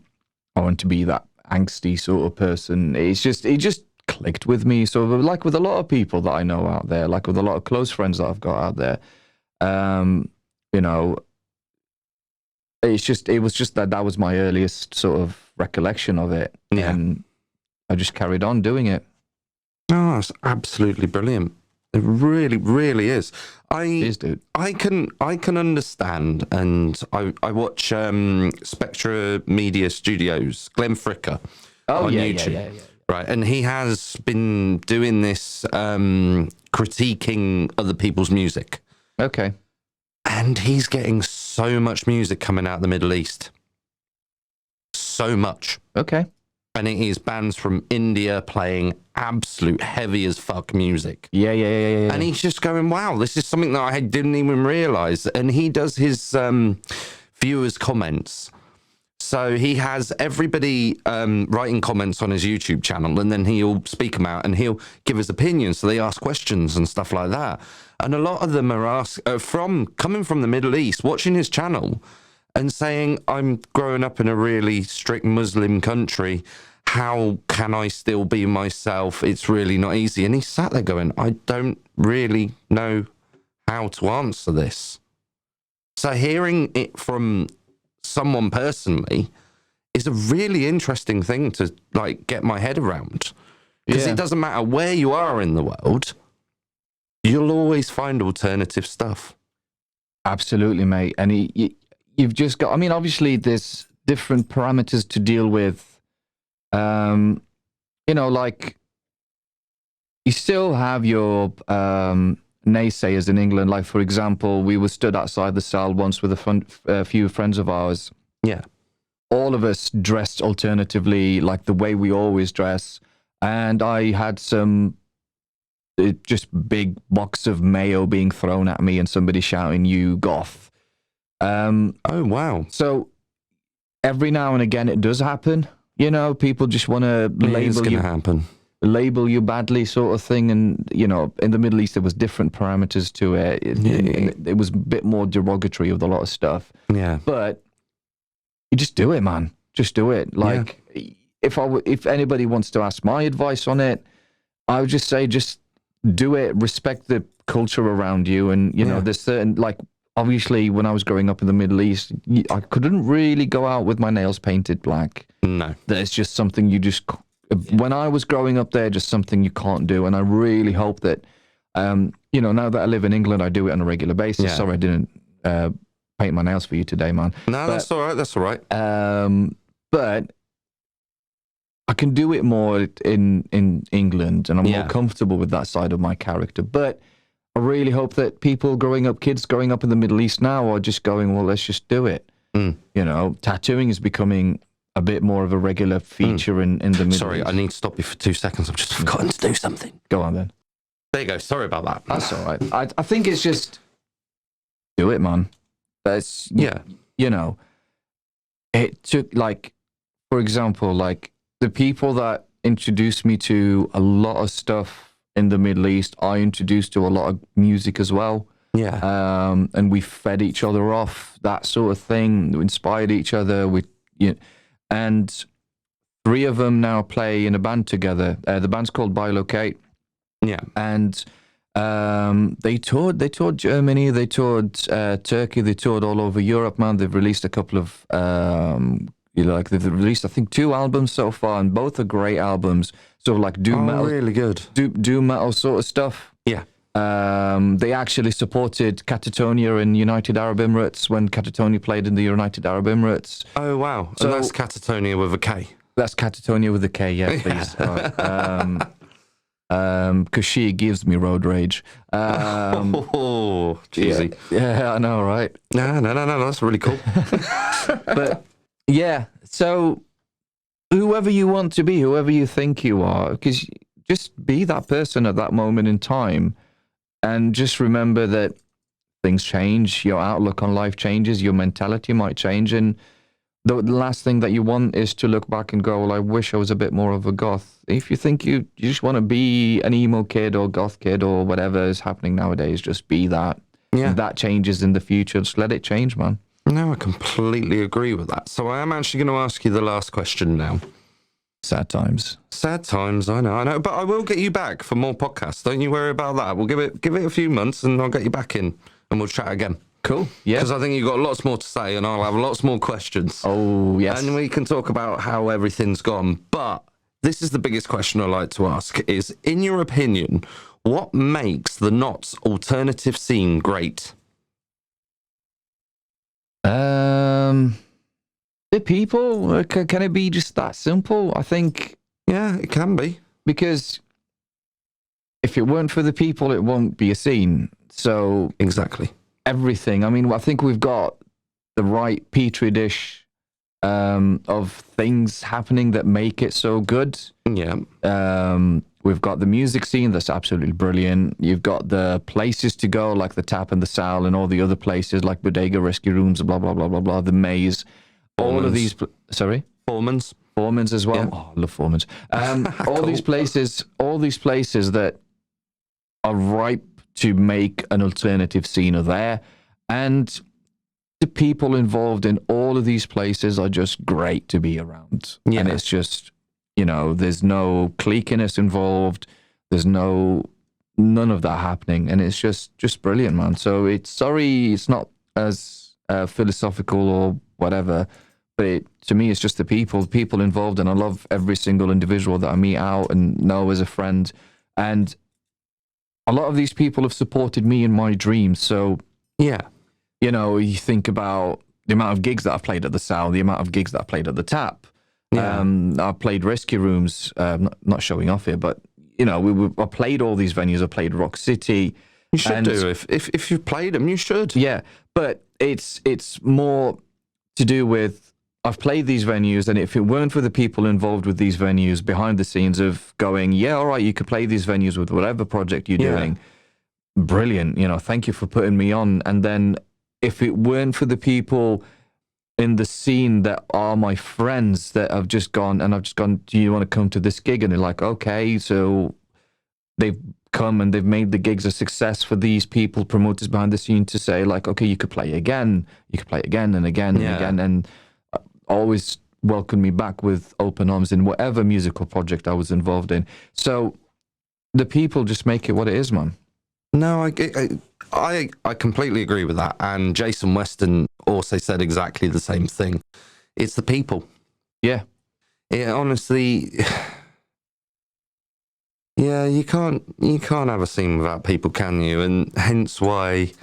want to be that angsty sort of person. It just clicked with me. So like with a lot of people that I know out there, like with a lot of close friends that I've got out there, you know, it was just that was my earliest sort of recollection of it. Yeah. And I just carried on doing it. Oh, that's absolutely brilliant. It really, really is. It is, dude. I can understand, and I watch Spectra Media Studios, Glenn Fricker on YouTube. Yeah. Right, and he has been doing this critiquing other people's music. Okay. And he's getting so much music coming out of the Middle East. So much. Okay. And it is bands from India playing absolute heavy as fuck music. Yeah. And he's just going, wow, this is something that I didn't even realize. And he does his viewers' comments So he has everybody writing comments on his YouTube channel, and then he'll speak them out, and he'll give his opinions. So they ask questions and stuff like that. And a lot of them are coming from the Middle East, watching his channel and saying, I'm growing up in a really strict Muslim country. How can I still be myself? It's really not easy. And he sat there going, I don't really know how to answer this. So hearing it from someone personally is a really interesting thing to like get my head around. Because it doesn't matter where you are in the world, you'll always find alternative stuff. Absolutely, mate. And you've just got, I mean, obviously there's different parameters to deal with. You know, like you still have your naysayers in England. Like, for example, we were stood outside the cell once with a few friends of ours. Yeah. All of us dressed alternatively, like the way we always dress. And I had some just big box of mayo being thrown at me and somebody shouting, "You goth." Oh, wow. So every now and again it does happen. You know, people just want to label you badly, sort of thing. And, you know, in the Middle East, there was different parameters to it. It was a bit more derogatory with a lot of stuff. Yeah. But you just do it, man. Just do it. Like, if anybody wants to ask my advice on it, I would just say, just do it. Respect the culture around you. And, you know, there's certain, like, obviously, when I was growing up in the Middle East, I couldn't really go out with my nails painted black. No. There's just something you just... When I was growing up there, just something you can't do. And I really hope that, you know, now that I live in England, I do it on a regular basis. Yeah. Sorry I didn't paint my nails for you today, man. No, that's all right. That's all right. But I can do it more in England, and I'm more comfortable with that side of my character. But I really hope that kids growing up in the Middle East now are just going, well, let's just do it. You know, tattooing is becoming a bit more of a regular feature in the Middle East. Sorry, I need to stop you for 2 seconds. I've just forgotten to do something. Go on then. There you go. Sorry about that. That's all right. I think it's just do it, man. That's you know, it took, like, for example, like the people that introduced me to a lot of stuff in the Middle East, I introduced to a lot of music as well. Yeah. And we fed each other off, that sort of thing. We inspired each other. And 3 of them now play in a band together. The band's called Bilocate. Yeah. And they toured Germany, they toured Turkey, they toured all over Europe, man. They've released a couple of they've released, I think, 2 albums so far, and both are great albums. Sort of like doom metal, really good. Doom metal sort of stuff. Yeah. They actually supported Catatonia in United Arab Emirates when Catatonia played in the United Arab Emirates. Oh, wow. So and that's Catatonia with a K. That's Catatonia with a K, yeah, please. Because she gives me road rage. Oh, cheesy. Yeah, I know, right? No, that's really cool. But yeah, so whoever you want to be, whoever you think you are, because just be that person at that moment in time, and just remember that things change, your outlook on life changes, your mentality might change, and the last thing that you want is to look back and go, well, I wish I was a bit more of a goth. If you think you just want to be an emo kid or goth kid or whatever is happening nowadays, just be that. Yeah. If that changes in the future, just let it change, man. No, I completely agree with that. So I am actually going to ask you the last question now. Sad times. Sad times, I know. But I will get you back for more podcasts. Don't you worry about that. We'll give it a few months and I'll get you back in and we'll chat again. Cool. Yeah. Because I think you've got lots more to say and I'll have lots more questions. Oh, yes. And we can talk about how everything's gone. But this is the biggest question I like to ask is, in your opinion, what makes the Notts alternative scene great? The people. Can it be just that simple? I think. Yeah, it can be. Because if it weren't for the people, it won't be a scene. So exactly. Everything. I mean, I think we've got the right petri dish of things happening that make it so good. Yeah. We've got the music scene that's absolutely brilliant. You've got the places to go, like the Tap and the Sal and all the other places, like Bodega Rescue Rooms, blah, blah, blah, blah, blah, the Maze. all of these. Sorry, Foreman's as well. Yeah. Oh, I love Foreman's. All these places that are ripe to make an alternative scene are there, and the people involved in all of these places are just great to be around. Yeah. And it's just, there's no cliquiness involved. There's none of that happening, and it's just brilliant, man. So it's not as philosophical or whatever, but to me, it's just the people involved, and I love every single individual that I meet out and know as a friend. And a lot of these people have supported me in my dreams. So yeah, you think about the amount of gigs that I've played at the Sound, the amount of gigs that I've played at the Tap. Yeah. I've played Rescue Rooms, not showing off here, but I played all these venues. I played Rock City. You should do if you've played them. You should. Yeah, but it's more to do with I've played these venues, and if it weren't for the people involved with these venues behind the scenes of going, yeah, all right, you could play these venues with whatever project you're doing. Brilliant. Thank you for putting me on. And then if it weren't for the people in the scene that are my friends that have just gone, do you want to come to this gig? And they're like, okay. So they've come and they've made the gigs a success for these people, promoters behind the scene, to say like, okay, you could play again and again and again and again. And always welcomed me back with open arms in whatever musical project I was involved in. So the people just make it what it is, man. No, I completely agree with that. And Jason Weston also said exactly the same thing. It's the people. Yeah. It honestly, yeah, you can't have a scene without people, can you? And hence why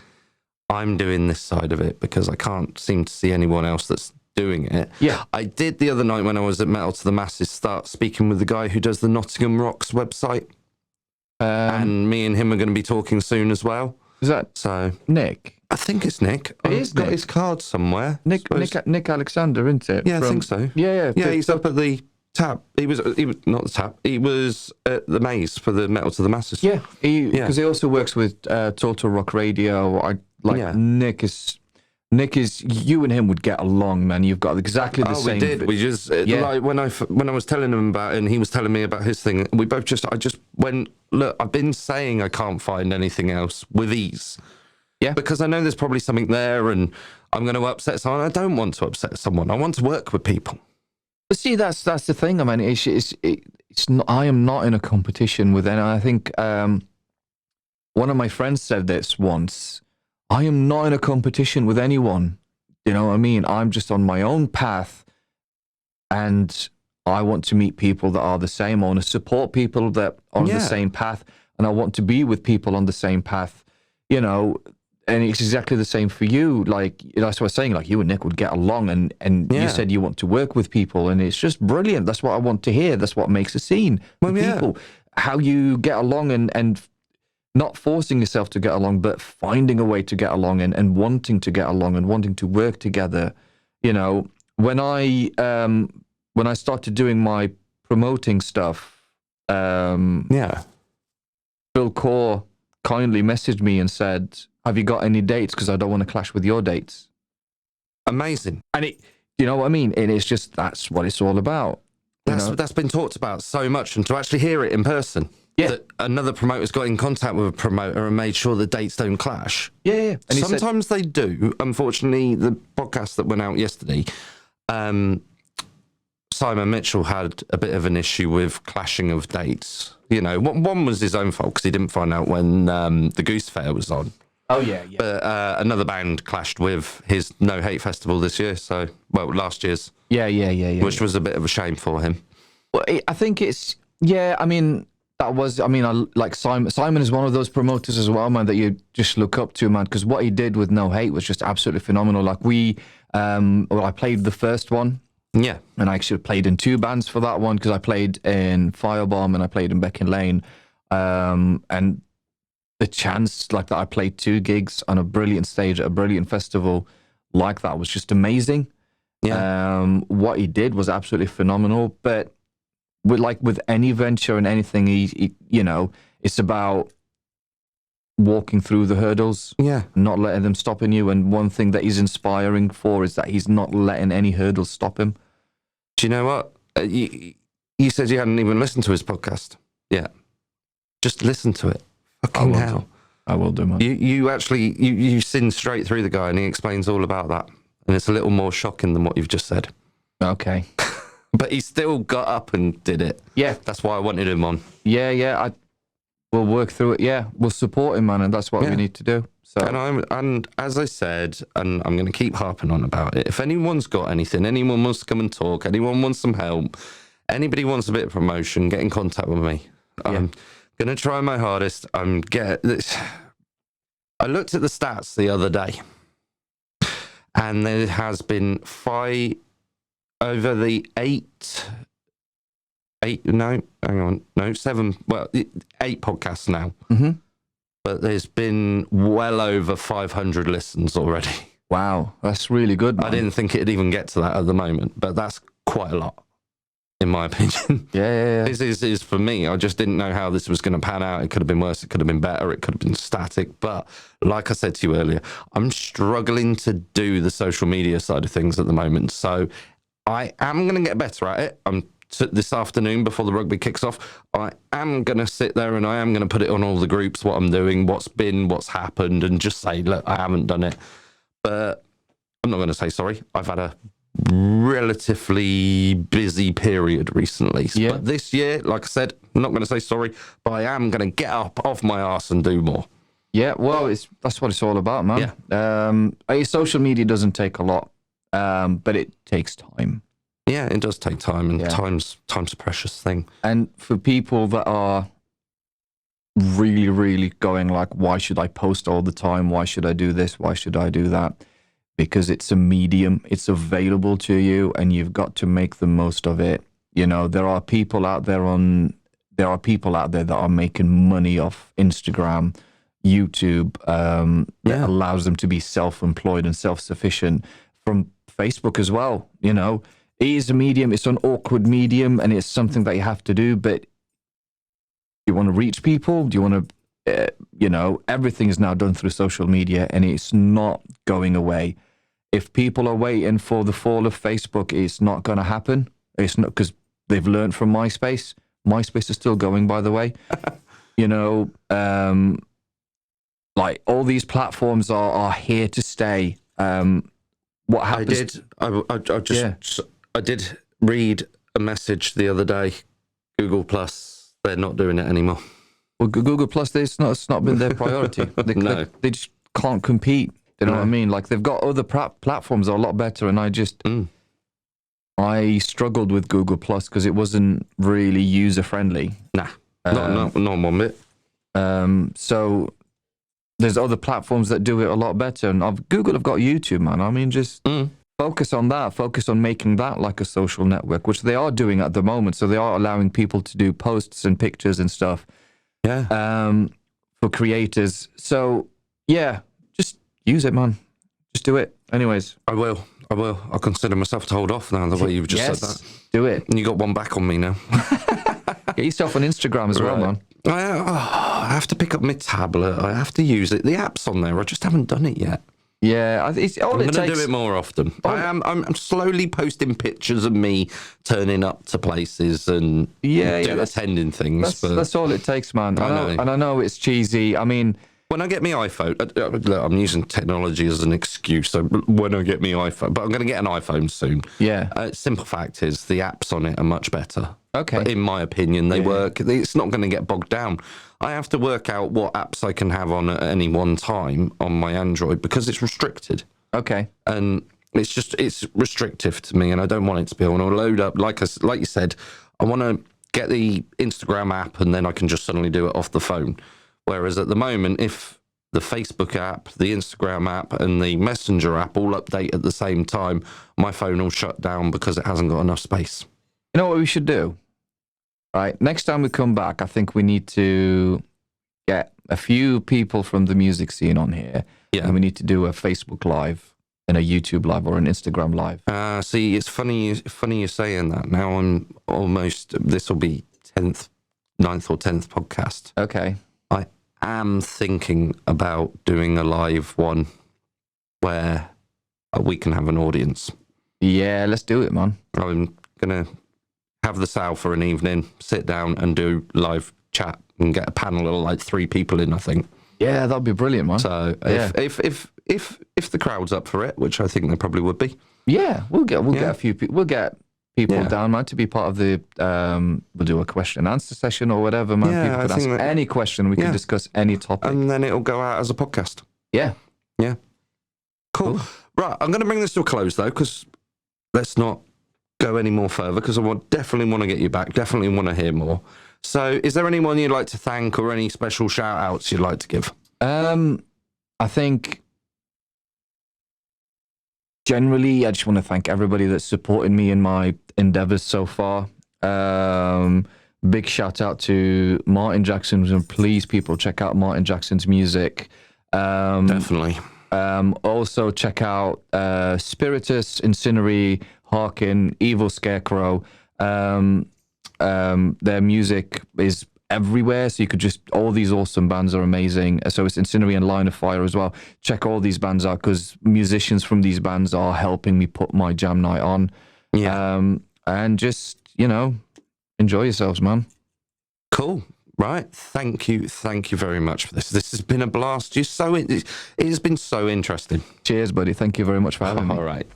I'm doing this side of it, because I can't seem to see anyone else that's doing it. Yeah. I did the other night when I was at Metal to the Masses start speaking with the guy who does the Nottingham Rocks website. And me and him are going to be talking soon as well. Is that so Nick? I think it's Nick. I've got Nick. his card somewhere. Nick Alexander, isn't it? Yeah, I think so. Yeah. He's up at the Tap. He was not the Tap. He was at the Maze for the Metal to the Masses. Yeah, because he also works with Total Rock Radio. Nick is you and him would get along, man. You've got exactly the same. We did. We just like when I was telling him about it, and he was telling me about his thing. We both I just went, look, I've been saying I can't find anything else with ease. Yeah, because I know there's probably something there, and I'm going to upset someone. I don't want to upset someone. I want to work with people. But see, that's the thing. I mean, it's not. I am not in a competition with any. I think one of my friends said this once. I am not in a competition with anyone. You know what I mean? I'm just on my own path, and I want to meet people that are the same. I want to support people that are on the same path, and I want to be with people on the same path. And it's exactly the same for you. Like, that's what I was saying, like you and Nick would get along, and you said you want to work with people, and it's just brilliant. That's what I want to hear. That's what makes a scene. People, how you get along and not forcing yourself to get along, but finding a way to get along and wanting to get along and wanting to work together. When I started doing my promoting stuff, Bill Core kindly messaged me and said, have you got any dates? Because I don't want to clash with your dates. Amazing. And you know what I mean? And it's just, that's what it's all about. That's been talked about so much, and to actually hear it in person. Yeah. That another promoter's got in contact with a promoter and made sure the dates don't clash. Yeah. And sometimes they do. Unfortunately, the podcast that went out yesterday, Simon Mitchell had a bit of an issue with clashing of dates. One was his own fault because he didn't find out when the Goose Fair was on. Oh, yeah. But another band clashed with his No Hate Festival this year. Last year's. Yeah. Which was a bit of a shame for him. Well, I think it's, like Simon. Simon is one of those promoters as well, man, that you just look up to, man, because what he did with No Hate was just absolutely phenomenal. Like I played the first one. Yeah. And I actually played in two bands for that one, because I played in Firebomb and I played in Beacon Lane. And the chance like that, I played 2 gigs on a brilliant stage at a brilliant festival like that was just amazing. Yeah. What he did was absolutely phenomenal. But with any venture and anything, he it's about walking through the hurdles. Yeah. Not letting them stopping you. And one thing that he's inspiring for is that he's not letting any hurdles stop him. Do you know what? You said you hadn't even listened to his podcast. Yeah. Just listen to it. Fucking hell. I will do, man. You actually, you sin straight through the guy and he explains all about that. And it's a little more shocking than what you've just said. Okay. But he still got up and did it. Yeah. That's why I wanted him on. Yeah. We'll work through it. Yeah. We'll support him, man. And that's what we need to do. So. And as I said, and I'm going to keep harping on about it, if anyone's got anything, anyone wants to come and talk, anyone wants some help, anybody wants a bit of promotion, get in contact with me. I'm going to try my hardest. I looked at the stats the other day, and there has been 8 podcasts now. Mm-hmm. But there's been well over 500 listens already. Wow, that's really good, man. I didn't think it'd even get to that at the moment, but that's quite a lot, in my opinion. Yeah. This is for me. I just didn't know how this was going to pan out. It could have been worse. It could have been better. It could have been static. But like I said to you earlier, I'm struggling to do the social media side of things at the moment. So I am going to get better at it. This afternoon before the rugby kicks off, I am going to sit there and I am going to put it on all the groups, what I'm doing, what's happened, and just say, look, I haven't done it. But I'm not going to say sorry. I've had a relatively busy period recently. Yeah. But this year, like I said, I'm not going to say sorry, but I am going to get up off my arse and do more. Yeah, well, that's what it's all about, man. Yeah. Social media doesn't take a lot, but it takes time. Yeah, it does take time, and time's a precious thing. And for people that are really, really going like, why should I post all the time? Why should I do this? Why should I do that? Because it's a medium, it's available to you, and you've got to make the most of it. You know, there are people out there that are making money off Instagram, YouTube, that allows them to be self-employed and self-sufficient, from Facebook as well. You know, it is a medium, it's an awkward medium, and it's something that you have to do. But you want to reach people? Do you want to, everything is now done through social media, and it's not going away. If people are waiting for the fall of Facebook, it's not going to happen. It's not, because they've learned from MySpace. MySpace is still going, by the way. Like, all these platforms are here to stay. What happens? I did read a message the other day. Google Plus, they're not doing it anymore. Well, Google Plus, it's not been their priority. They just can't compete. You know what I mean? Like, they've got other platforms that are a lot better, and I struggled with Google Plus because it wasn't really user friendly. Nah, not one bit. So there's other platforms that do it a lot better, and Google have got YouTube, man. I mean, just focus on that. Focus on making that like a social network, which they are doing at the moment. So they are allowing people to do posts and pictures and stuff. Yeah. For creators. So yeah, just use it, man. Just do it. Anyways. I will. I'll consider myself to hold off now, the way you've just said that. Do it. And you got one back on me now. Get yourself on Instagram as well, man. I have to pick up my tablet. I have to use it. The app's on there. I just haven't done it yet. Yeah, I'm going to do it more often. I'm slowly posting pictures of me turning up to places and attending things. That's all it takes, man. I know it's cheesy. I mean, when I get my iPhone, I'm using technology as an excuse. So when I get my iPhone, but I'm going to get an iPhone soon. Yeah. Simple fact is the apps on it are much better. Okay. In my opinion, they work. It's not going to get bogged down. I have to work out what apps I can have on at any one time on my Android because it's restricted. Okay. And it's restrictive to me, and I don't want it to be. I want to load up, like you said, I want to get the Instagram app, and then I can just suddenly do it off the phone. Whereas at the moment, if the Facebook app, the Instagram app, and the Messenger app all update at the same time, my phone will shut down because it hasn't got enough space. You know what we should do? All right, next time we come back, I think we need to get a few people from the music scene on here. Yeah. And we need to do a Facebook Live and a YouTube Live or an Instagram Live. See, it's funny you're saying that. Now this will be 9th or 10th podcast. Okay. I am thinking about doing a live one where we can have an audience. Yeah, let's do it, man. I'm going to have this out for an evening, sit down and do live chat and get a panel of like 3 people in, I think. Yeah, that'd be brilliant, man. So if the crowd's up for it, which I think they probably would be. Yeah, we'll get a few people. We'll get people down, man, to be part of the. We'll do a question and answer session or whatever, man. Yeah, People could I ask think that- any question. We can discuss any topic. And then it'll go out as a podcast. Yeah. Yeah. Cool. Right, I'm going to bring this to a close, though, because let's not go any more further, because definitely want to get you back, definitely want to hear more. So is there anyone you'd like to thank or any special shout-outs you'd like to give? I think generally I just want to thank everybody that's supported me in my endeavors so far. Big shout out to Martin Jackson, and please people check out Martin Jackson's music. Definitely. Also check out Spiritus, Incinerary, Harkin, Evil Scarecrow. Their music is everywhere, so you could just, all these awesome bands are amazing. So it's Incinerary and Line of Fire as well. Check all these bands out, because musicians from these bands are helping me put my jam night on. Yeah. And just, enjoy yourselves, man. Cool. Right. Thank you very much for this. This has been a blast. It has been so interesting. Cheers, buddy. Thank you very much for having me. All right.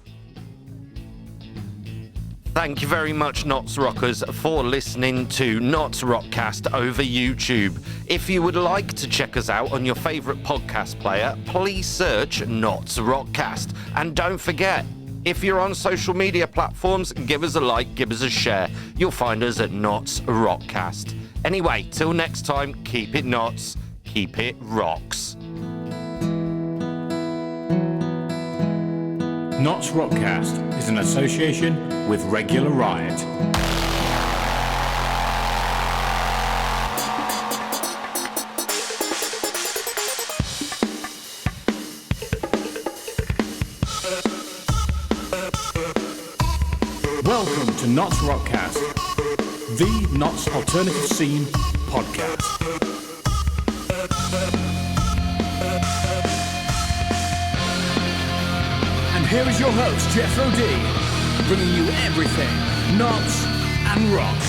Thank you very much, Knots Rockers, for listening to NottsRockCast over YouTube. If you would like to check us out on your favourite podcast player, please search NottsRockCast. And don't forget, if you're on social media platforms, give us a like, give us a share. You'll find us at NottsRockCast. Anyway, till next time, keep it Knots, keep it rocks. NottsRockCast is an association with Regular Riot. Welcome to NottsRockCast, the Notts Alternative Scene podcast. And here is your host, Jethro D, bringing you everything Notts and Rock.